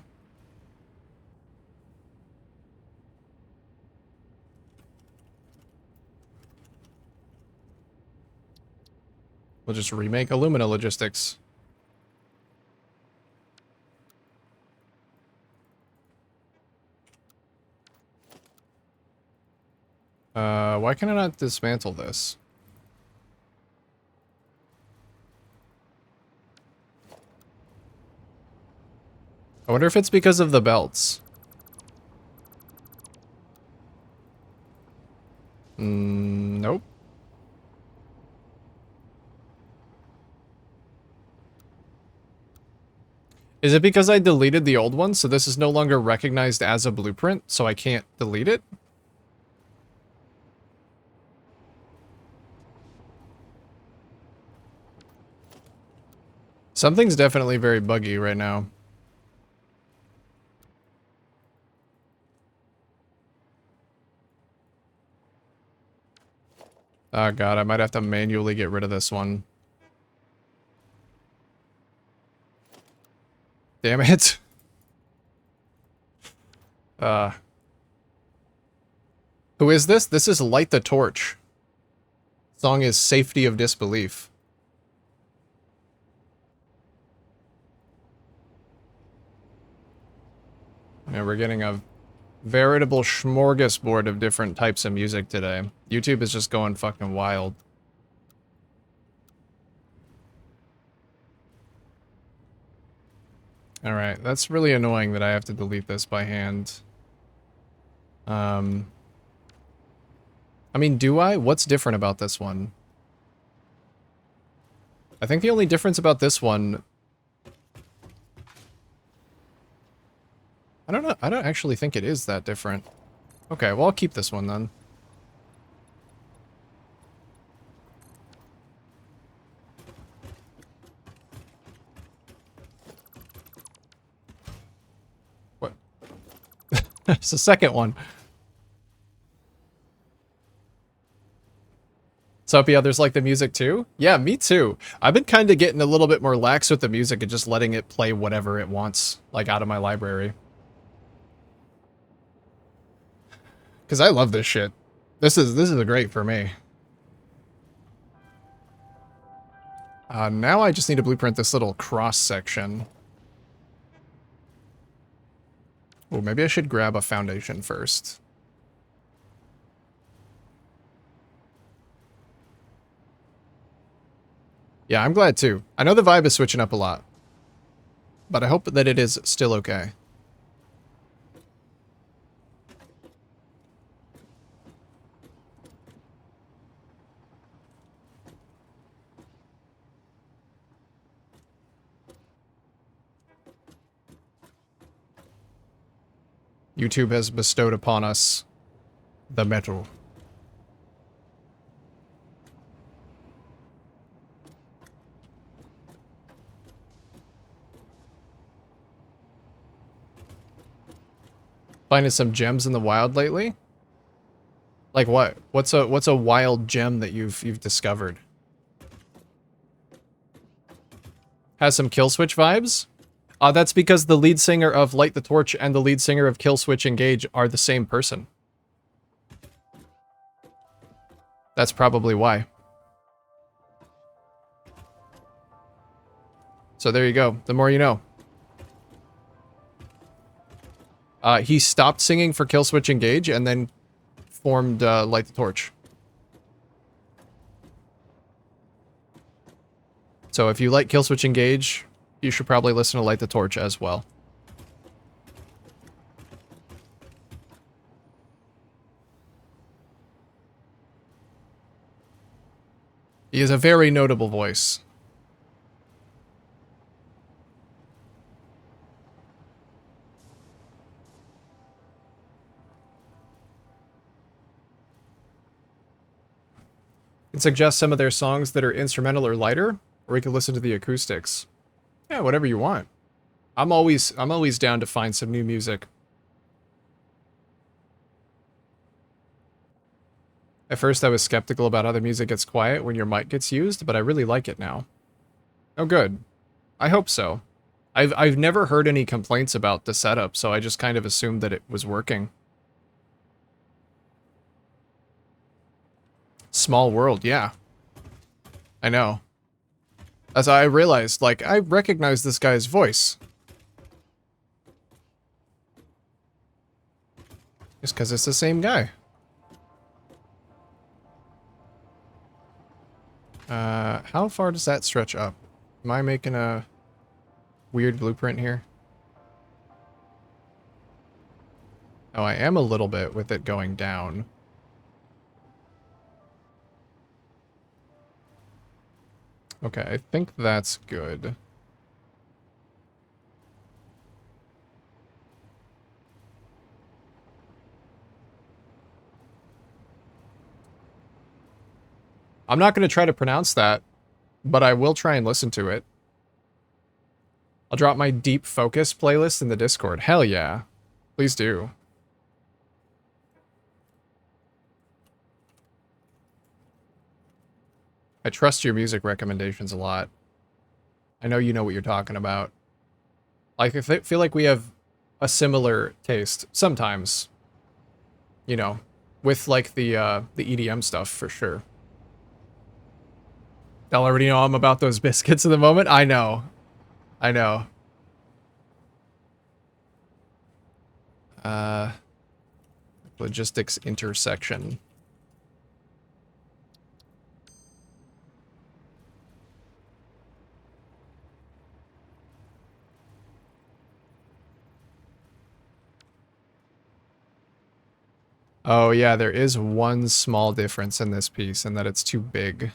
We'll just remake Illumina Logistics. Why can I not dismantle this? I wonder if it's because of the belts. Nope. Is it because I deleted the old one, so this is no longer recognized as a blueprint, so I can't delete it? Something's definitely very buggy right now. Oh god, I might have to manually get rid of this one. Damn it. Who is this? This is Light the Torch. Song is Safety of Disbelief. Yeah, we're getting a veritable smorgasbord of different types of music today. YouTube is just going fucking wild. Alright, that's really annoying that I have to delete this by hand. I mean, do I? What's different about this one? I think the only difference about this one... I don't know. I don't actually think it is that different. Okay, well, I'll keep this one then. What? It's the second one. So, yeah, there's like the music too? Yeah, me too. I've been kind of getting a little bit more lax with the music and just letting it play whatever it wants, like out of my library. Because I love this shit. This is great for me. Now I just need to blueprint this little cross section. Oh, maybe I should grab a foundation first. Yeah, I'm glad too. I know the vibe is switching up a lot. But I hope that it is still okay. YouTube has bestowed upon us the metal. Finding some gems in the wild lately? Like what? What's a wild gem that you've discovered? Has some Killswitch vibes? That's because the lead singer of Light the Torch and the lead singer of Killswitch Engage are the same person. That's probably why. So there you go. The more you know. He stopped singing for Killswitch Engage and then formed Light the Torch. So if you like Killswitch Engage, you should probably listen to Light the Torch as well. He is a very notable voice. You can suggest some of their songs that are instrumental or lighter, or we can listen to the acoustics. Yeah, whatever you want. I'm always down to find some new music. At first I was skeptical about how the music gets quiet when your mic gets used, but I really like it now. Oh good. I hope so. I've never heard any complaints about the setup, so I just kind of assumed that it was working. Small world, yeah. I know. As I realized, like, I recognize this guy's voice. Just because it's the same guy. How far does that stretch up? Am I making a weird blueprint here? Oh, I am a little bit with it going down. Okay, I think that's good. I'm not going to try to pronounce that, but I will try and listen to it. I'll drop my Deep Focus playlist in the Discord. Hell yeah. Please do. I trust your music recommendations a lot. I know you know what you're talking about. Like, I feel like we have a similar taste sometimes. You know, with like the EDM stuff for sure. Y'all already know I'm about those biscuits at the moment. I know. I know. Logistics intersection. Oh yeah, there is one small difference in this piece, and that it's too big.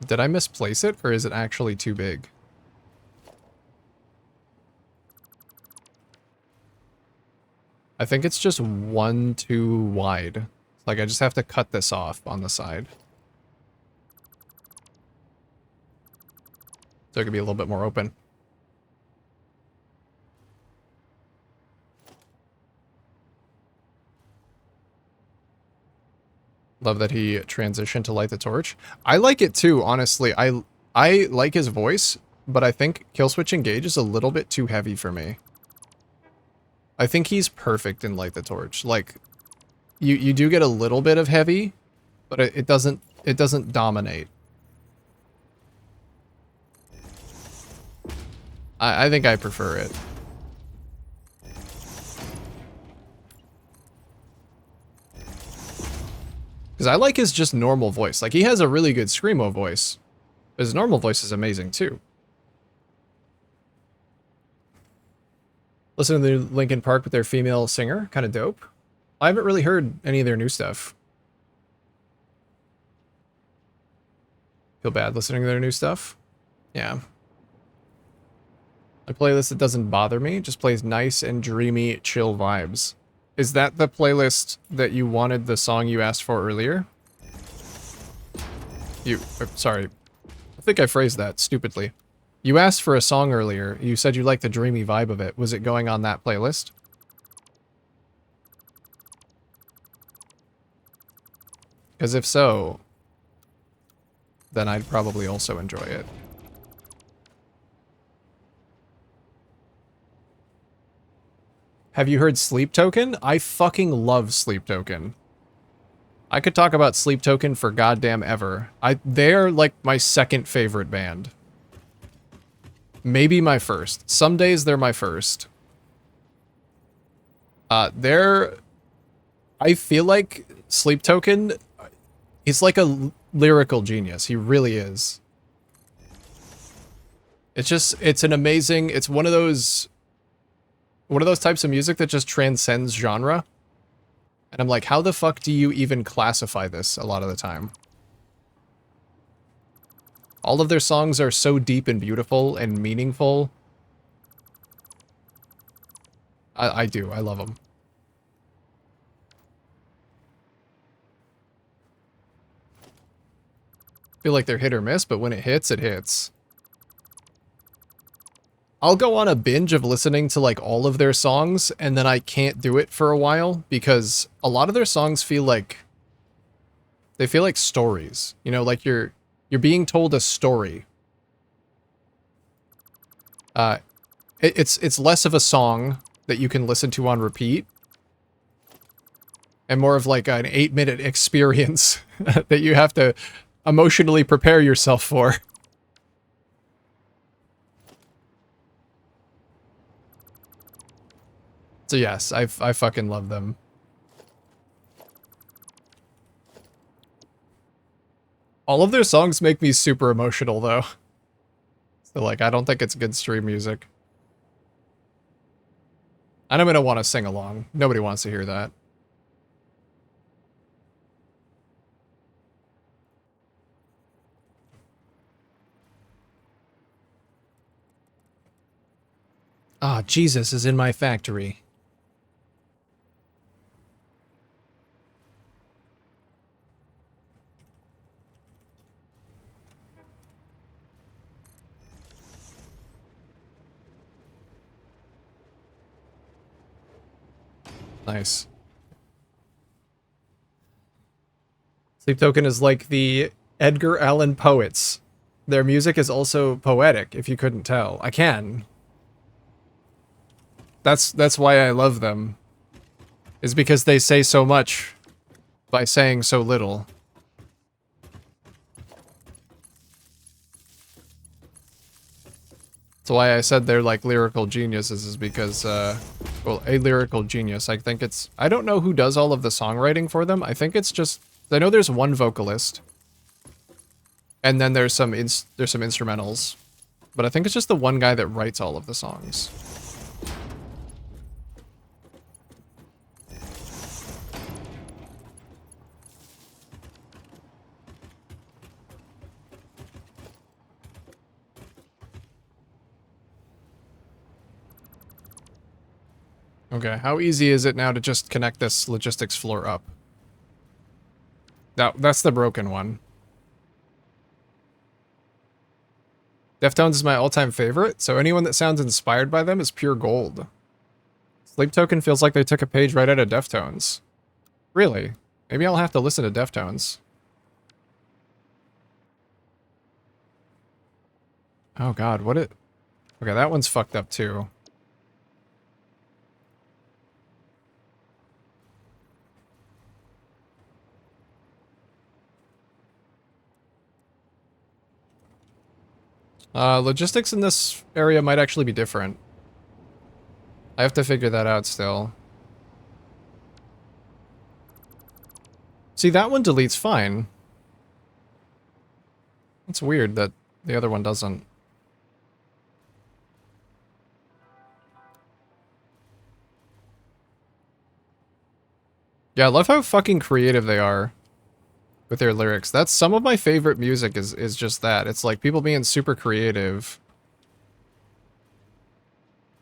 Did I misplace it, or is it actually too big? I think it's just one too wide. Like, I just have to cut this off on the side. So it could be a little bit more open. Love that he transitioned to Light the Torch. I like it too, honestly. I like his voice, but I think Killswitch Engage is a little bit too heavy for me. I think he's perfect in Light the Torch. Like, you do get a little bit of heavy, but it doesn't dominate. I think I prefer it. Because I like his just normal voice. Like, he has a really good Screamo voice. His normal voice is amazing, too. Listen to the Linkin Park with their female singer. Kind of dope. I haven't really heard any of their new stuff. Feel bad listening to their new stuff? Yeah. A playlist that doesn't bother me. Just plays nice and dreamy, chill vibes. Is that the playlist that you wanted the song you asked for earlier? Sorry. I think I phrased that stupidly. You asked for a song earlier. You said you liked the dreamy vibe of it. Was it going on that playlist? Because if so, then I'd probably also enjoy it. Have you heard Sleep Token? I fucking love Sleep Token. I could talk about Sleep Token for goddamn ever. They're like my second favorite band. Maybe my first. Some days they're my first. I feel like Sleep Token, he's like a lyrical genius. He really is. It's an amazing, it's one of those types of music that just transcends genre. And I'm like, how the fuck do you even classify this a lot of the time? All of their songs are so deep and beautiful and meaningful. I do. I love them. Feel like they're hit or miss, but when it hits, it hits. I'll go on a binge of listening to like all of their songs, and then I can't do it for a while because a lot of their songs feel like stories. You know, like you're being told a story. It's less of a song that you can listen to on repeat, and more of like an 8-minute experience that you have to emotionally prepare yourself for. So yes, I fucking love them. All of their songs make me super emotional though. So like, I don't think it's good stream music. And I'm gonna want to sing along. Nobody wants to hear that. Ah, Jesus is in my factory. Nice. Sleep Token is like the Edgar Allan poets. Their music is also poetic, if you couldn't tell. I can. That's why I love them. Is because they say so much by saying so little. That's why I said they're like lyrical geniuses, is because, well, a lyrical genius. I think it's, I don't know who does all of the songwriting for them. I think it's just, I know there's one vocalist. And then there's some instrumentals. But I think it's just the one guy that writes all of the songs. Okay, how easy is it now to just connect this logistics floor up? That's the broken one. Deftones is my all-time favorite, so anyone that sounds inspired by them is pure gold. Sleep Token feels like they took a page right out of Deftones. Really? Maybe I'll have to listen to Deftones. Oh god, what it... Okay, that one's fucked up too. Logistics in this area might actually be different. I have to figure that out still. See, that one deletes fine. It's weird that the other one doesn't. Yeah, I love how fucking creative they are with their lyrics. That's some of my favorite music is just that. It's like people being super creative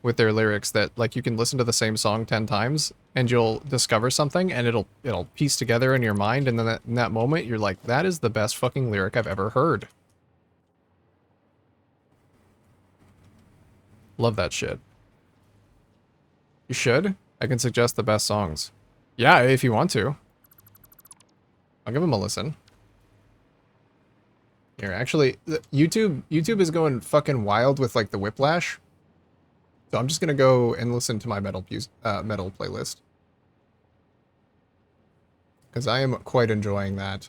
with their lyrics, that like you can listen to the same song 10 times and you'll discover something and it'll piece together in your mind, and then in that moment you're like, that is the best fucking lyric I've ever heard. Love that shit. You should. I can suggest the best songs. Yeah, if you want to. I'll give them a listen. Here, actually, YouTube is going fucking wild with like the Whiplash. So I'm just gonna go and listen to my metal playlist. Because I am quite enjoying that.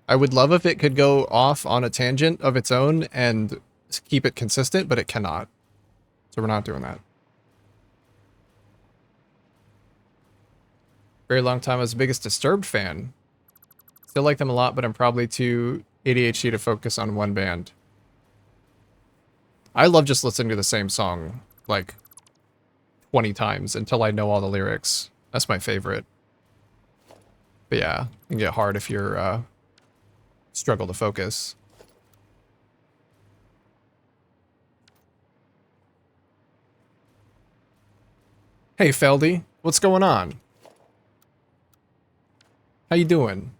I would love if it could go off on a tangent of its own and keep it consistent, but it cannot. So we're not doing that. Very long time I was the biggest Disturbed fan. Still like them a lot, but I'm probably too ADHD to focus on one band. I love just listening to the same song, like, 20 times until I know all the lyrics. That's my favorite. But yeah, it can get hard if you're, struggle to focus. Hey, Feldy, what's going on? How you doing?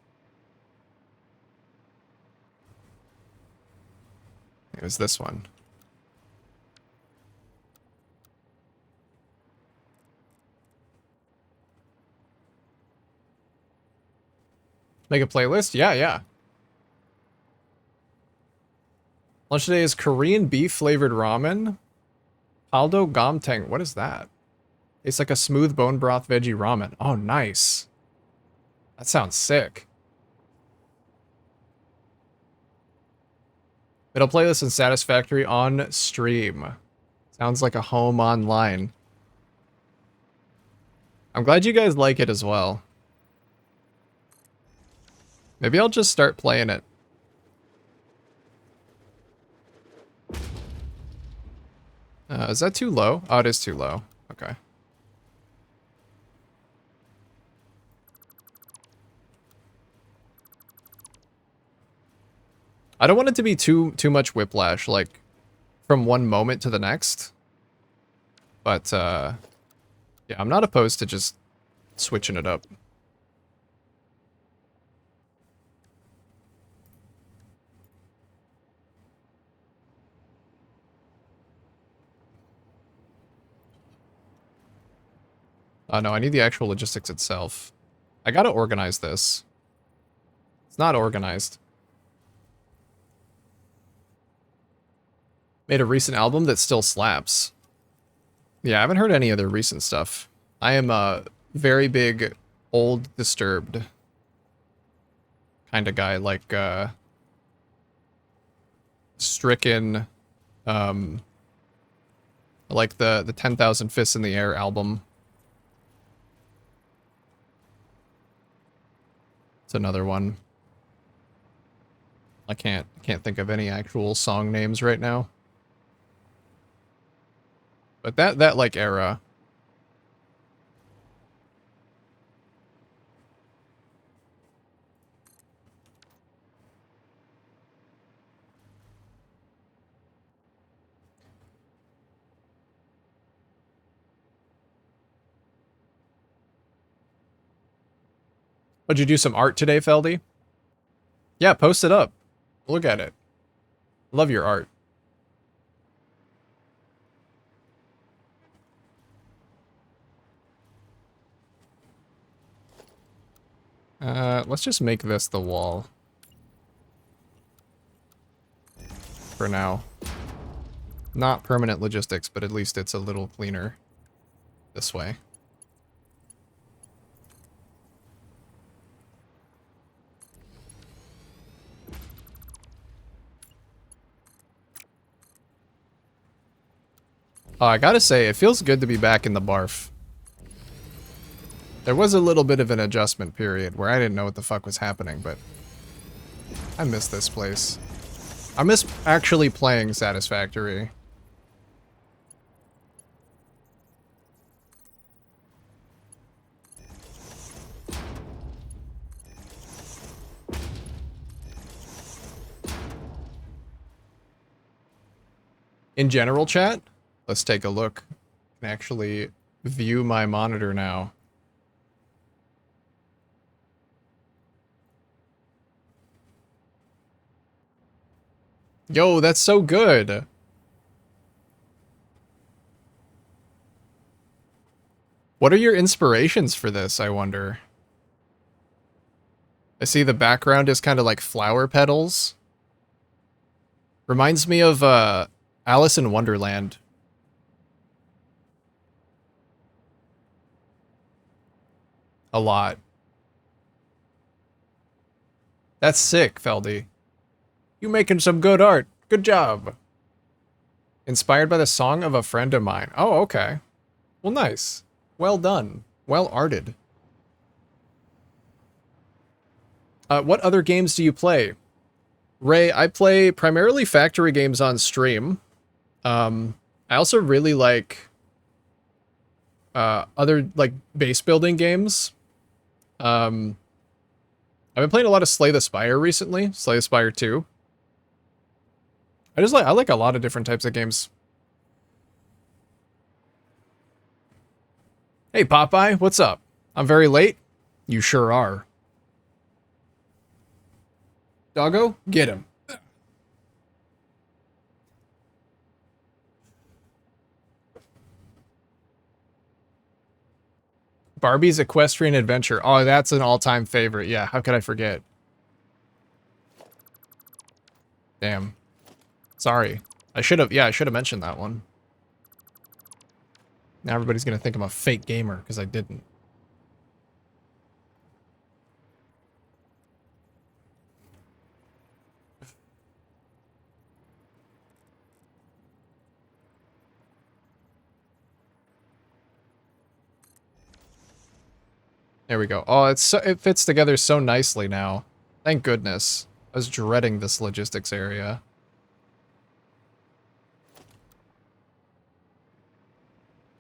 It was this one. Make a playlist? Yeah, yeah. Lunch today is Korean beef flavored ramen. Paldo Gomtang. What is that? It's like a smooth bone broth veggie ramen. Oh, nice. That sounds sick. It'll play this in Satisfactory on stream. Sounds like a home online. I'm glad you guys like it as well. Maybe I'll just start playing it. Is that too low? Oh, it is too low. Okay. I don't want it to be too much whiplash, like from one moment to the next. But yeah, I'm not opposed to just switching it up. No, I need the actual logistics itself. I gotta organize this. It's not organized. Made a recent album that still slaps. Yeah, I haven't heard any of their recent stuff. I am a very big, old, Disturbed kind of guy, like, Stricken, like the 10,000 Fists in the Air album. It's another one. I can't think of any actual song names right now. But that like era. Would you do some art today, Feldy? Yeah, post it up. Look at it. Love your art. Let's just make this the wall. For now. Not permanent logistics, but at least it's a little cleaner this way. Oh, I gotta say, it feels good to be back in the barf. There was a little bit of an adjustment period where I didn't know what the fuck was happening, but I miss this place. I miss actually playing Satisfactory. In general, chat, let's take a look. I can actually view my monitor now. Yo, that's so good. What are your inspirations for this, I wonder? I see the background is kind of like flower petals. Reminds me of Alice in Wonderland. A lot. That's sick, Feldy. You making some good art. Good job. Inspired by the song of a friend of mine. Oh, okay. Well, nice. Well done. Well arted. What other games do you play? Ray, I play primarily factory games on stream. I also really like other like base building games. I've been playing a lot of Slay the Spire recently. Slay the Spire 2. I like a lot of different types of games. Hey Popeye, what's up? I'm very late? You sure are. Doggo, get him. Barbie's Equestrian Adventure. Oh, that's an all-time favorite. Yeah, how could I forget? Damn. Sorry. I should have mentioned that one. Now everybody's gonna think I'm a fake gamer because I didn't. There we go. Oh, it fits together so nicely now. Thank goodness. I was dreading this logistics area.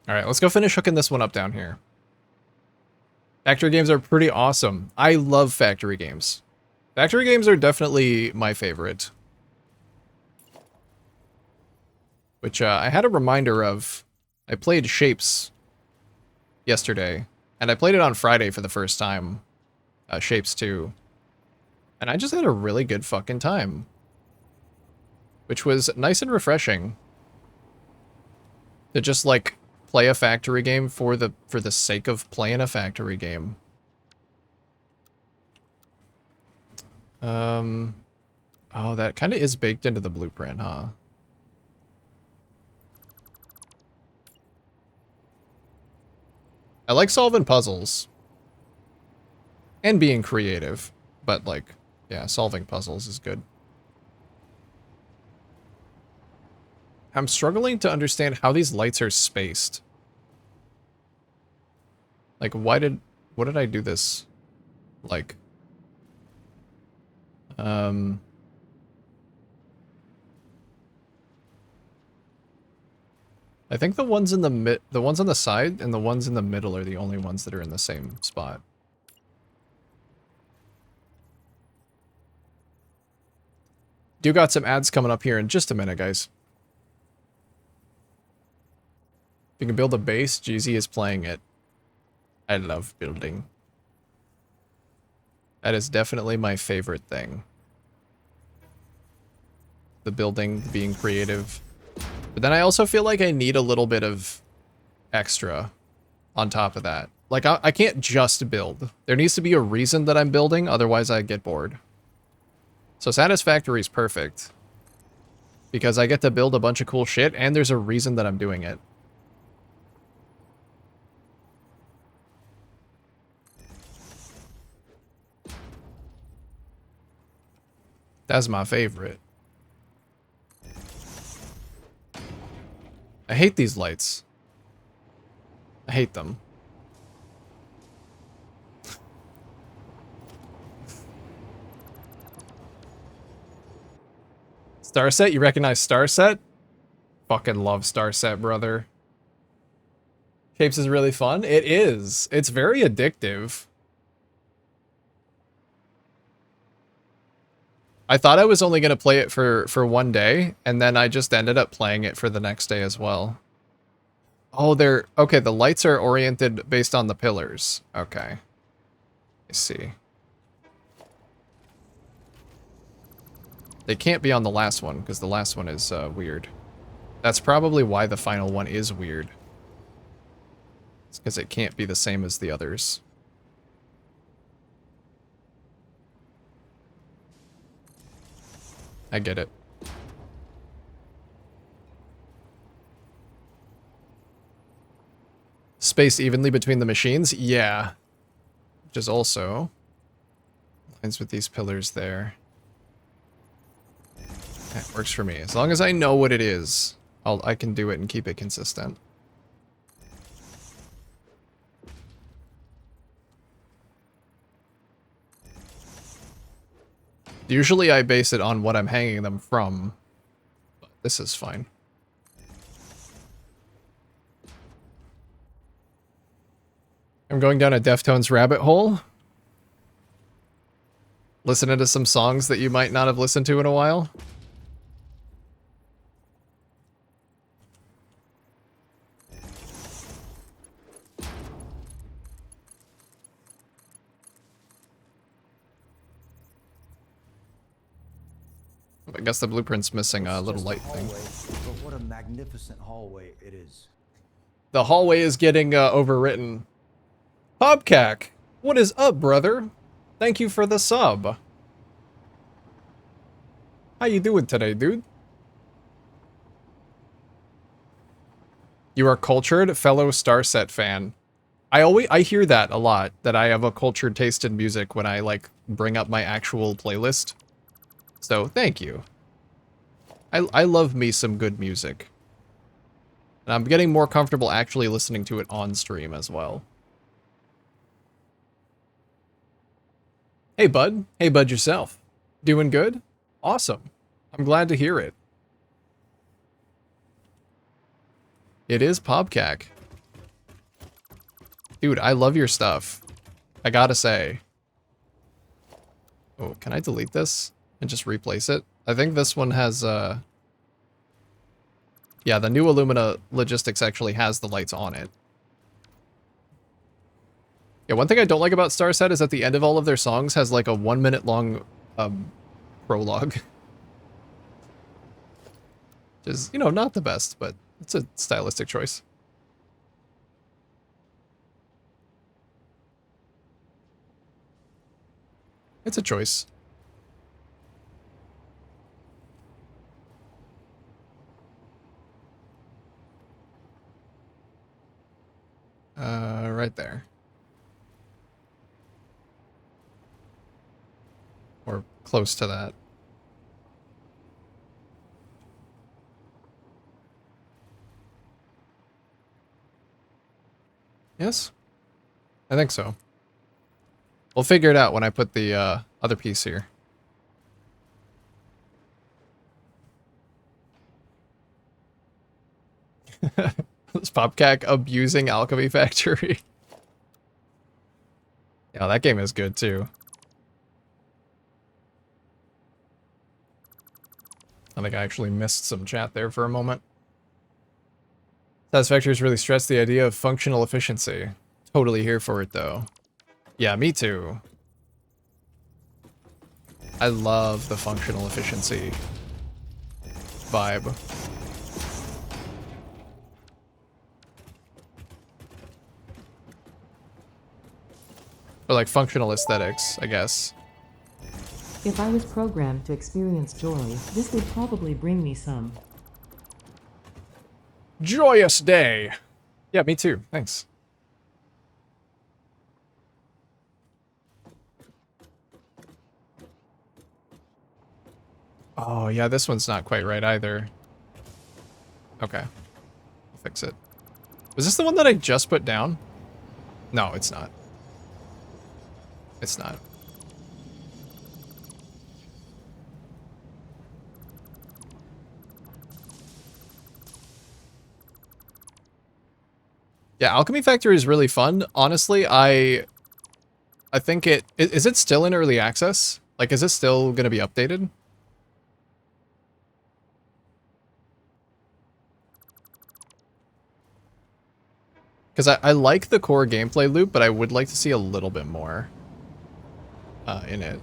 Alright, let's go finish hooking this one up down here. Factory games are pretty awesome. I love factory games. Factory games are definitely my favorite. Which I had a reminder of. I played Shapes yesterday. And I played it on Friday for the first time. Shapes 2. And I just had a really good fucking time. Which was nice and refreshing. To just, like, play a factory game for the sake of playing a factory game. Oh, that kind of is baked into the blueprint, huh? I like solving puzzles. And being creative. But, like, yeah, solving puzzles is good. I'm struggling to understand how these lights are spaced. Like, what did I do this? Like, I think the ones in the ones on the side and the ones in the middle are the only ones that are in the same spot. Do got some ads coming up here in just a minute, guys. If you can build a base, GZ is playing it. I love building. That is definitely my favorite thing. The building, being creative. But then I also feel like I need a little bit of extra on top of that. Like, I can't just build. There needs to be a reason that I'm building, otherwise I get bored. So Satisfactory is perfect. Because I get to build a bunch of cool shit, and there's a reason that I'm doing it. That's my favorite. I hate these lights. I hate them. Starset? You recognize Starset? Fucking love Starset, brother. Shapes is really fun. It is. It's very addictive. I thought I was only going to play it for one day, and then I just ended up playing it for the next day as well. Oh, they're... Okay, the lights are oriented based on the pillars. Okay. I see. They can't be on the last one, because the last one is weird. That's probably why the final one is weird. It's because it can't be the same as the others. I get it. Space evenly between the machines? Yeah. Which is also... lines with these pillars there. That works for me. As long as I know what it is, I can do it and keep it consistent. Usually I base it on what I'm hanging them from, but this is fine. I'm going down a Deftones rabbit hole. Listening to some songs that you might not have listened to in a while. I guess the blueprint's missing a little light thing. But what a magnificent hallway it is. The hallway is getting overwritten. Hobcack, what is up, brother? Thank you for the sub. How you doing today, dude? You are cultured, fellow Starset fan. I hear that a lot, that I have a cultured taste in music when I, like, bring up my actual playlist. So, thank you. I love me some good music. And I'm getting more comfortable actually listening to it on stream as well. Hey, bud. Hey, bud, yourself. Doing good? Awesome. I'm glad to hear it. It is Pobcac. Dude, I love your stuff. I gotta say. Oh, can I delete this and just replace it? I think this one has, yeah, the new Illumina Logistics actually has the lights on it. Yeah, one thing I don't like about Starset is that the end of all of their songs has like a 1 minute long prologue. Which is, you know, not the best, but it's a stylistic choice. It's a choice. Right there. Or close to that. Yes? I think so. We'll figure it out when I put the other piece here. This Popcac abusing Alchemy Factory. Yeah, that game is good too. I think I actually missed some chat there for a moment. Satisfactory's really stressed the idea of functional efficiency. Totally here for it though. Yeah, me too. I love the functional efficiency vibe. Or like functional aesthetics, I guess. If I was programmed to experience joy, this would probably bring me some. Joyous day! Yeah, me too. Thanks. Oh, yeah, this one's not quite right either. Okay. I'll fix it. Was this the one that I just put down? No, it's not. It's not. Yeah, Alchemy Factory is really fun. Honestly, I think is it still in early access? Like, is it still going to be updated? Because I like the core gameplay loop, but I would like to see a little bit more in it.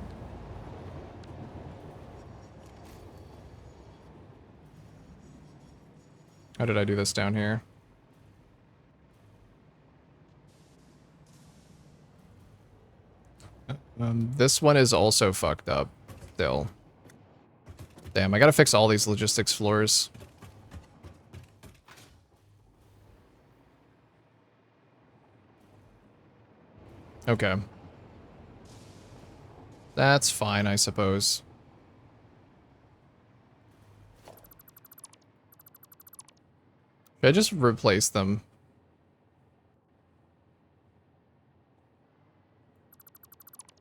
How did I do this down here? This one is also fucked up still. Damn, I gotta fix all these logistics floors. Okay. That's fine, I suppose. Should I just replace them?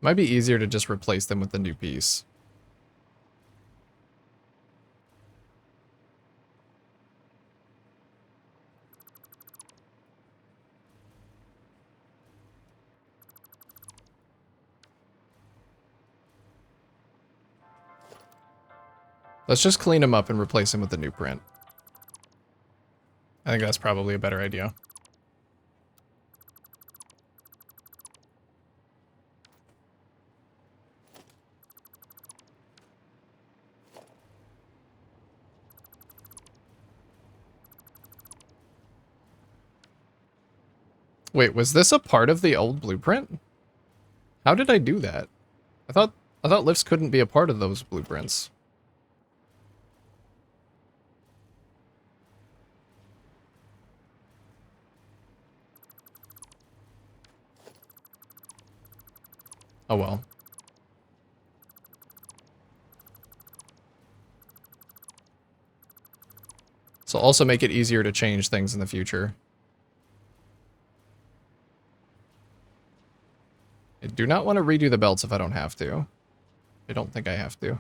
Might be easier to just replace them with the new piece. Let's just clean them up and replace them with the new print. I think that's probably a better idea. Wait, was this a part of the old blueprint? How did I do that? I thought lifts couldn't be a part of those blueprints. Oh well. So also make it easier to change things in the future. do not want to redo the belts if I don't have to. I don't think I have to.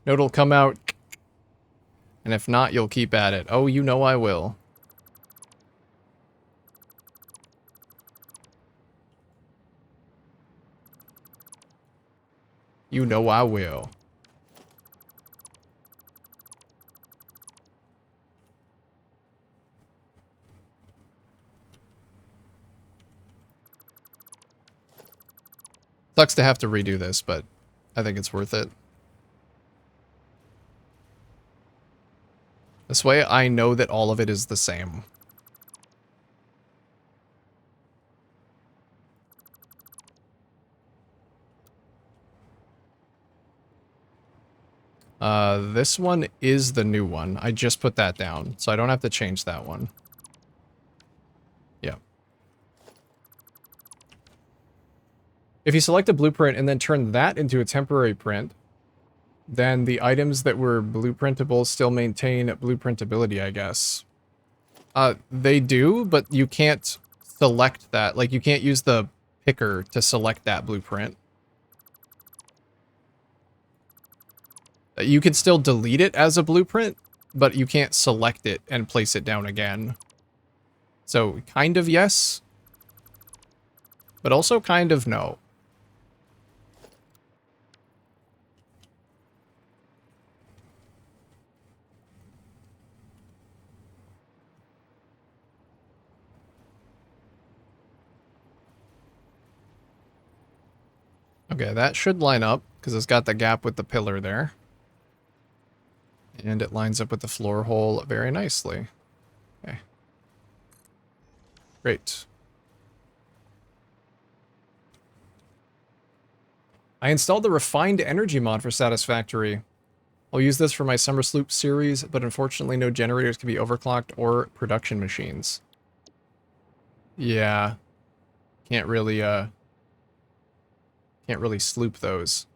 Note'll come out. And if not, you'll keep at it. Oh, you know I will. You know I will. Sucks to have to redo this, but I think it's worth it. This way, I know that all of it is the same. This one is the new one. I just put that down, so I don't have to change that one. Yeah. If you select a blueprint and then turn that into a temporary print, then the items that were blueprintable still maintain blueprintability, I guess. They do, but you can't select that. Like, you can't use the picker to select that blueprint. You can still delete it as a blueprint, but you can't select it and place it down again. So, kind of yes, but also kind of no. Okay, that should line up, because it's got the gap with the pillar there. And it lines up with the floor hole very nicely. Okay. Great. I installed the Refined Energy mod for Satisfactory. I'll use this for my Summer Sloop series, but unfortunately no generators can be overclocked or production machines. Yeah. Can't really sloop those.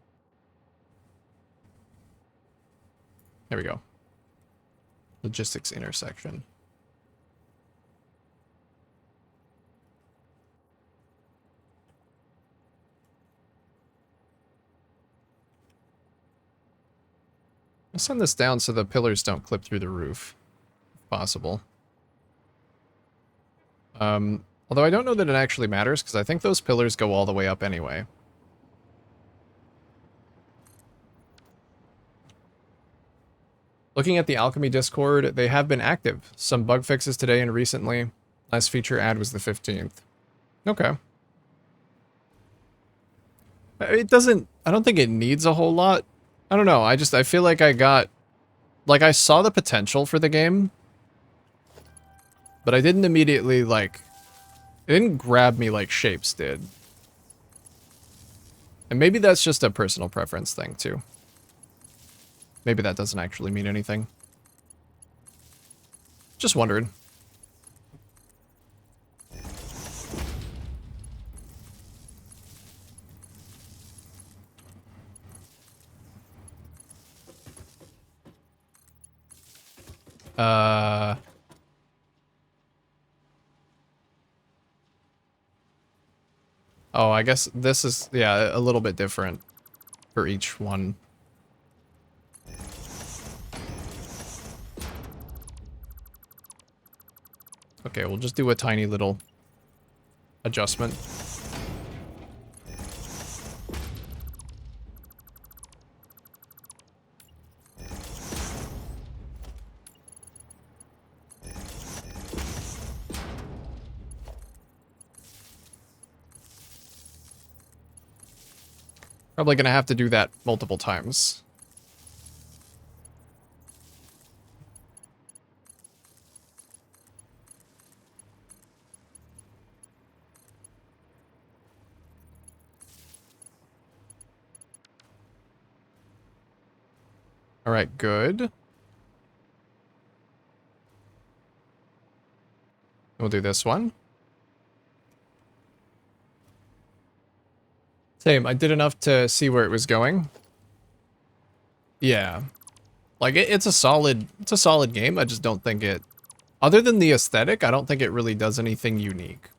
There we go. Logistics intersection. I'll send this down so the pillars don't clip through the roof, if possible. Although I don't know that it actually matters, because I think those pillars go all the way up anyway. Looking at the Alchemy Discord, they have been active. Some bug fixes today and recently. Last feature add was the 15th. Okay. It doesn't... I don't think it needs a whole lot. I don't know, I feel like I got... Like, I saw the potential for the game. But I didn't immediately, like... It didn't grab me like Shapes did. And maybe that's just a personal preference thing, too. Maybe that doesn't actually mean anything. Just wondered. Oh, I guess this is, yeah, a little bit different for each one. Okay, we'll just do a tiny little adjustment. Probably gonna have to do that multiple times. All right, good. We'll do this one. Same, I did enough to see where it was going. Yeah. Like it's a solid game. I just don't think it, other than the aesthetic, I don't think it really does anything unique.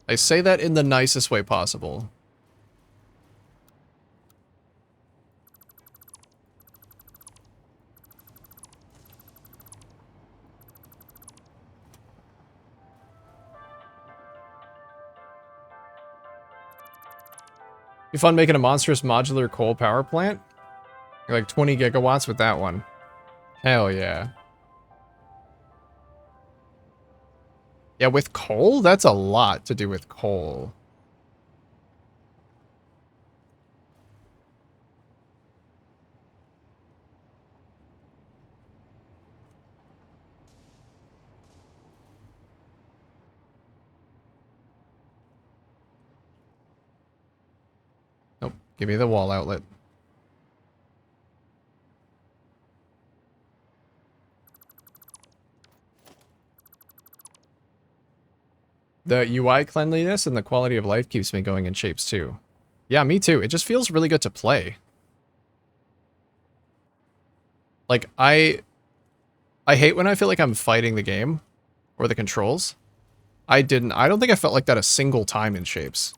I say that in the nicest way possible. Be fun making a monstrous modular coal power plant. You're like 20 gigawatts with that one. Hell yeah. Yeah, with coal? That's a lot to do with coal. Nope. Give me the wall outlet. The UI cleanliness and the quality of life keeps me going in shapes too. Yeah, me too. It just feels really good to play. Like, I hate when I feel like I'm fighting the game or the controls. I don't think I felt like that a single time in shapes.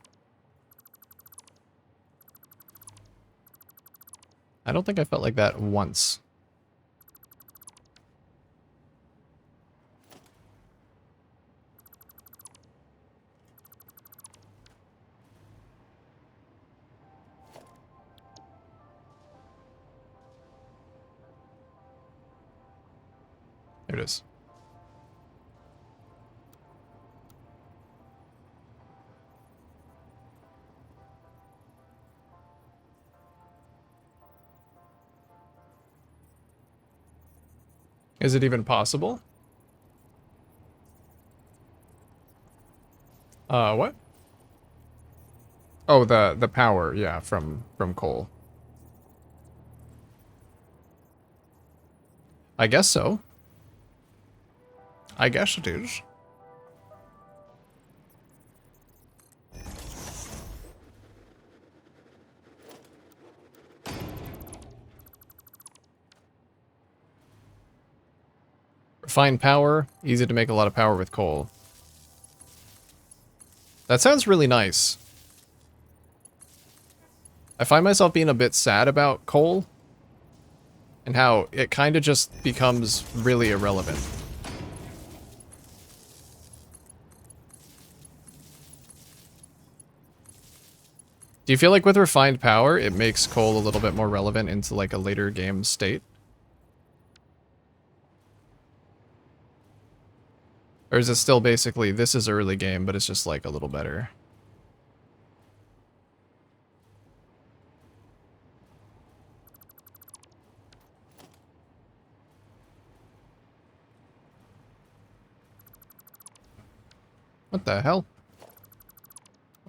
I don't think I felt like that once. There it is. Is it even possible? What? Oh, the power, yeah, from coal. I guess so. I guess it is. Refined power, easy to make a lot of power with coal. That sounds really nice. I find myself being a bit sad about coal and how it kind of just becomes really irrelevant. Do you feel like with refined power, it makes coal a little bit more relevant into like a later game state? Or is it still basically, this is early game, but it's just like a little better? What the hell?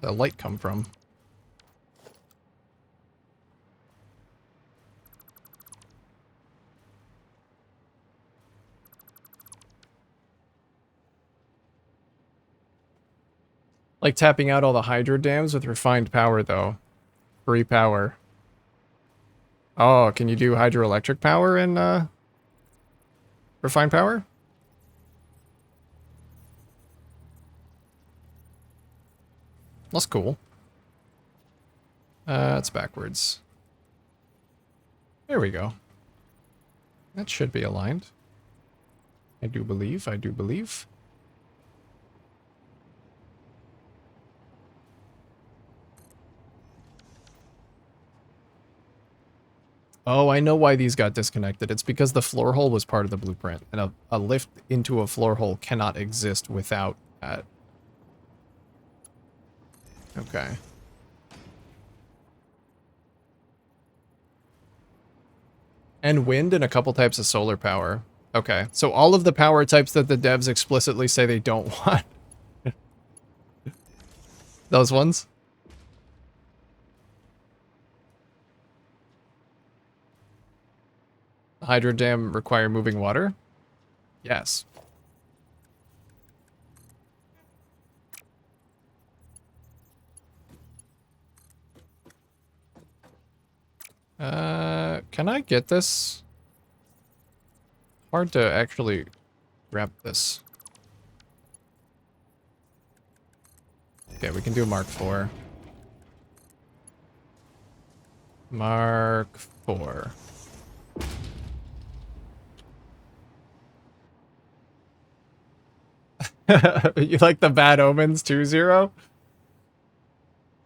Where'd the light come from? Like tapping out all the hydro dams with refined power, though. Free power. Oh, can you do hydroelectric power in, refined power? That's cool. It's backwards. There we go. That should be aligned. I do believe, I do believe. Oh, I know why these got disconnected. It's because the floor hole was part of the blueprint, and a lift into a floor hole cannot exist without that. Okay. And wind and a couple types of solar power. Okay, so all of the power types that the devs explicitly say they don't want. Those ones? Hydro dam require moving water? Yes. Can I get this? Hard to actually grab this. Okay, we can do Mark IV. Mark IV. You like the Bad Omens 2-0?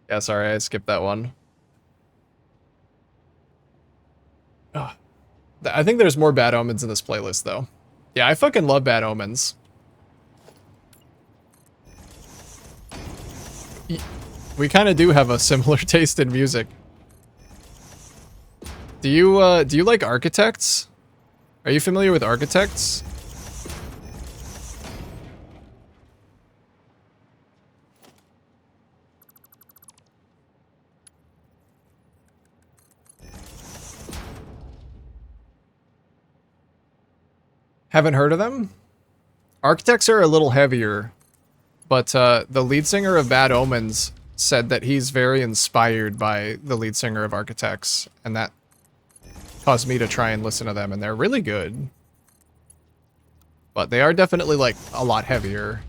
Yeah, sorry, I skipped that one. Ugh. I think there's more Bad Omens in this playlist, though. Yeah, I fucking love Bad Omens. We kind of do have a similar taste in music. Do you like Architects? Are you familiar with Architects? Haven't heard of them? Architects are a little heavier, but the lead singer of Bad Omens said that he's very inspired by the lead singer of Architects, and that caused me to try and listen to them, and they're really good. But they are definitely, like, a lot heavier.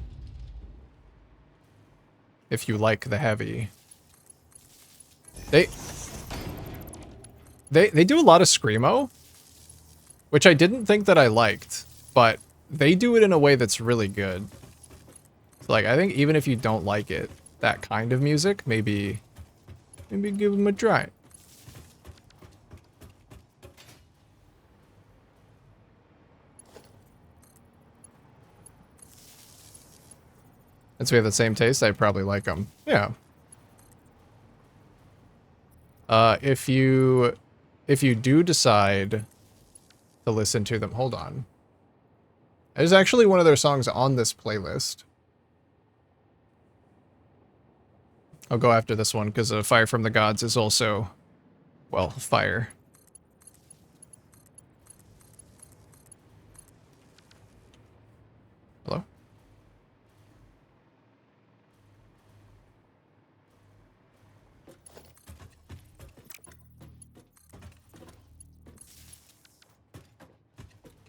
If you like the heavy. They do a lot of Screamo, which I didn't think that I liked, but they do it in a way that's really good. So, like, I think even if you don't like it, that kind of music, maybe give them a try. Since we have the same taste, I probably like them. Yeah. If you do decide to listen to them, hold on. There's actually one of their songs on this playlist. I'll go after this one because Fire from the Gods is also, well, fire. Hello?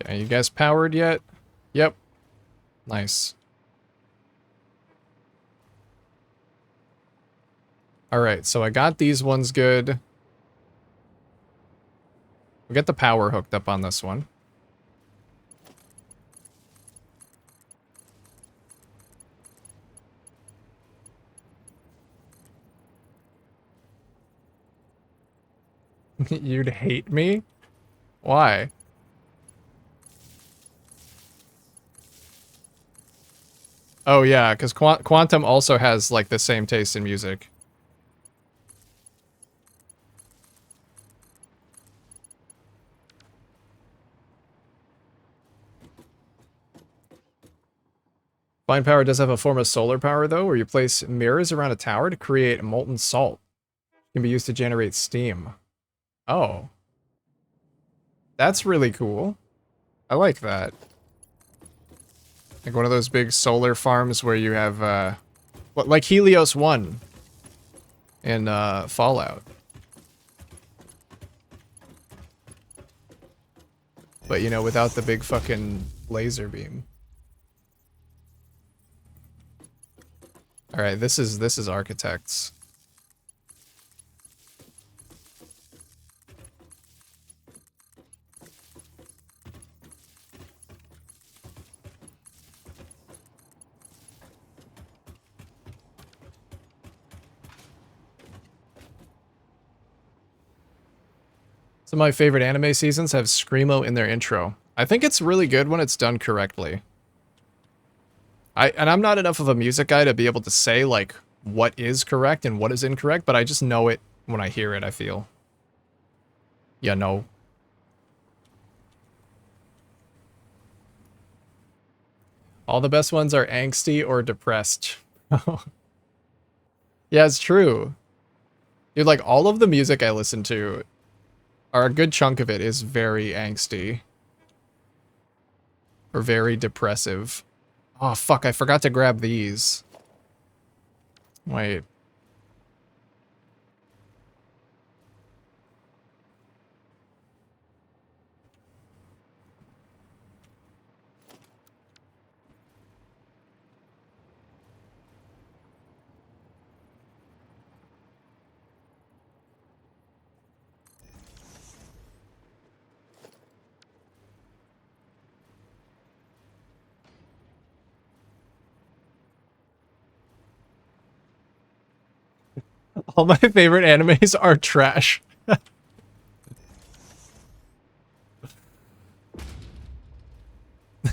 Okay, you guys powered yet? Yep. Nice. Alright, so I got these ones good. We got the power hooked up on this one. You'd hate me? Why? Oh yeah, because Quantum also has, like, the same taste in music. Divine Power does have a form of solar power, though, where you place mirrors around a tower to create molten salt. It can be used to generate steam. Oh. That's really cool. I like that. Like one of those big solar farms where you have, like Helios 1 in Fallout. But, you know, without the big fucking laser beam. Alright, this is Architects. Some of my favorite anime seasons have Screamo in their intro. I think it's really good when it's done correctly. And I'm not enough of a music guy to be able to say, like, what is correct and what is incorrect, but I just know it when I hear it, I feel. Yeah, no. All the best ones are angsty or depressed. Yeah, it's true. Dude, like, all of the music I listen to, or a good chunk of it, is very angsty. Or very depressive. Oh, fuck, I forgot to grab these. Wait. All my favorite animes are trash.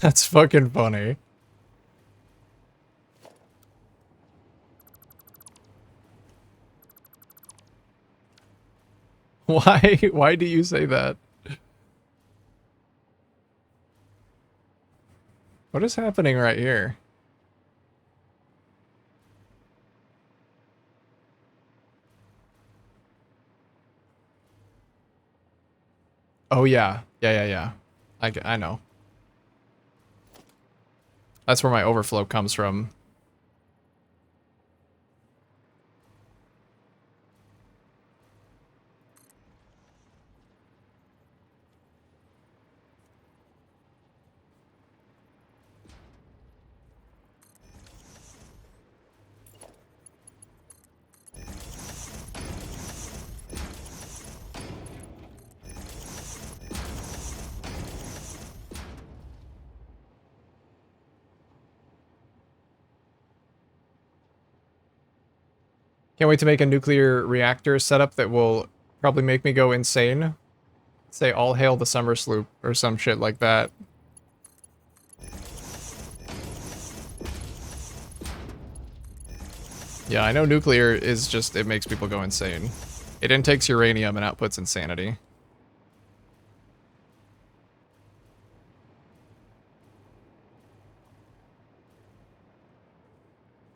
That's fucking funny. Why do you say that? What is happening right here? Oh yeah. Yeah. I know. That's where my overflow comes from. Can't wait to make a nuclear reactor setup that will probably make me go insane. Say all hail the summer sloop or some shit like that. Yeah, I know nuclear is just, it makes people go insane. It intakes uranium and outputs insanity.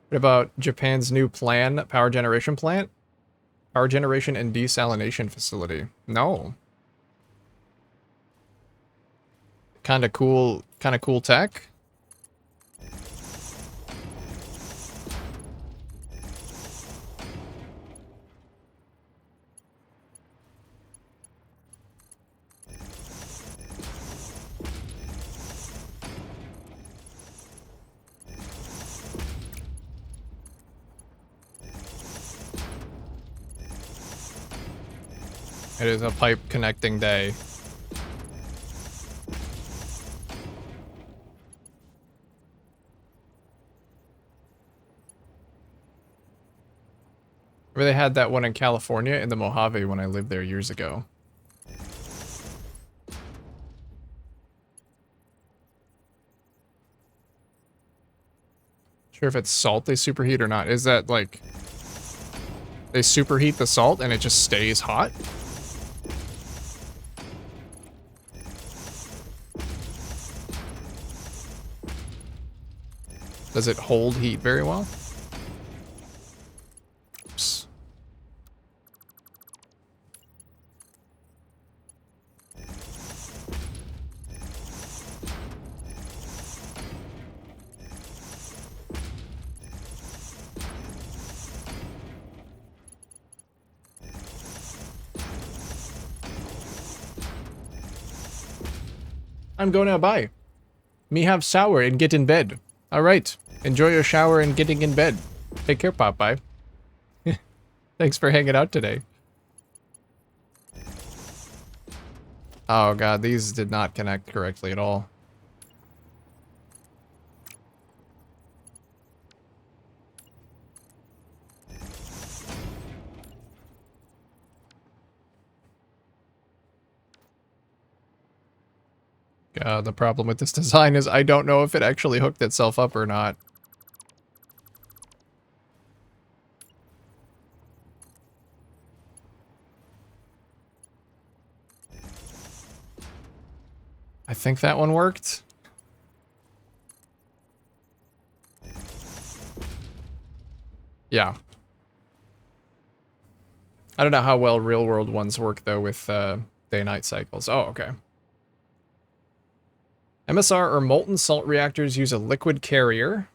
What about Japan's new power generation plant? Power generation and desalination facility. No. Kinda cool tech. It is a pipe connecting day. Remember they had that one in California in the Mojave when I lived there years ago. Sure if it's salt they superheat or not. Is that like they superheat the salt and it just stays hot? Does it hold heat very well? Oops. I'm going out. Bye. Me have shower and get in bed. All right. Enjoy your shower and getting in bed. Take care, Popeye. Thanks for hanging out today. Oh god, these did not connect correctly at all. God, the problem with this design is I don't know if it actually hooked itself up or not. I think that one worked. Yeah. I don't know how well real-world ones work, though, with day-night cycles. Oh, okay. MSR or molten salt reactors use a liquid carrier,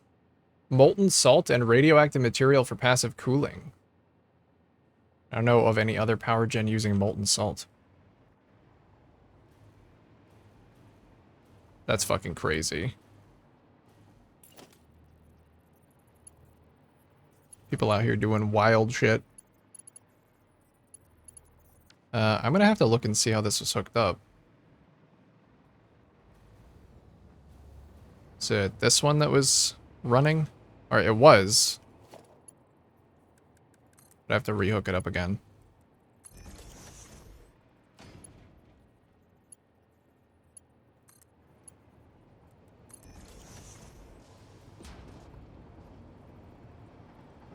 molten salt, and radioactive material for passive cooling. I don't know of any other power gen using molten salt. That's fucking crazy. People out here doing wild shit. I'm gonna have to look and see how this was hooked up. Is it this one that was running? Or it was. I have to rehook it up again.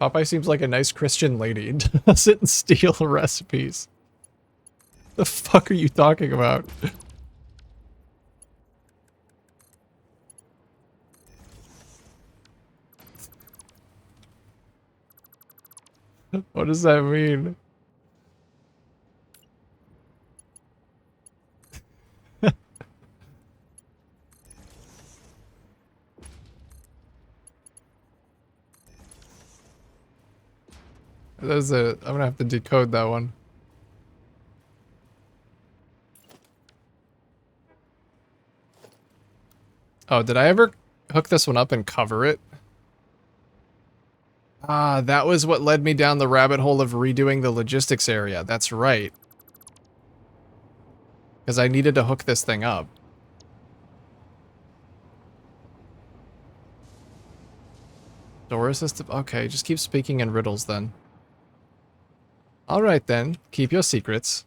Popeye seems like a nice Christian lady. Doesn't steal recipes. The fuck are you talking about? What does that mean? There's a. I'm gonna have to decode that one. Oh, did I ever hook this one up and cover it? Ah, that was what led me down the rabbit hole of redoing the logistics area. That's right. Because I needed to hook this thing up. Door assistive? Okay, just keep speaking in riddles then. Alright then, keep your secrets.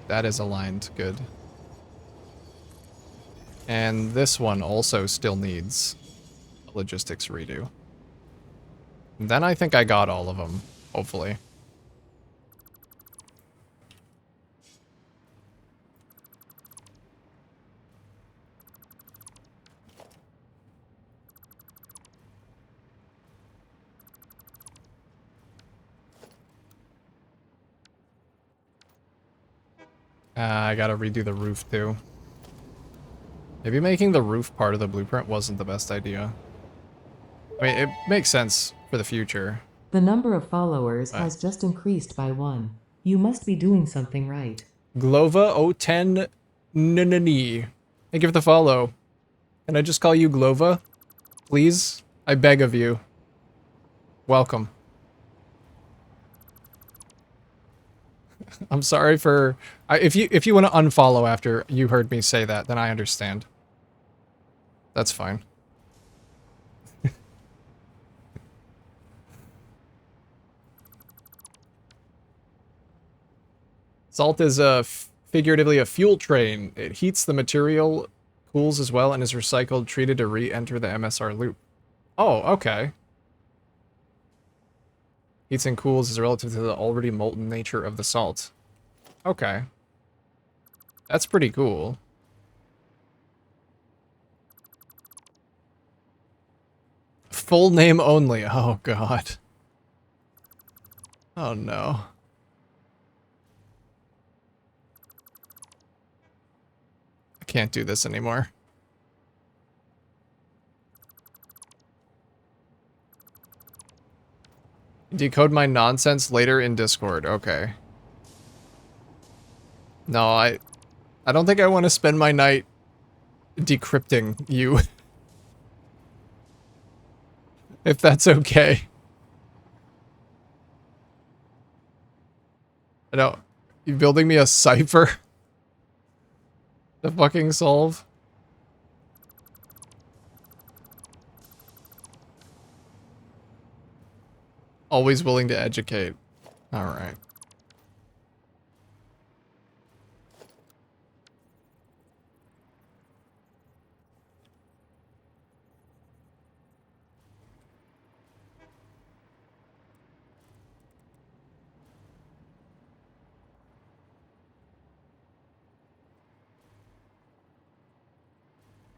That is aligned, good. And this one also still needs a logistics redo. And then I think I got all of them, hopefully. I gotta redo the roof too. Maybe making the roof part of the blueprint wasn't the best idea. I mean, it makes sense for the future. The number of followers Right. has just increased by 1. You must be doing something right. Glova 010 Nunani. Thank you for the follow. Can I just call you Glova? Please? I beg of you. Welcome. I'm sorry for... if you want to unfollow after you heard me say that, then I understand. That's fine. Salt is figuratively a fuel train. It heats the material, cools as well, and is recycled, treated to re-enter the MSR loop. Oh, okay. Heats and cools is relative to the already molten nature of the salt. Okay. That's pretty cool. Full name only. Oh, God. Oh, no. I can't do this anymore. Decode my nonsense later in Discord. Okay. No, I don't think I want to spend my night decrypting you. If that's okay. I don't... You building me a cipher? To fucking solve? Always willing to educate. Alright.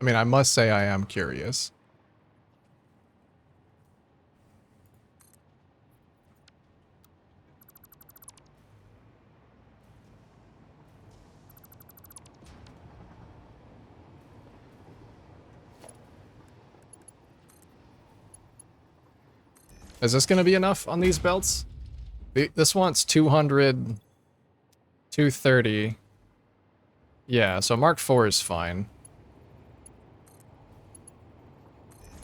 I mean, I must say I am curious. Is this gonna be enough on these belts? This wants 200... 230. Yeah, so Mark IV is fine.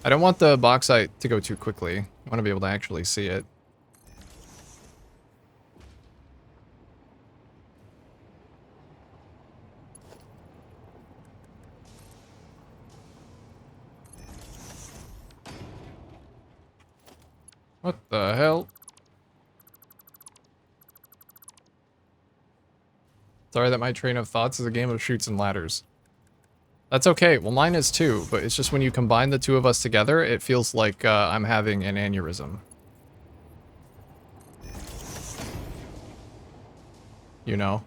I don't want the bauxite to go too quickly. I want to be able to actually see it. What the hell? Sorry that my train of thoughts is a game of shoots and ladders. That's okay. Well, mine is too, but it's just when you combine the two of us together, it feels like I'm having an aneurysm. You know?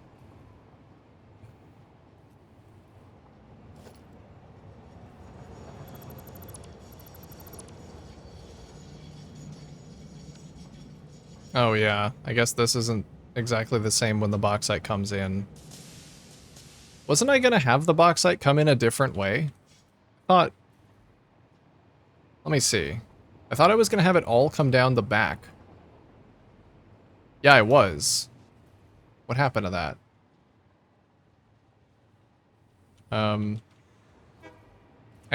Oh yeah, I guess this isn't exactly the same when the bauxite comes in. Wasn't I gonna have the bauxite come in a different way? I thought... Let me see. I thought I was gonna have it all come down the back. Yeah, I was. What happened to that? I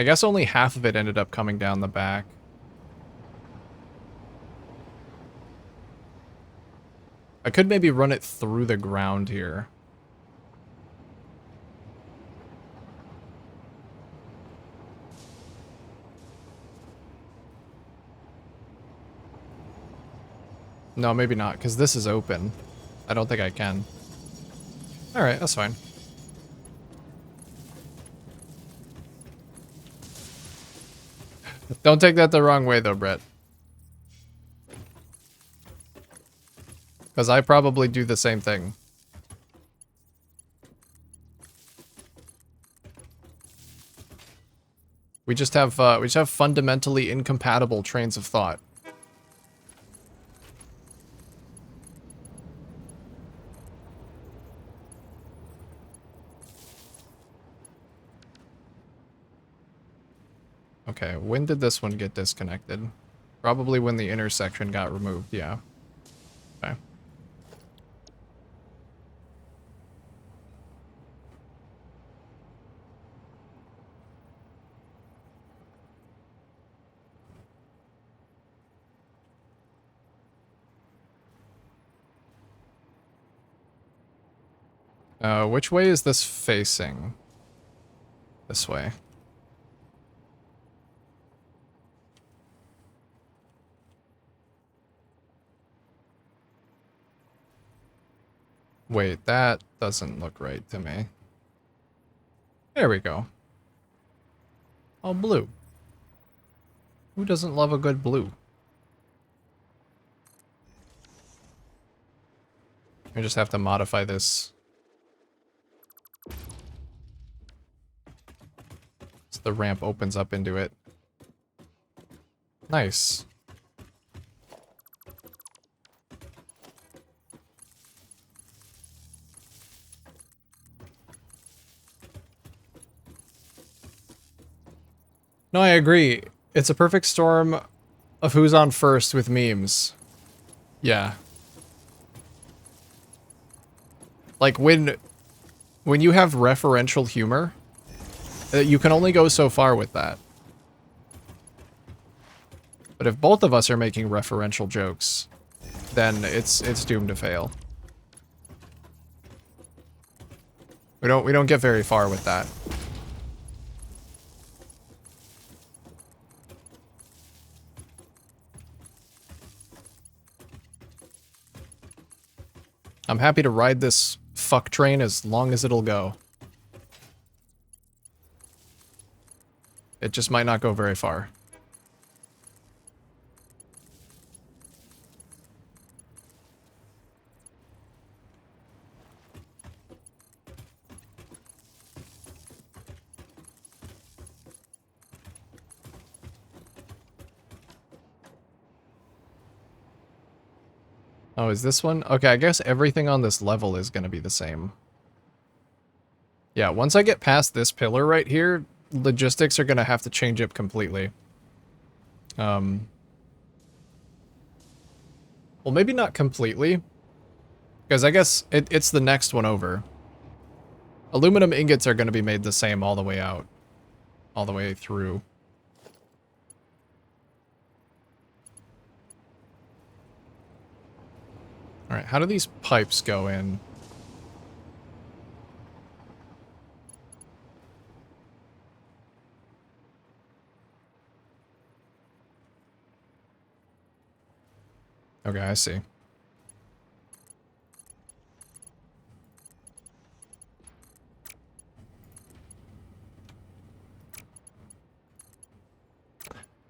guess only half of it ended up coming down the back. I could maybe run it through the ground here. No, maybe not, because this is open. I don't think I can. Alright, that's fine. Don't take that the wrong way, though, Brett. Because I probably do the same thing. We just have fundamentally incompatible trains of thought. Okay, when did this one get disconnected? Probably when the intersection got removed, yeah. Okay. Which way is this facing? This way. Wait, that doesn't look right to me. There we go. Oh, blue. Who doesn't love a good blue? I just have to modify this. So the ramp opens up into it. Nice. No, I agree. It's a perfect storm of who's on first with memes. Yeah. Like when you have referential humor, you can only go so far with that. But if both of us are making referential jokes, then it's doomed to fail. We don't get very far with that. I'm happy to ride this fuck train as long as it'll go. It just might not go very far. Oh, is this one? Okay, I guess everything on this level is going to be the same. Yeah, once I get past this pillar right here, logistics are going to have to change up completely. Well, maybe not completely. Because I guess it's the next one over. Aluminum ingots are going to be made the same all the way out. All the way through. Alright, how do these pipes go in? Okay, I see.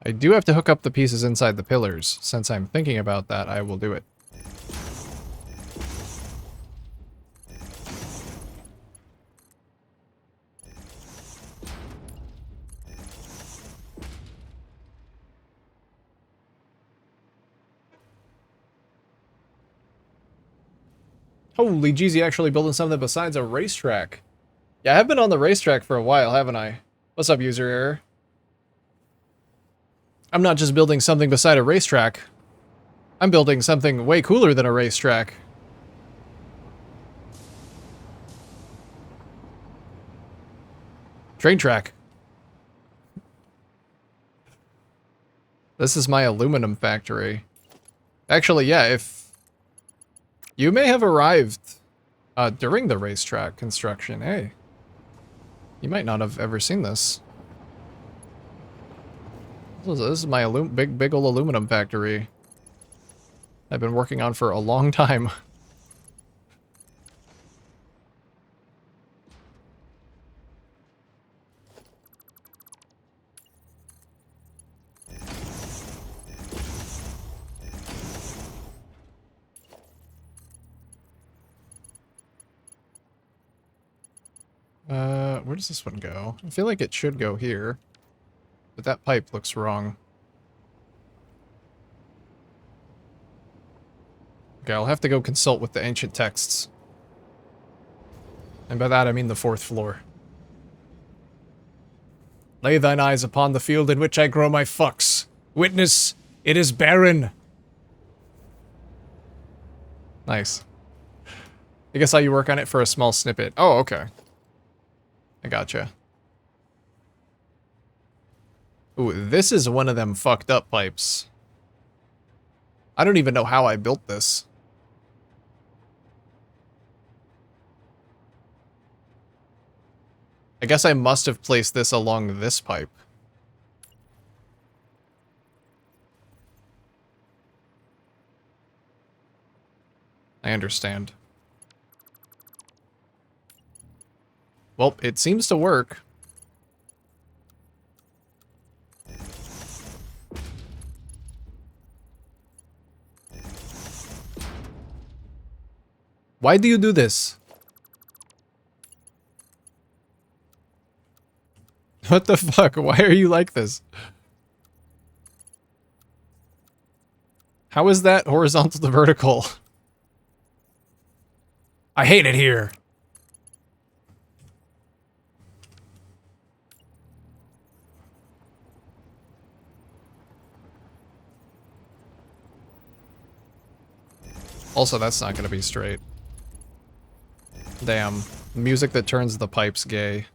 I do have to hook up the pieces inside the pillars. Since I'm thinking about that, I will do it. Holy Jeezy, actually building something besides a racetrack. Yeah, I've been on the racetrack for a while, haven't I? What's up, user error? I'm not just building something beside a racetrack. I'm building something way cooler than a racetrack. Train track. This is my aluminum factory. Actually, yeah, if... You may have arrived during the racetrack construction. Hey. You might not have ever seen this. This is my big old aluminum factory. I've been working on for a long time. Where does this one go? I feel like it should go here. But that pipe looks wrong. Okay, I'll have to go consult with the ancient texts. And by that I mean the 4th floor. Lay thine eyes upon the field in which I grow my fucks. Witness, it is barren. Nice. I guess you work on it for a small snippet. Oh, okay. I gotcha. Ooh, this is one of them fucked up pipes. I don't even know how I built this. I guess I must have placed this along this pipe. I understand. Well, it seems to work. Why do you do this? What the fuck? Why are you like this? How is that horizontal to vertical? I hate it here. Also, that's not gonna be straight. Damn. Music that turns the pipes gay.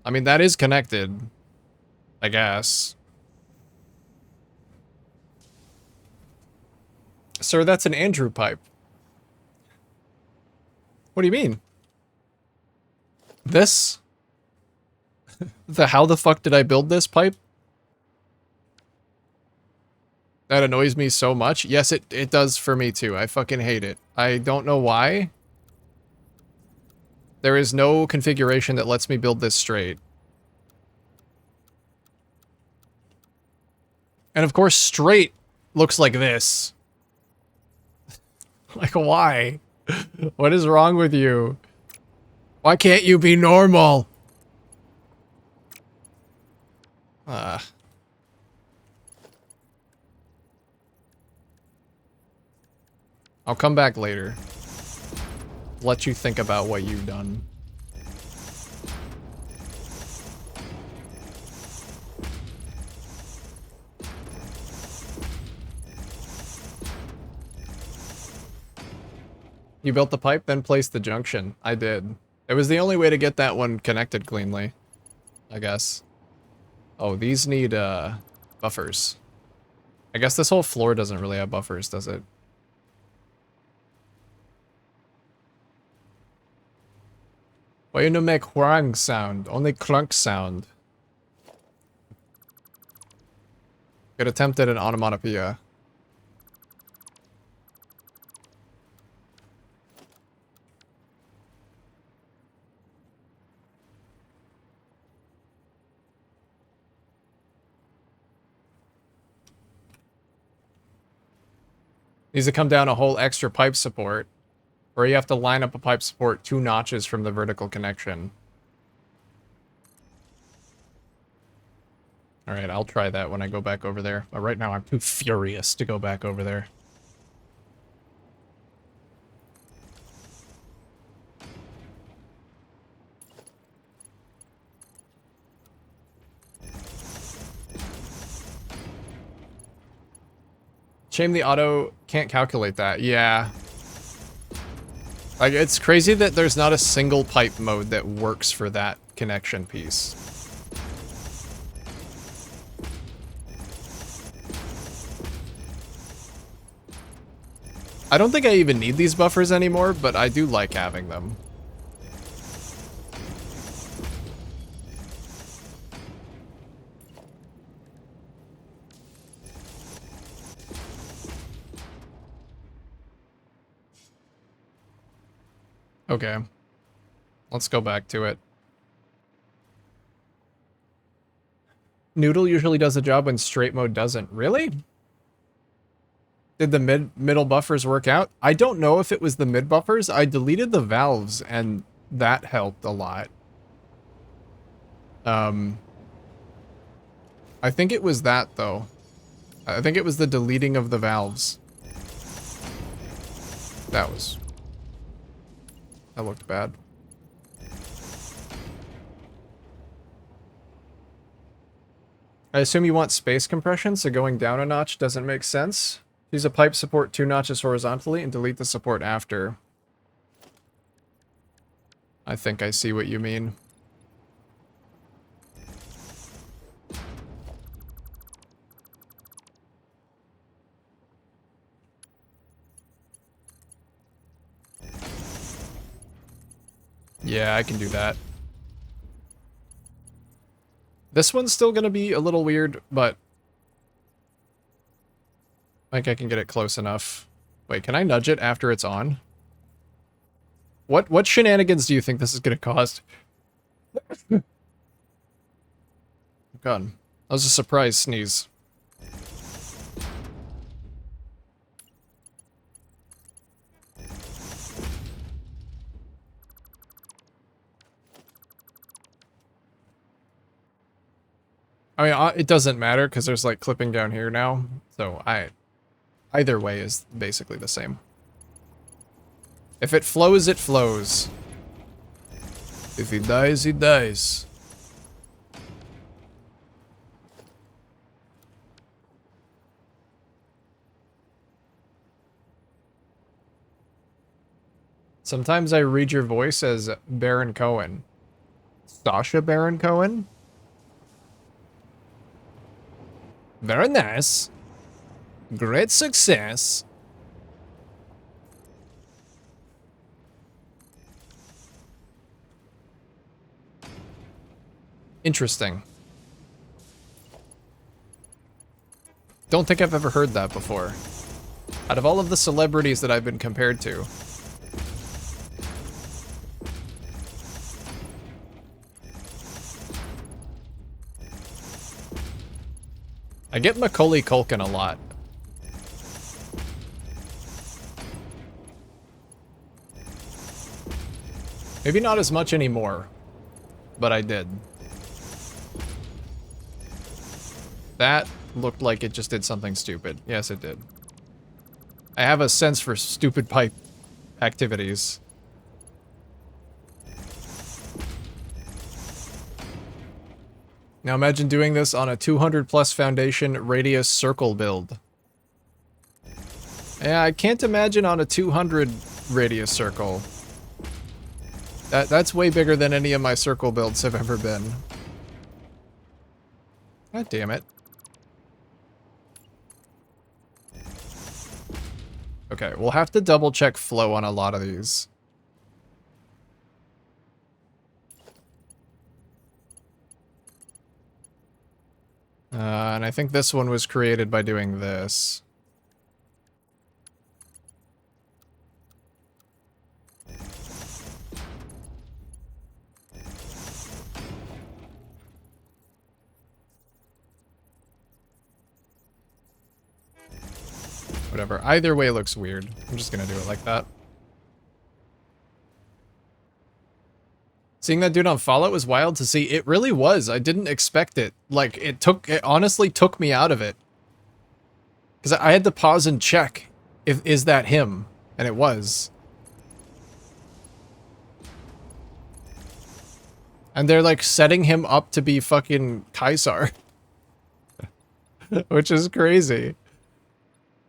I mean, that is connected. I guess. Sir, that's an Andrew pipe. What do you mean? This? How the fuck did I build this pipe? That annoys me so much. Yes, it does for me too. I fucking hate it. I don't know why. There is no configuration that lets me build this straight. And of course, straight looks like this. Like, why? What is wrong with you? Why can't you be normal? I'll come back later. Let you think about what you've done. You built the pipe, then placed the junction. I did. It was the only way to get that one connected cleanly, I guess. Oh, these need, buffers. I guess this whole floor doesn't really have buffers, does it? Why you no make whang sound? Only clunk sound. Good attempt at an onomatopoeia. Needs to come down a whole extra pipe support, or you have to line up a pipe support 2 notches from the vertical connection. Alright, I'll try that when I go back over there. But right now I'm too furious to go back over there. Shame the auto can't calculate that. Yeah. Like, it's crazy that there's not a single pipe mode that works for that connection piece. I don't think I even need these buffers anymore, but I do like having them. Okay. Let's go back to it. Noodle usually does a job when straight mode doesn't. Really? Did the middle buffers work out? I don't know if it was the mid buffers. I deleted the valves and that helped a lot. I think it was that though. I think it was the deleting of the valves. That looked bad. I assume you want space compression, so going down a notch doesn't make sense. Use a pipe support 2 notches horizontally and delete the support after. I think I see what you mean. Yeah, I can do that. This one's still gonna be a little weird, but I think I can get it close enough. Wait, can I nudge it after it's on? What shenanigans do you think this is gonna cause? God, that was a surprise sneeze. I mean, it doesn't matter because there's like clipping down here now, so either way is basically the same. If it flows, it flows. If he dies, he dies. Sometimes I read your voice as Baron Cohen. Sasha Baron Cohen? Very nice. Great success. Interesting. Don't think I've ever heard that before. Out of all of the celebrities that I've been compared to. I get Macaulay Culkin a lot. Maybe not as much anymore, but I did. That looked like it just did something stupid. Yes, it did. I have a sense for stupid pipe activities. Now imagine doing this on a 200 plus foundation radius circle build. Yeah, I can't imagine on a 200 radius circle. That's way bigger than any of my circle builds have ever been. God damn it. Okay, we'll have to double check flow on a lot of these. And I think this one was created by doing this. Whatever. Either way looks weird. I'm just gonna do it like that. Seeing that dude on Fallout was wild to see. It really was. I didn't expect it. Like, it honestly took me out of it. Because I had to pause and check if is that him, and it was. And they're like setting him up to be fucking Caesar. Which is crazy.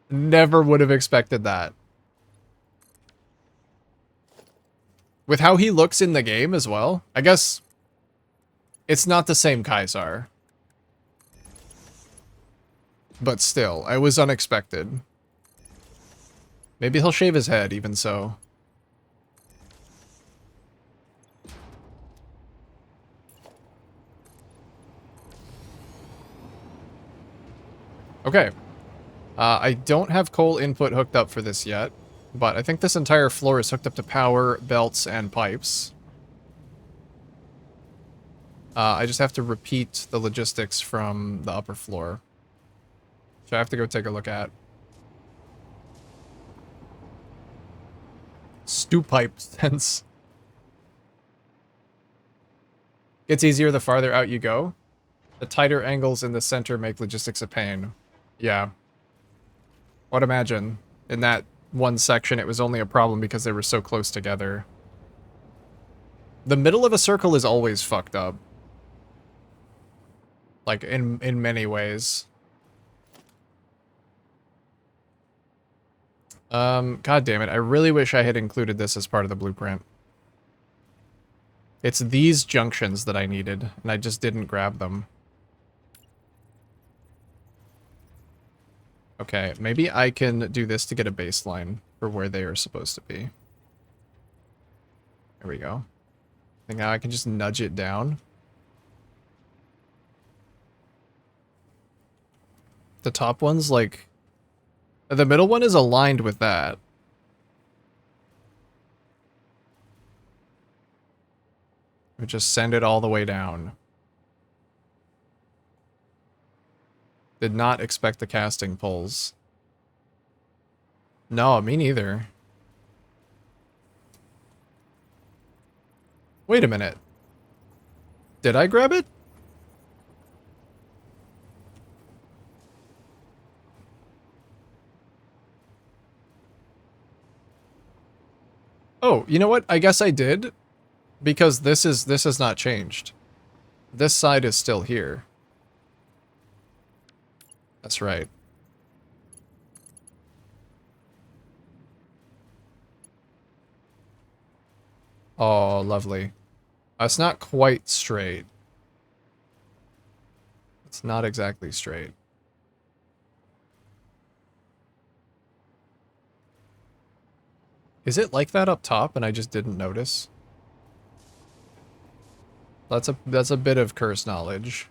Never would have expected that. With how he looks in the game as well. I guess it's not the same Caesar. But still, it was unexpected. Maybe he'll shave his head, even so. Okay. I don't have coal input hooked up for this yet, but I think this entire floor is hooked up to power, belts, and pipes. I just have to repeat the logistics from the upper floor. So I have to go take a look at. Stew pipe sense. It's easier the farther out you go. The tighter angles in the center make logistics a pain. Yeah. I'd imagine. In that one section, it was only a problem because they were so close together. The middle of a circle is always fucked up. Like, in many ways. God damn it. I really wish I had included this as part of the blueprint. It's these junctions that I needed, and I just didn't grab them. Okay, maybe I can do this to get a baseline for where they are supposed to be. There we go. I think now I can just nudge it down. The top one's like... The middle one is aligned with that. We just send it all the way down. Did not expect the casting pulls. No, me neither. Wait a minute. Did I grab it? Oh, you know what? I guess I did. Because this has not changed. This side is still here. That's right. Oh, lovely. It's not quite straight. It's not exactly straight. Is it like that up top and I just didn't notice? That's a bit of curse knowledge.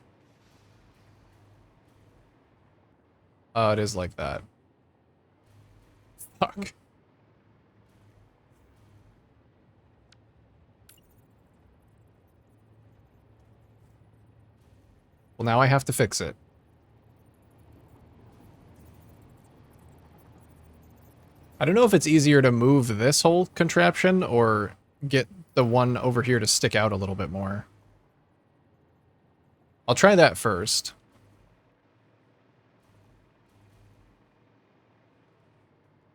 It is like that. Fuck. Well, now I have to fix it. I don't know if it's easier to move this whole contraption or get the one over here to stick out a little bit more. I'll try that first.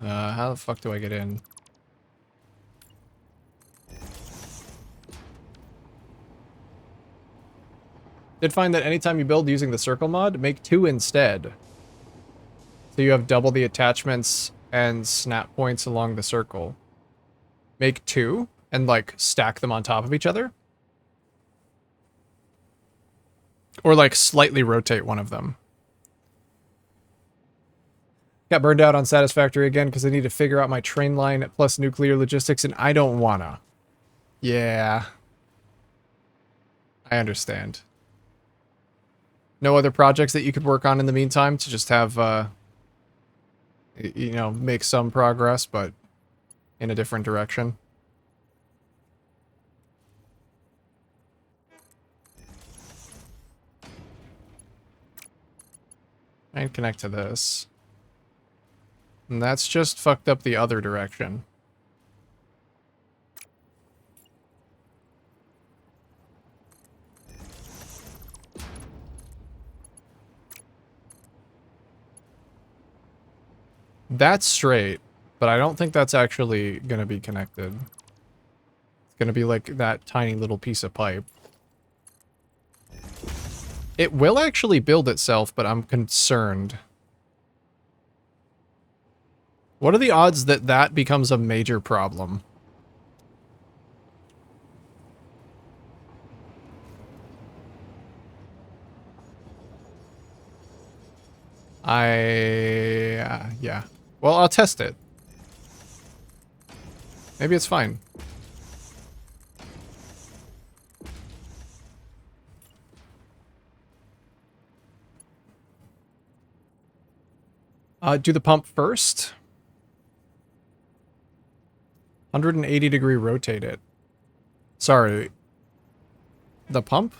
How the fuck do I get in? Did find that anytime you build using the circle mod, make 2 instead. So you have double the attachments and snap points along the circle. Make 2 and like stack them on top of each other. Or like slightly rotate one of them. Got burned out on Satisfactory again because I need to figure out my train line plus nuclear logistics and I don't wanna. Yeah. I understand. No other projects that you could work on in the meantime to just have, you know, make some progress, but in a different direction? And connect to this. And that's just fucked up the other direction. That's straight, but I don't think that's actually gonna be connected. It's gonna be like that tiny little piece of pipe. It will actually build itself, but I'm concerned. What are the odds that that becomes a major problem? Yeah. Well, I'll test it. Maybe it's fine. Do the pump first. 180 degree rotate it. Sorry. The pump?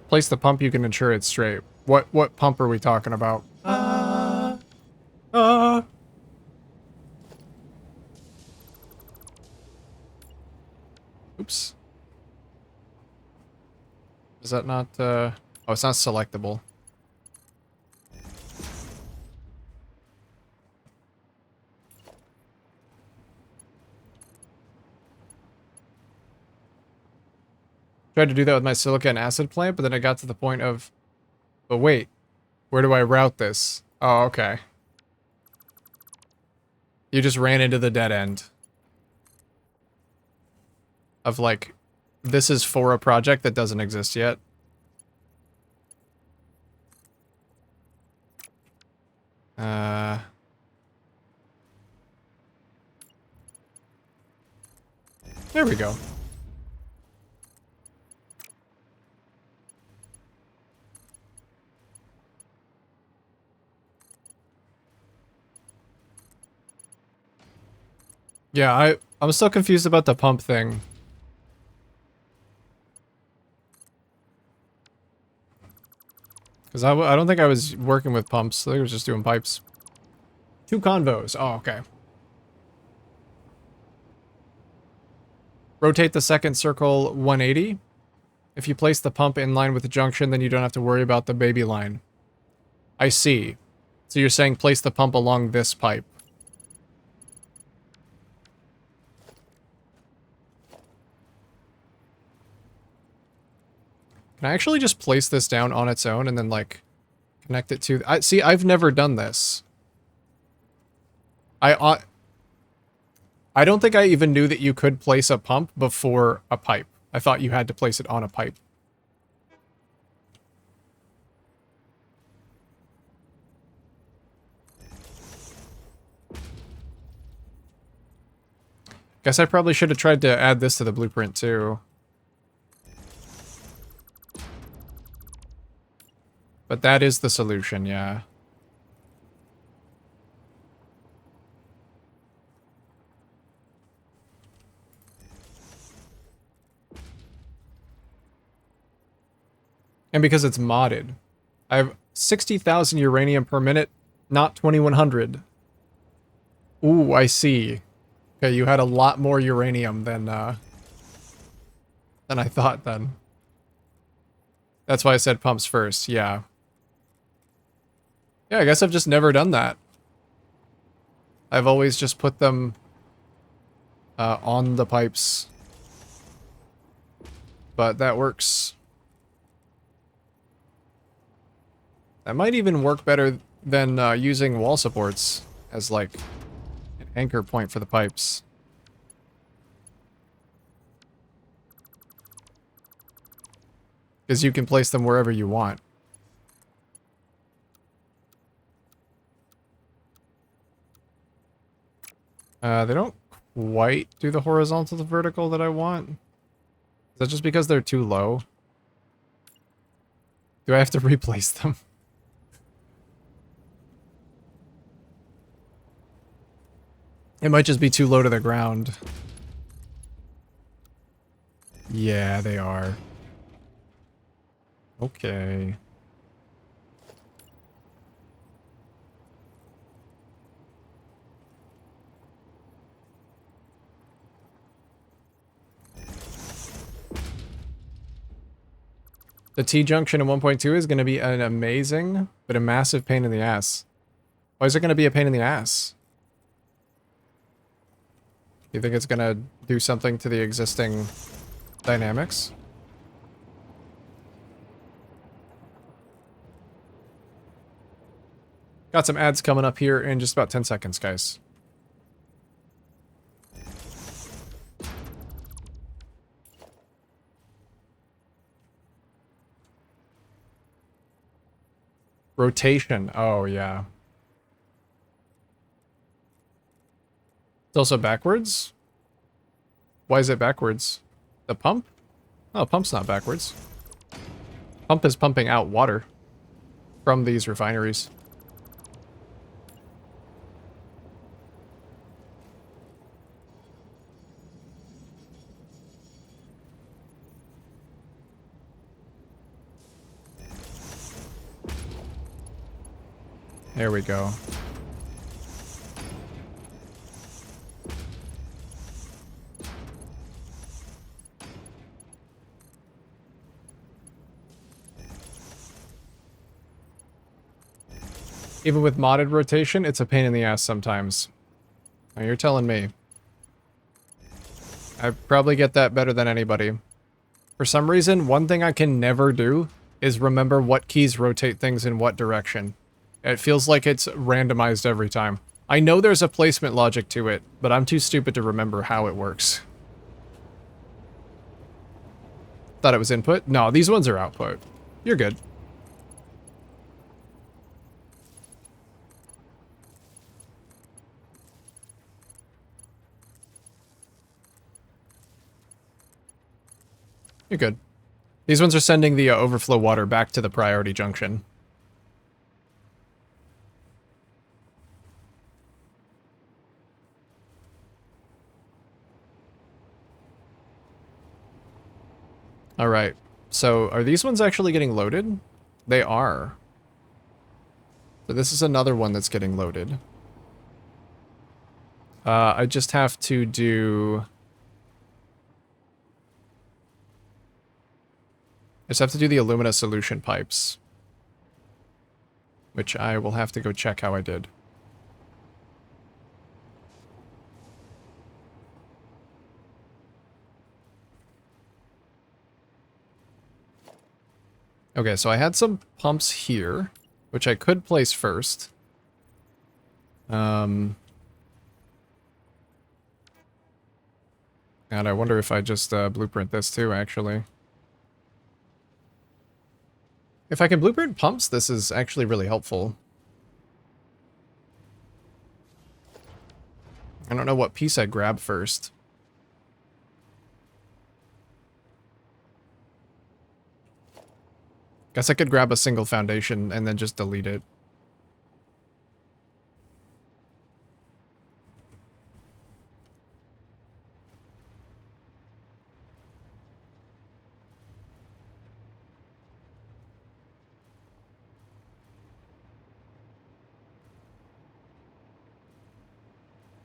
Place the pump, you can ensure it's straight. What pump are we talking about? Oops. Is that not, oh, it's not selectable. Tried to do that with my silica and acid plant, but then I got to the point of, but wait, where do I route this? Oh, okay. You just ran into the dead end. Of like, this is for a project that doesn't exist yet. There we go. Yeah, I'm still confused about the pump thing. Because I don't think I was working with pumps. I think I was just doing pipes. 2 convos. Oh, okay. Rotate the second circle 180. If you place the pump in line with the junction, then you don't have to worry about the baby line. I see. So you're saying place the pump along this pipe. Can I actually just place this down on its own and then, like, connect it to... See, I've never done this. I don't think I even knew that you could place a pump before a pipe. I thought you had to place it on a pipe. Guess I probably should have tried to add this to the blueprint, too. But that is the solution, yeah. And because it's modded. I have 60,000 uranium per minute, not 2100. Ooh, I see. Okay, you had a lot more uranium than I thought then. That's why I said pumps first, yeah. Yeah, I guess I've just never done that. I've always just put them on the pipes. But that works. That might even work better than using wall supports as, like, an anchor point for the pipes. Because you can place them wherever you want. They don't quite do the horizontal to vertical that I want. Is that just because they're too low? Do I have to replace them? It might just be too low to the ground. Yeah, they are. Okay. The T-junction in 1.2 is going to be an amazing, but a massive pain in the ass. Why is it going to be a pain in the ass? You think it's going to do something to the existing dynamics? Got some ads coming up here in just about 10 seconds, guys. Rotation. Oh, yeah. It's also backwards? Why is it backwards? The pump? Oh, pump's not backwards. Pump is pumping out water from these refineries. There we go. Even with modded rotation, it's a pain in the ass sometimes. Now you're telling me. I probably get that better than anybody. For some reason, one thing I can never do is remember what keys rotate things in what direction. It feels like it's randomized every time. I know there's a placement logic to it, but I'm too stupid to remember how it works. Thought it was input? No, these ones are output. You're good. You're good. These ones are sending the overflow water back to the priority junction. Alright, so are these ones actually getting loaded? They are. So this is another one that's getting loaded. I just have to do... I just have to do the alumina solution pipes. Which I will have to go check how I did. Okay, so I had some pumps here, which I could place first. And I wonder if I just blueprint this too, actually. If I can blueprint pumps, this is actually really helpful. I don't know what piece I grab first. Guess I could grab a single foundation and then just delete it.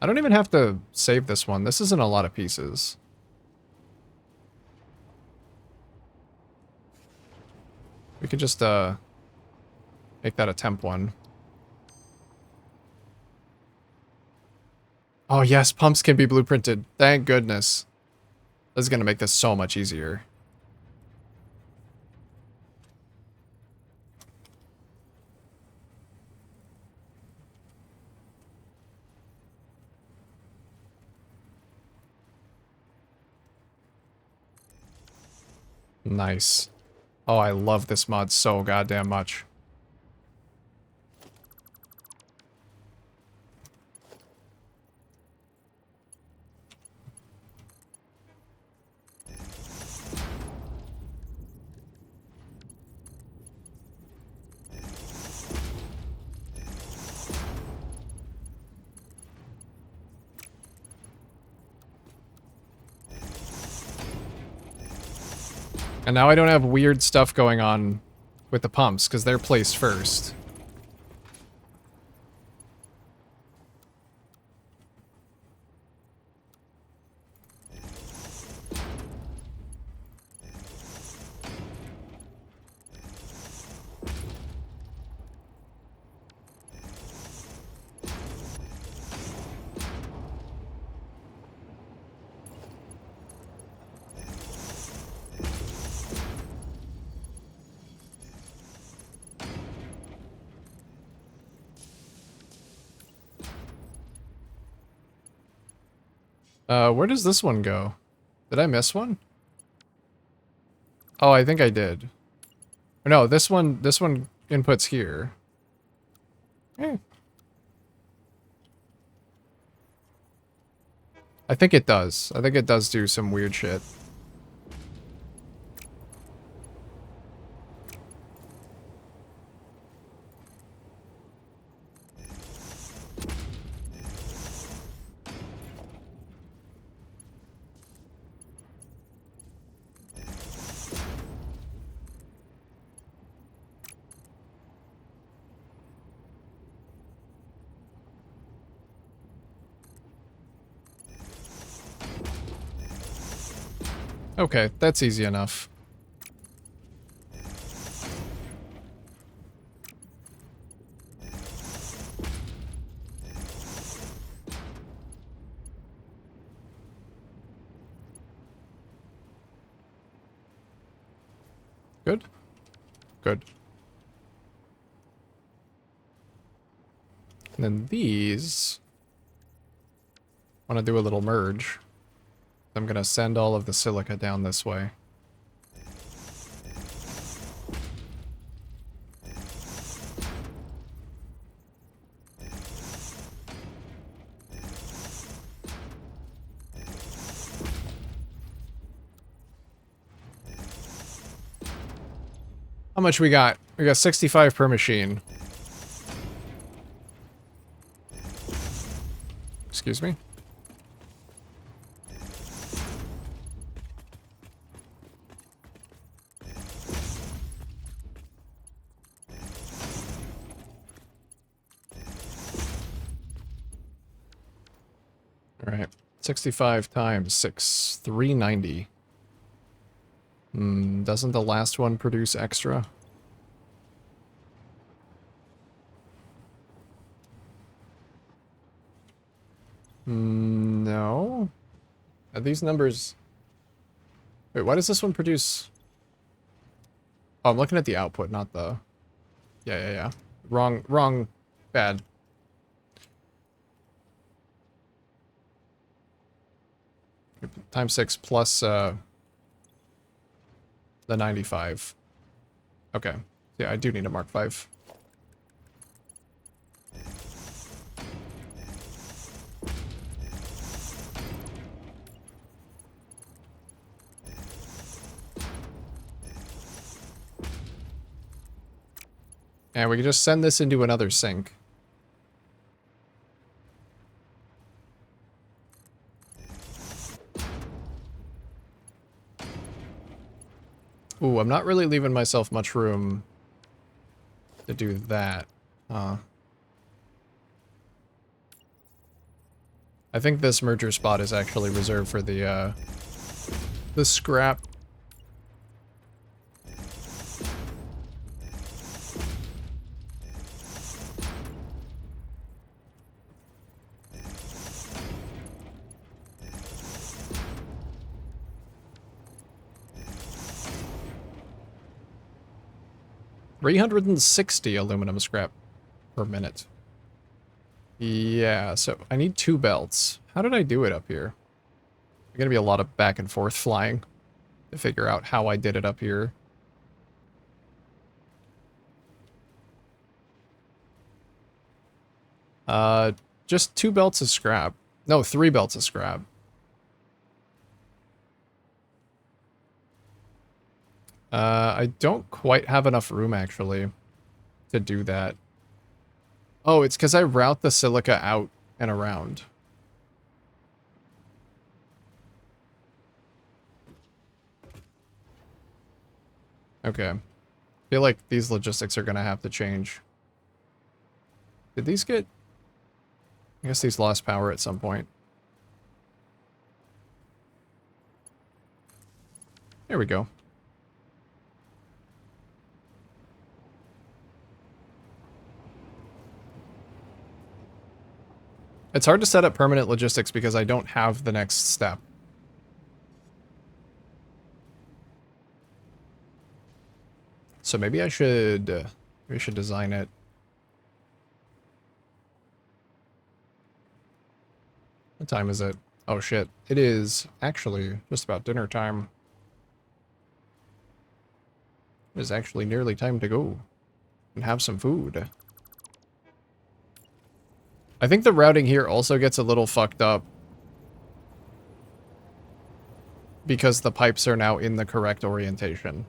I don't even have to save this one. This isn't a lot of pieces. We could just, make that a temp one. Oh yes, pumps can be blueprinted. Thank goodness. This is gonna make this so much easier. Nice. Oh, I love this mod so goddamn much. And now I don't have weird stuff going on with the pumps, because they're placed first. Where does this one go? Did I miss one? Oh, I think I did. No, this one inputs here. Eh. I think it does. I think it does do some weird shit. Okay, that's easy enough. Good? Good. And then these... want to do a little merge. I'm gonna send all of the silica down this way. How much we got? We got 65 per machine. Excuse me? Alright. 65 times 6. 390. Doesn't the last one produce extra? No. Are these numbers... Wait, why does this one produce... Oh, I'm looking at the output, not the... Yeah. Wrong. Bad. Times 6 plus, the 95. Okay. Yeah, I do need a Mark 5. And we can just send this into another sink. Ooh, I'm not really leaving myself much room to do that. I think this merger spot is actually reserved for the scrap. $360 aluminum scrap per minute. Yeah, so I need 2 belts. How did I do it up here? There's gonna be a lot of back and forth flying to figure out how I did it up here. Just 2 belts of scrap. No, 3 belts of scrap. I don't quite have enough room, actually, to do that. Oh, it's because I route the silica out and around. Okay. I feel like these logistics are gonna have to change. Did these get... I guess these lost power at some point. There we go. It's hard to set up permanent logistics because I don't have the next step. So maybe I should design it. What time is it? Oh shit. It is actually just about dinner time. It is actually nearly time to go and have some food. I think the routing here also gets a little fucked up because the pipes are now in the correct orientation.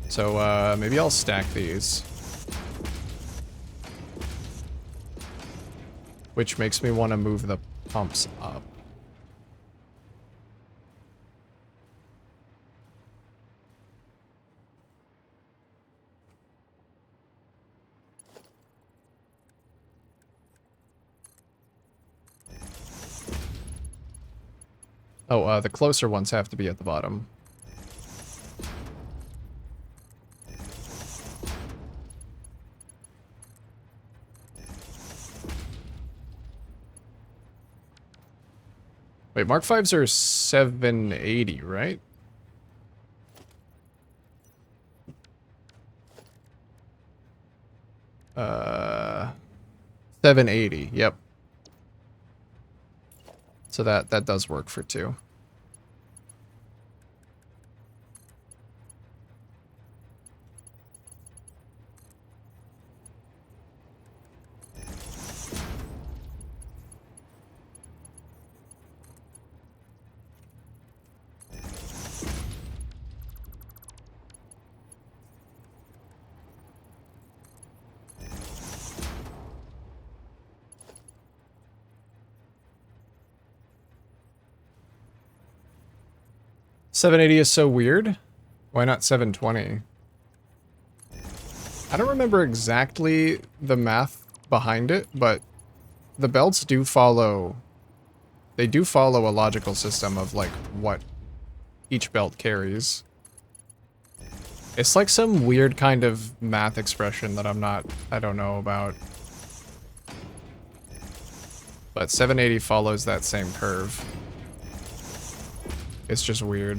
So, maybe I'll stack these. Which makes me want to move the pumps up. Oh, the closer ones have to be at the bottom. Wait, Mark 5s are 780, right? Uh, 780, yep. So that does work for 2. $780 is so weird. Why not 720? I don't remember exactly the math behind it, but the belts do follow... They do follow a logical system of, like, what each belt carries. It's like some weird kind of math expression that I don't know about. But 780 follows that same curve. It's just weird.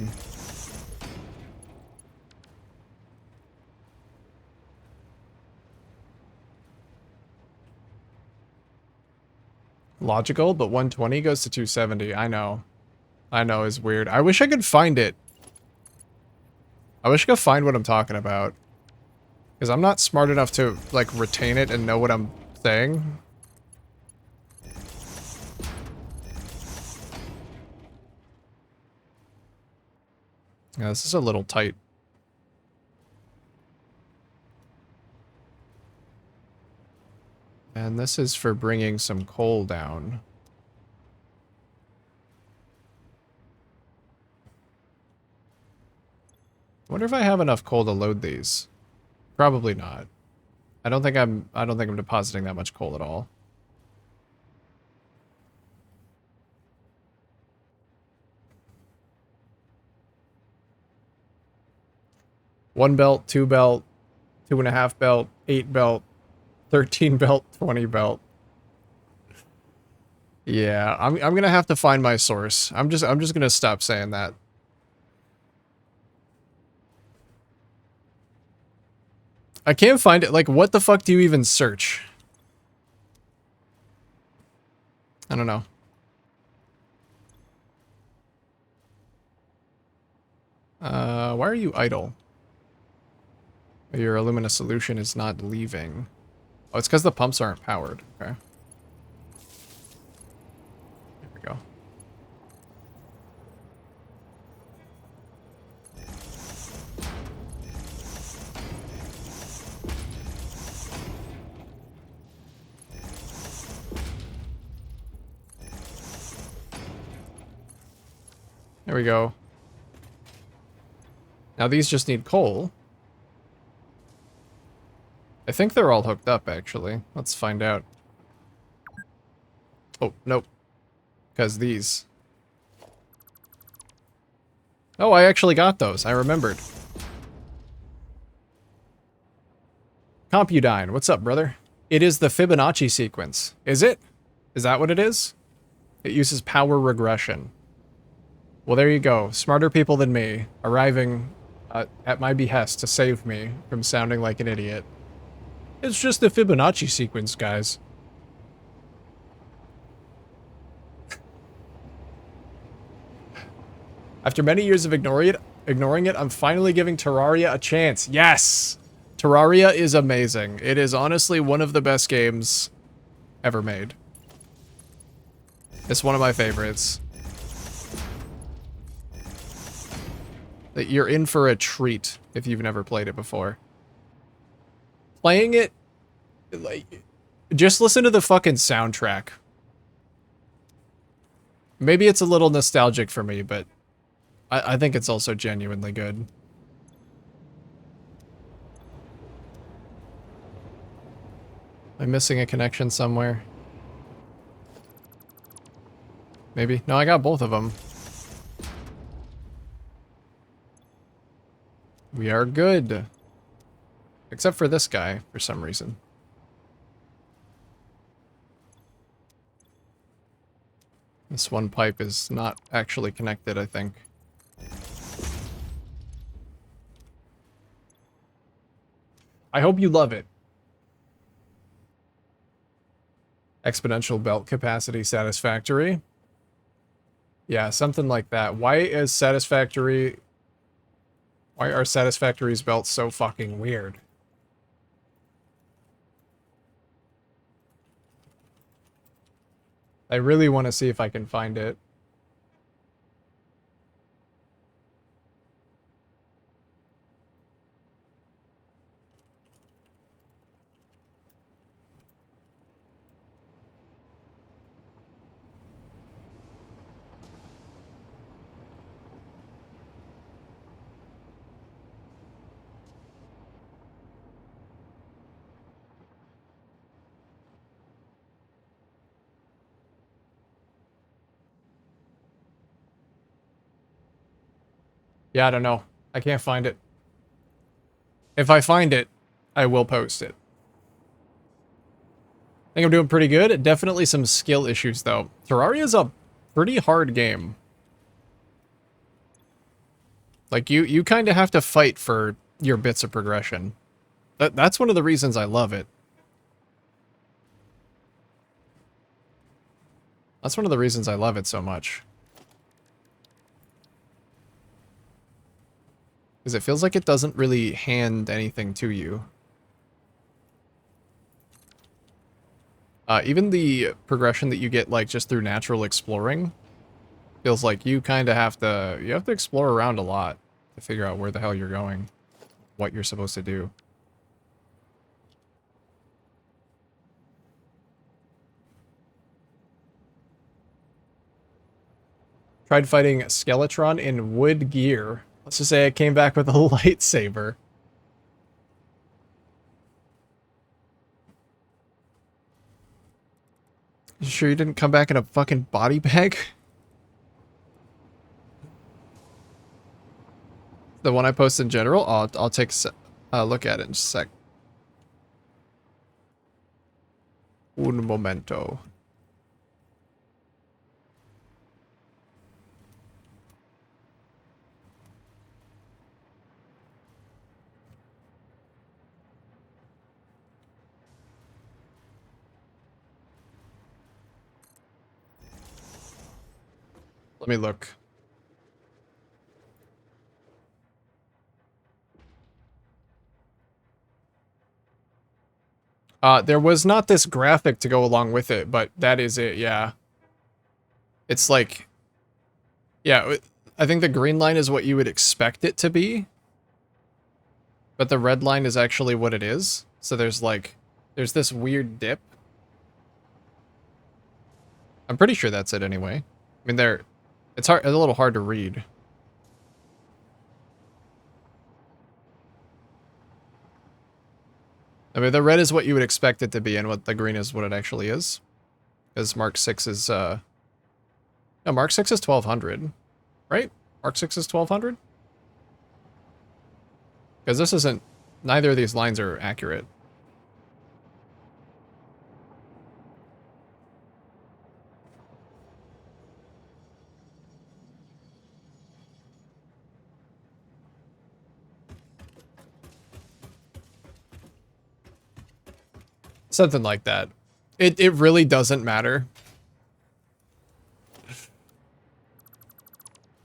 Logical, but 120 goes to 270. I know. I know, it's weird. I wish I could find it. I wish I could find what I'm talking about. Because I'm not smart enough to, like, retain it and know what I'm saying. Yeah, this is a little tight. And this is for bringing some coal down. I wonder if I have enough coal to load these. Probably not. I don't think I'm depositing that much coal at all. One belt, 2 belt, 2.5 belt, 8 belt, 13 belt, 20 belt. Yeah, I'm gonna have to find my source. I'm just gonna stop saying that. I can't find it. Like, what the fuck do you even search? I don't know. Why are you idle? Your Illumina solution is not leaving. Oh, it's because the pumps aren't powered. Okay. There we go. There we go. Now these just need coal. I think they're all hooked up, actually. Let's find out. Oh, nope. Because these. Oh, I actually got those. I remembered. Compudyne, what's up, brother? It is the Fibonacci sequence. Is it? Is that what it is? It uses power regression. Well, there you go. Smarter people than me arriving at my behest to save me from sounding like an idiot. It's just the Fibonacci sequence, guys. After many years of ignoring it, I'm finally giving Terraria a chance. Yes! Terraria is amazing. It is honestly one of the best games ever made. It's one of my favorites. You're in for a treat if you've never played it before. Playing it, like, just listen to the fucking soundtrack. Maybe it's a little nostalgic for me, but I think it's also genuinely good. Am I missing a connection somewhere? Maybe. No, I got both of them. We are good. Except for this guy, for some reason. This one pipe is not actually connected, I think. I hope you love it. Exponential belt capacity satisfactory. Yeah, something like that. Why are Satisfactory's belts so fucking weird? I really want to see if I can find it. Yeah, I don't know. I can't find it. If I find it, I will post it. I think I'm doing pretty good. Definitely some skill issues, though. Terraria is a pretty hard game. Like, you kind of have to fight for your bits of progression. That's one of the reasons I love it. That's one of the reasons I love it so much. Because it feels like it doesn't really hand anything to you. Even the progression that you get, like, just through natural exploring feels like you kind of have to... You have to explore around a lot to figure out where the hell you're going. What you're supposed to do. Tried fighting Skeletron in wood gear. Let's just say I came back with a lightsaber. You sure you didn't come back in a fucking body bag? The one I posted in general? I'll take a look at it in just a sec. Un momento. Let me look. There was not this graphic to go along with it, but that is it, yeah. It's like... Yeah, I think the green line is what you would expect it to be. But the red line is actually what it is. So there's like... There's this weird dip. I'm pretty sure that's it anyway. I mean, it's a little hard to read. I mean, the red is what you would expect it to be, and what the green is what it actually is. Because Mark 6 is, no, Mark 6 is 1200, right? Mark 6 is 1200? Because this isn't, neither of these lines are accurate. Something like that. It really doesn't matter.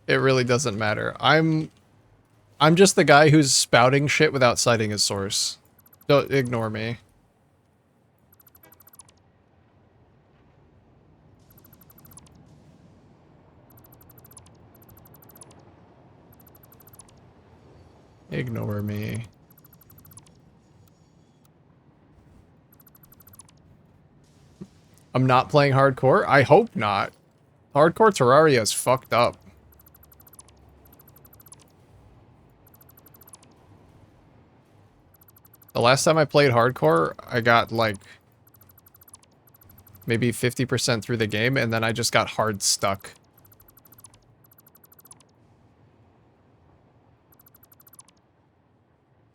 It really doesn't matter. I'm just the guy who's spouting shit without citing his source. Don't ignore me. Ignore me. I'm not playing hardcore? I hope not. Hardcore Terraria is fucked up. The last time I played hardcore, I got like maybe 50% through the game, and then I just got hard stuck.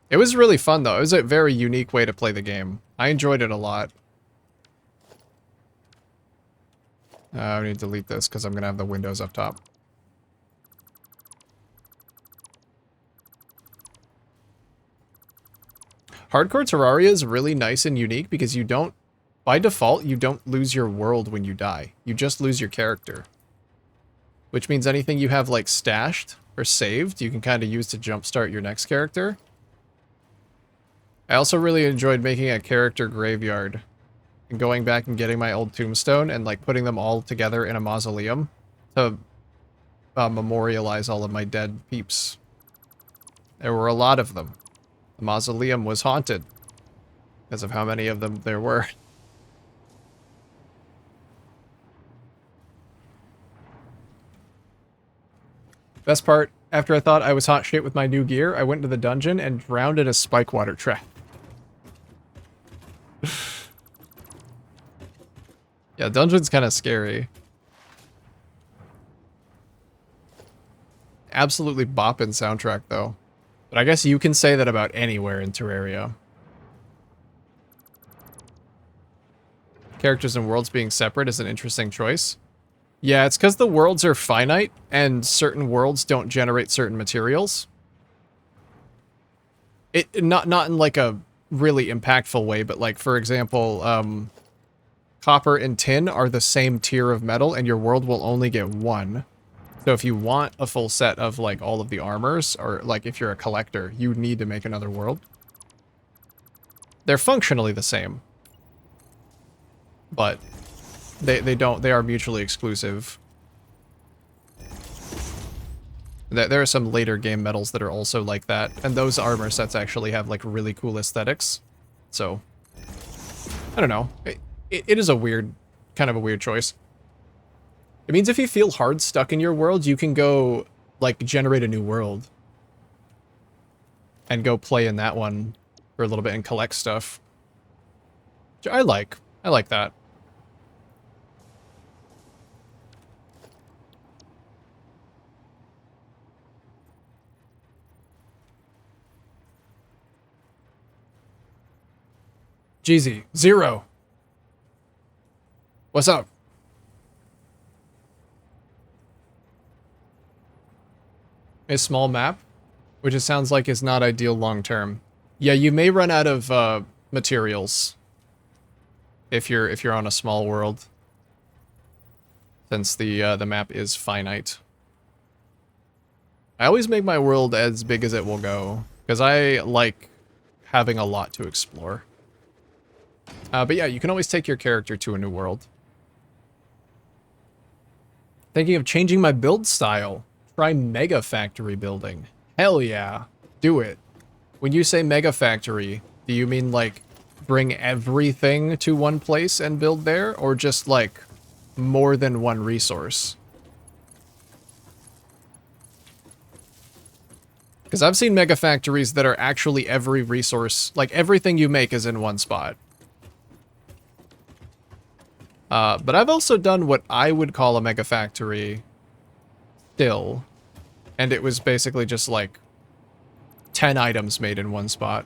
It was really fun though. It was a very unique way to play the game. I enjoyed it a lot. I need to delete this because I'm going to have the windows up top. Hardcore Terraria is really nice and unique because you don't, by default, you don't lose your world when you die. You just lose your character. Which means anything you have like stashed or saved, you can kind of use to jumpstart your next character. I also really enjoyed making a character graveyard. And going back and getting my old tombstone and like putting them all together in a mausoleum to memorialize all of my dead peeps. There were a lot of them. The mausoleum was haunted because of how many of them there were. Best part, after I thought I was hot shit with my new gear, I went into the dungeon and drowned in a spike water trap. Yeah, dungeon's kind of scary. Absolutely boppin' soundtrack, though. But I guess you can say that about anywhere in Terraria. Characters and worlds being separate is an interesting choice. Yeah, it's because the worlds are finite, and certain worlds don't generate certain materials. Not in like a really impactful way, but like, for example, copper and tin are the same tier of metal, and your world will only get one. So if you want a full set of, like, all of the armors, or, like, if you're a collector, you need to make another world. They're functionally the same. But they are mutually exclusive. There are some later game metals that are also like that, and those armor sets actually have, like, really cool aesthetics. So, I don't know. It is a weird, kind of a weird choice. It means if you feel hard stuck in your world, you can go, like, generate a new world. And go play in that one for a little bit and collect stuff. Which I like. I like that. Jeezy, 0. What's up? A small map, which it sounds like is not ideal long term. Yeah, you may run out of materials if you're on a small world, since the map is finite. I always make my world as big as it will go because I like having a lot to explore. But yeah, you can always take your character to a new world. Thinking of changing my build style. Try Mega Factory building. Hell yeah. Do it. When you say Mega Factory, do you mean like bring everything to one place and build there? Or just like more than one resource? Because I've seen mega factories that are actually every resource, like everything you make is in one spot. But I've also done what I would call a mega factory still. And it was basically just like 10 items made in one spot.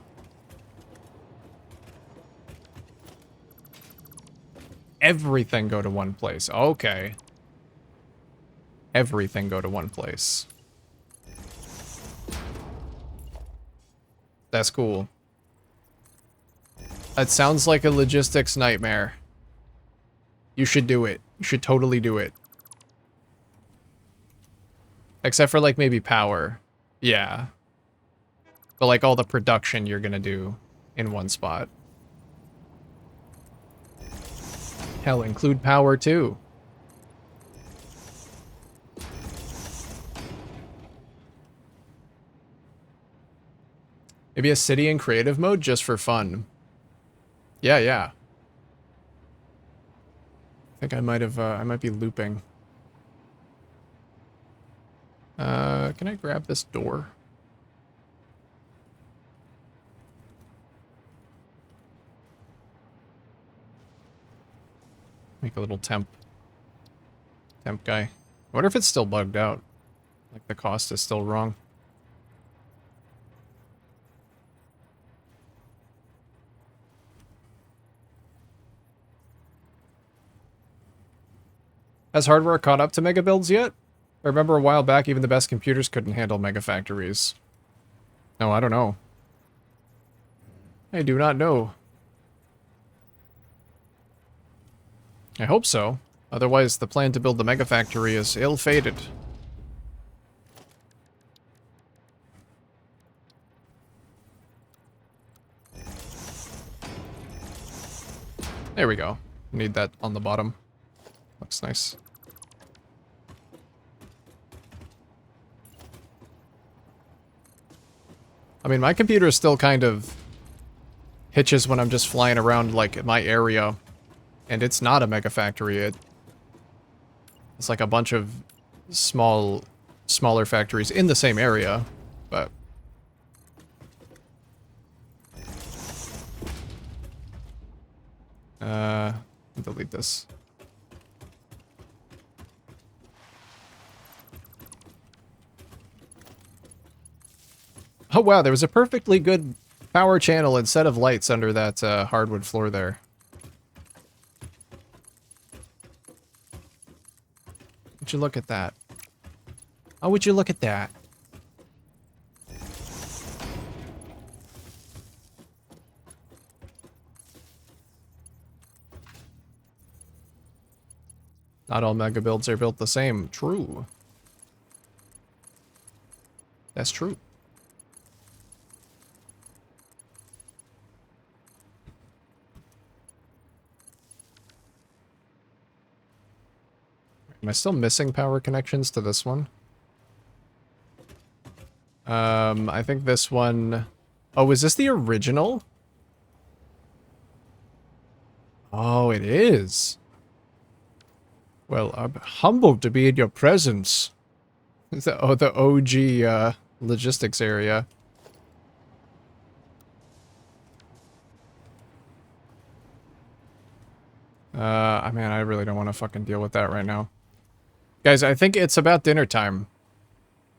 Everything go to one place. Okay. Everything go to one place. That's cool. That sounds like a logistics nightmare. You should do it. You should totally do it. Except for like maybe power. Yeah. But like all the production you're gonna do in one spot. Hell, include power too. Maybe a city in creative mode just for fun. Yeah, yeah. I think I might have, I might be looping. Can I grab this door? Make a little temp guy. I wonder if it's still bugged out. Like the cost is still wrong. Has hardware caught up to mega builds yet? I remember a while back even the best computers couldn't handle mega factories. No, I don't know. I do not know. I hope so. Otherwise, the plan to build the mega factory is ill-fated. There we go. Need that on the bottom. Looks nice. I mean, my computer is still kind of hitches when I'm just flying around, like, my area. And it's not a mega factory. It's like a bunch of smaller factories in the same area, but... delete this. Oh wow, there was a perfectly good power channel and set of lights under that hardwood floor there. Would you look at that? Oh, would you look at that? Not all mega builds are built the same. True. That's true. Am I still missing power connections to this one? I think this one... Oh, is this the original? Oh, it is. Well, I'm humbled to be in your presence. The OG logistics area. I mean, I really don't want to fucking deal with that right now. Guys, I think it's about dinner time.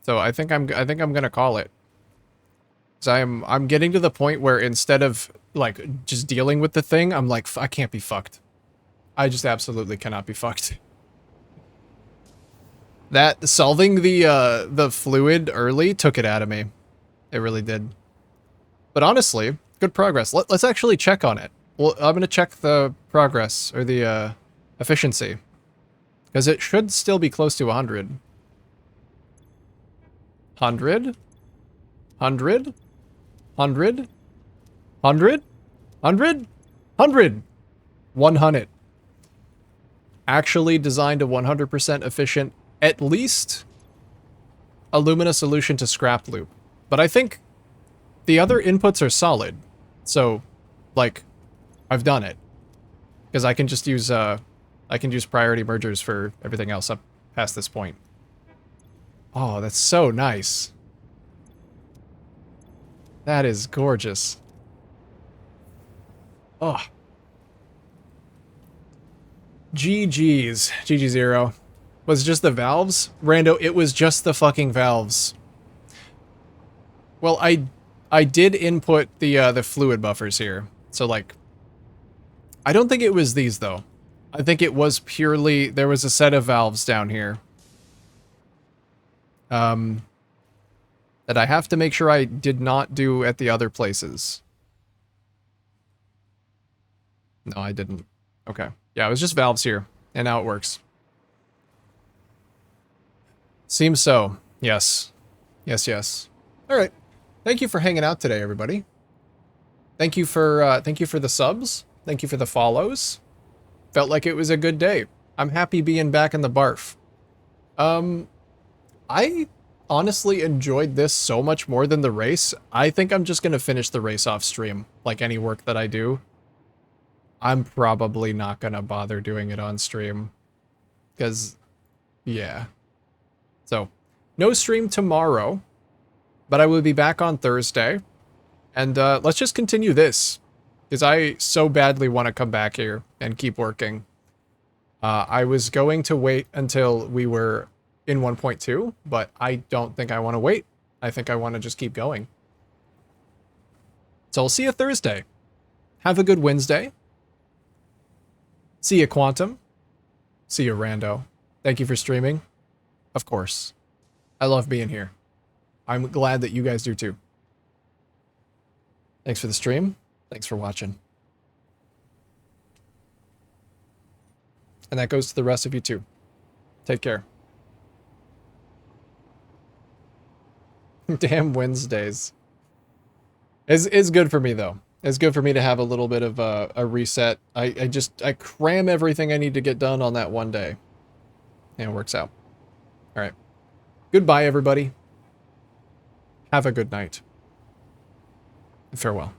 So I think I'm gonna call it. So I'm getting to the point where instead of like just dealing with the thing, I'm like, I can't be fucked. I just absolutely cannot be fucked. That solving the fluid early took it out of me. It really did. But honestly, good progress. Let's actually check on it. Well, I'm gonna check the progress or the efficiency. Because it should still be close to 100. 100? 100? 100? 100? 100? 100! 100. Actually designed a 100% efficient, at least, Illumina solution to scrap loop. But I think the other inputs are solid. So, like, I've done it. Because I can just use, I can use priority mergers for everything else up past this point. Oh, that's so nice. That is gorgeous. Oh. GG's. GG Zero. Was it just the valves? Rando, it was just the fucking valves. Well, I did input the fluid buffers here. So like I don't think it was these though. I think it was purely there was a set of valves down here. That I have to make sure I did not do at the other places. No, I didn't. Okay. Yeah, it was just valves here, and now it works. Seems so. Yes. Yes, yes. All right. Thank you for hanging out today, everybody. Thank you for the subs. Thank you for the follows. Felt like it was a good day. I'm happy being back in the barf. I honestly enjoyed this so much more than the race. I think I'm just gonna finish the race off stream, like any work that I do. I'm probably not gonna bother doing it on stream. Because, yeah. So, no stream tomorrow, but I will be back on Thursday. And let's just continue this. Because I so badly want to come back here and keep working. I was going to wait until we were in 1.2, but I don't think I want to wait. I think I want to just keep going. So I'll see you Thursday. Have a good Wednesday. See you, Quantum. See you, Rando. Thank you for streaming. Of course. I love being here. I'm glad that you guys do too. Thanks for the stream. Thanks for watching. And that goes to the rest of you too. Take care. Damn Wednesdays. It's good for me though. It's good for me to have a little bit of a reset. I cram everything I need to get done on that one day. And it works out. All right. Goodbye, everybody. Have a good night. And farewell.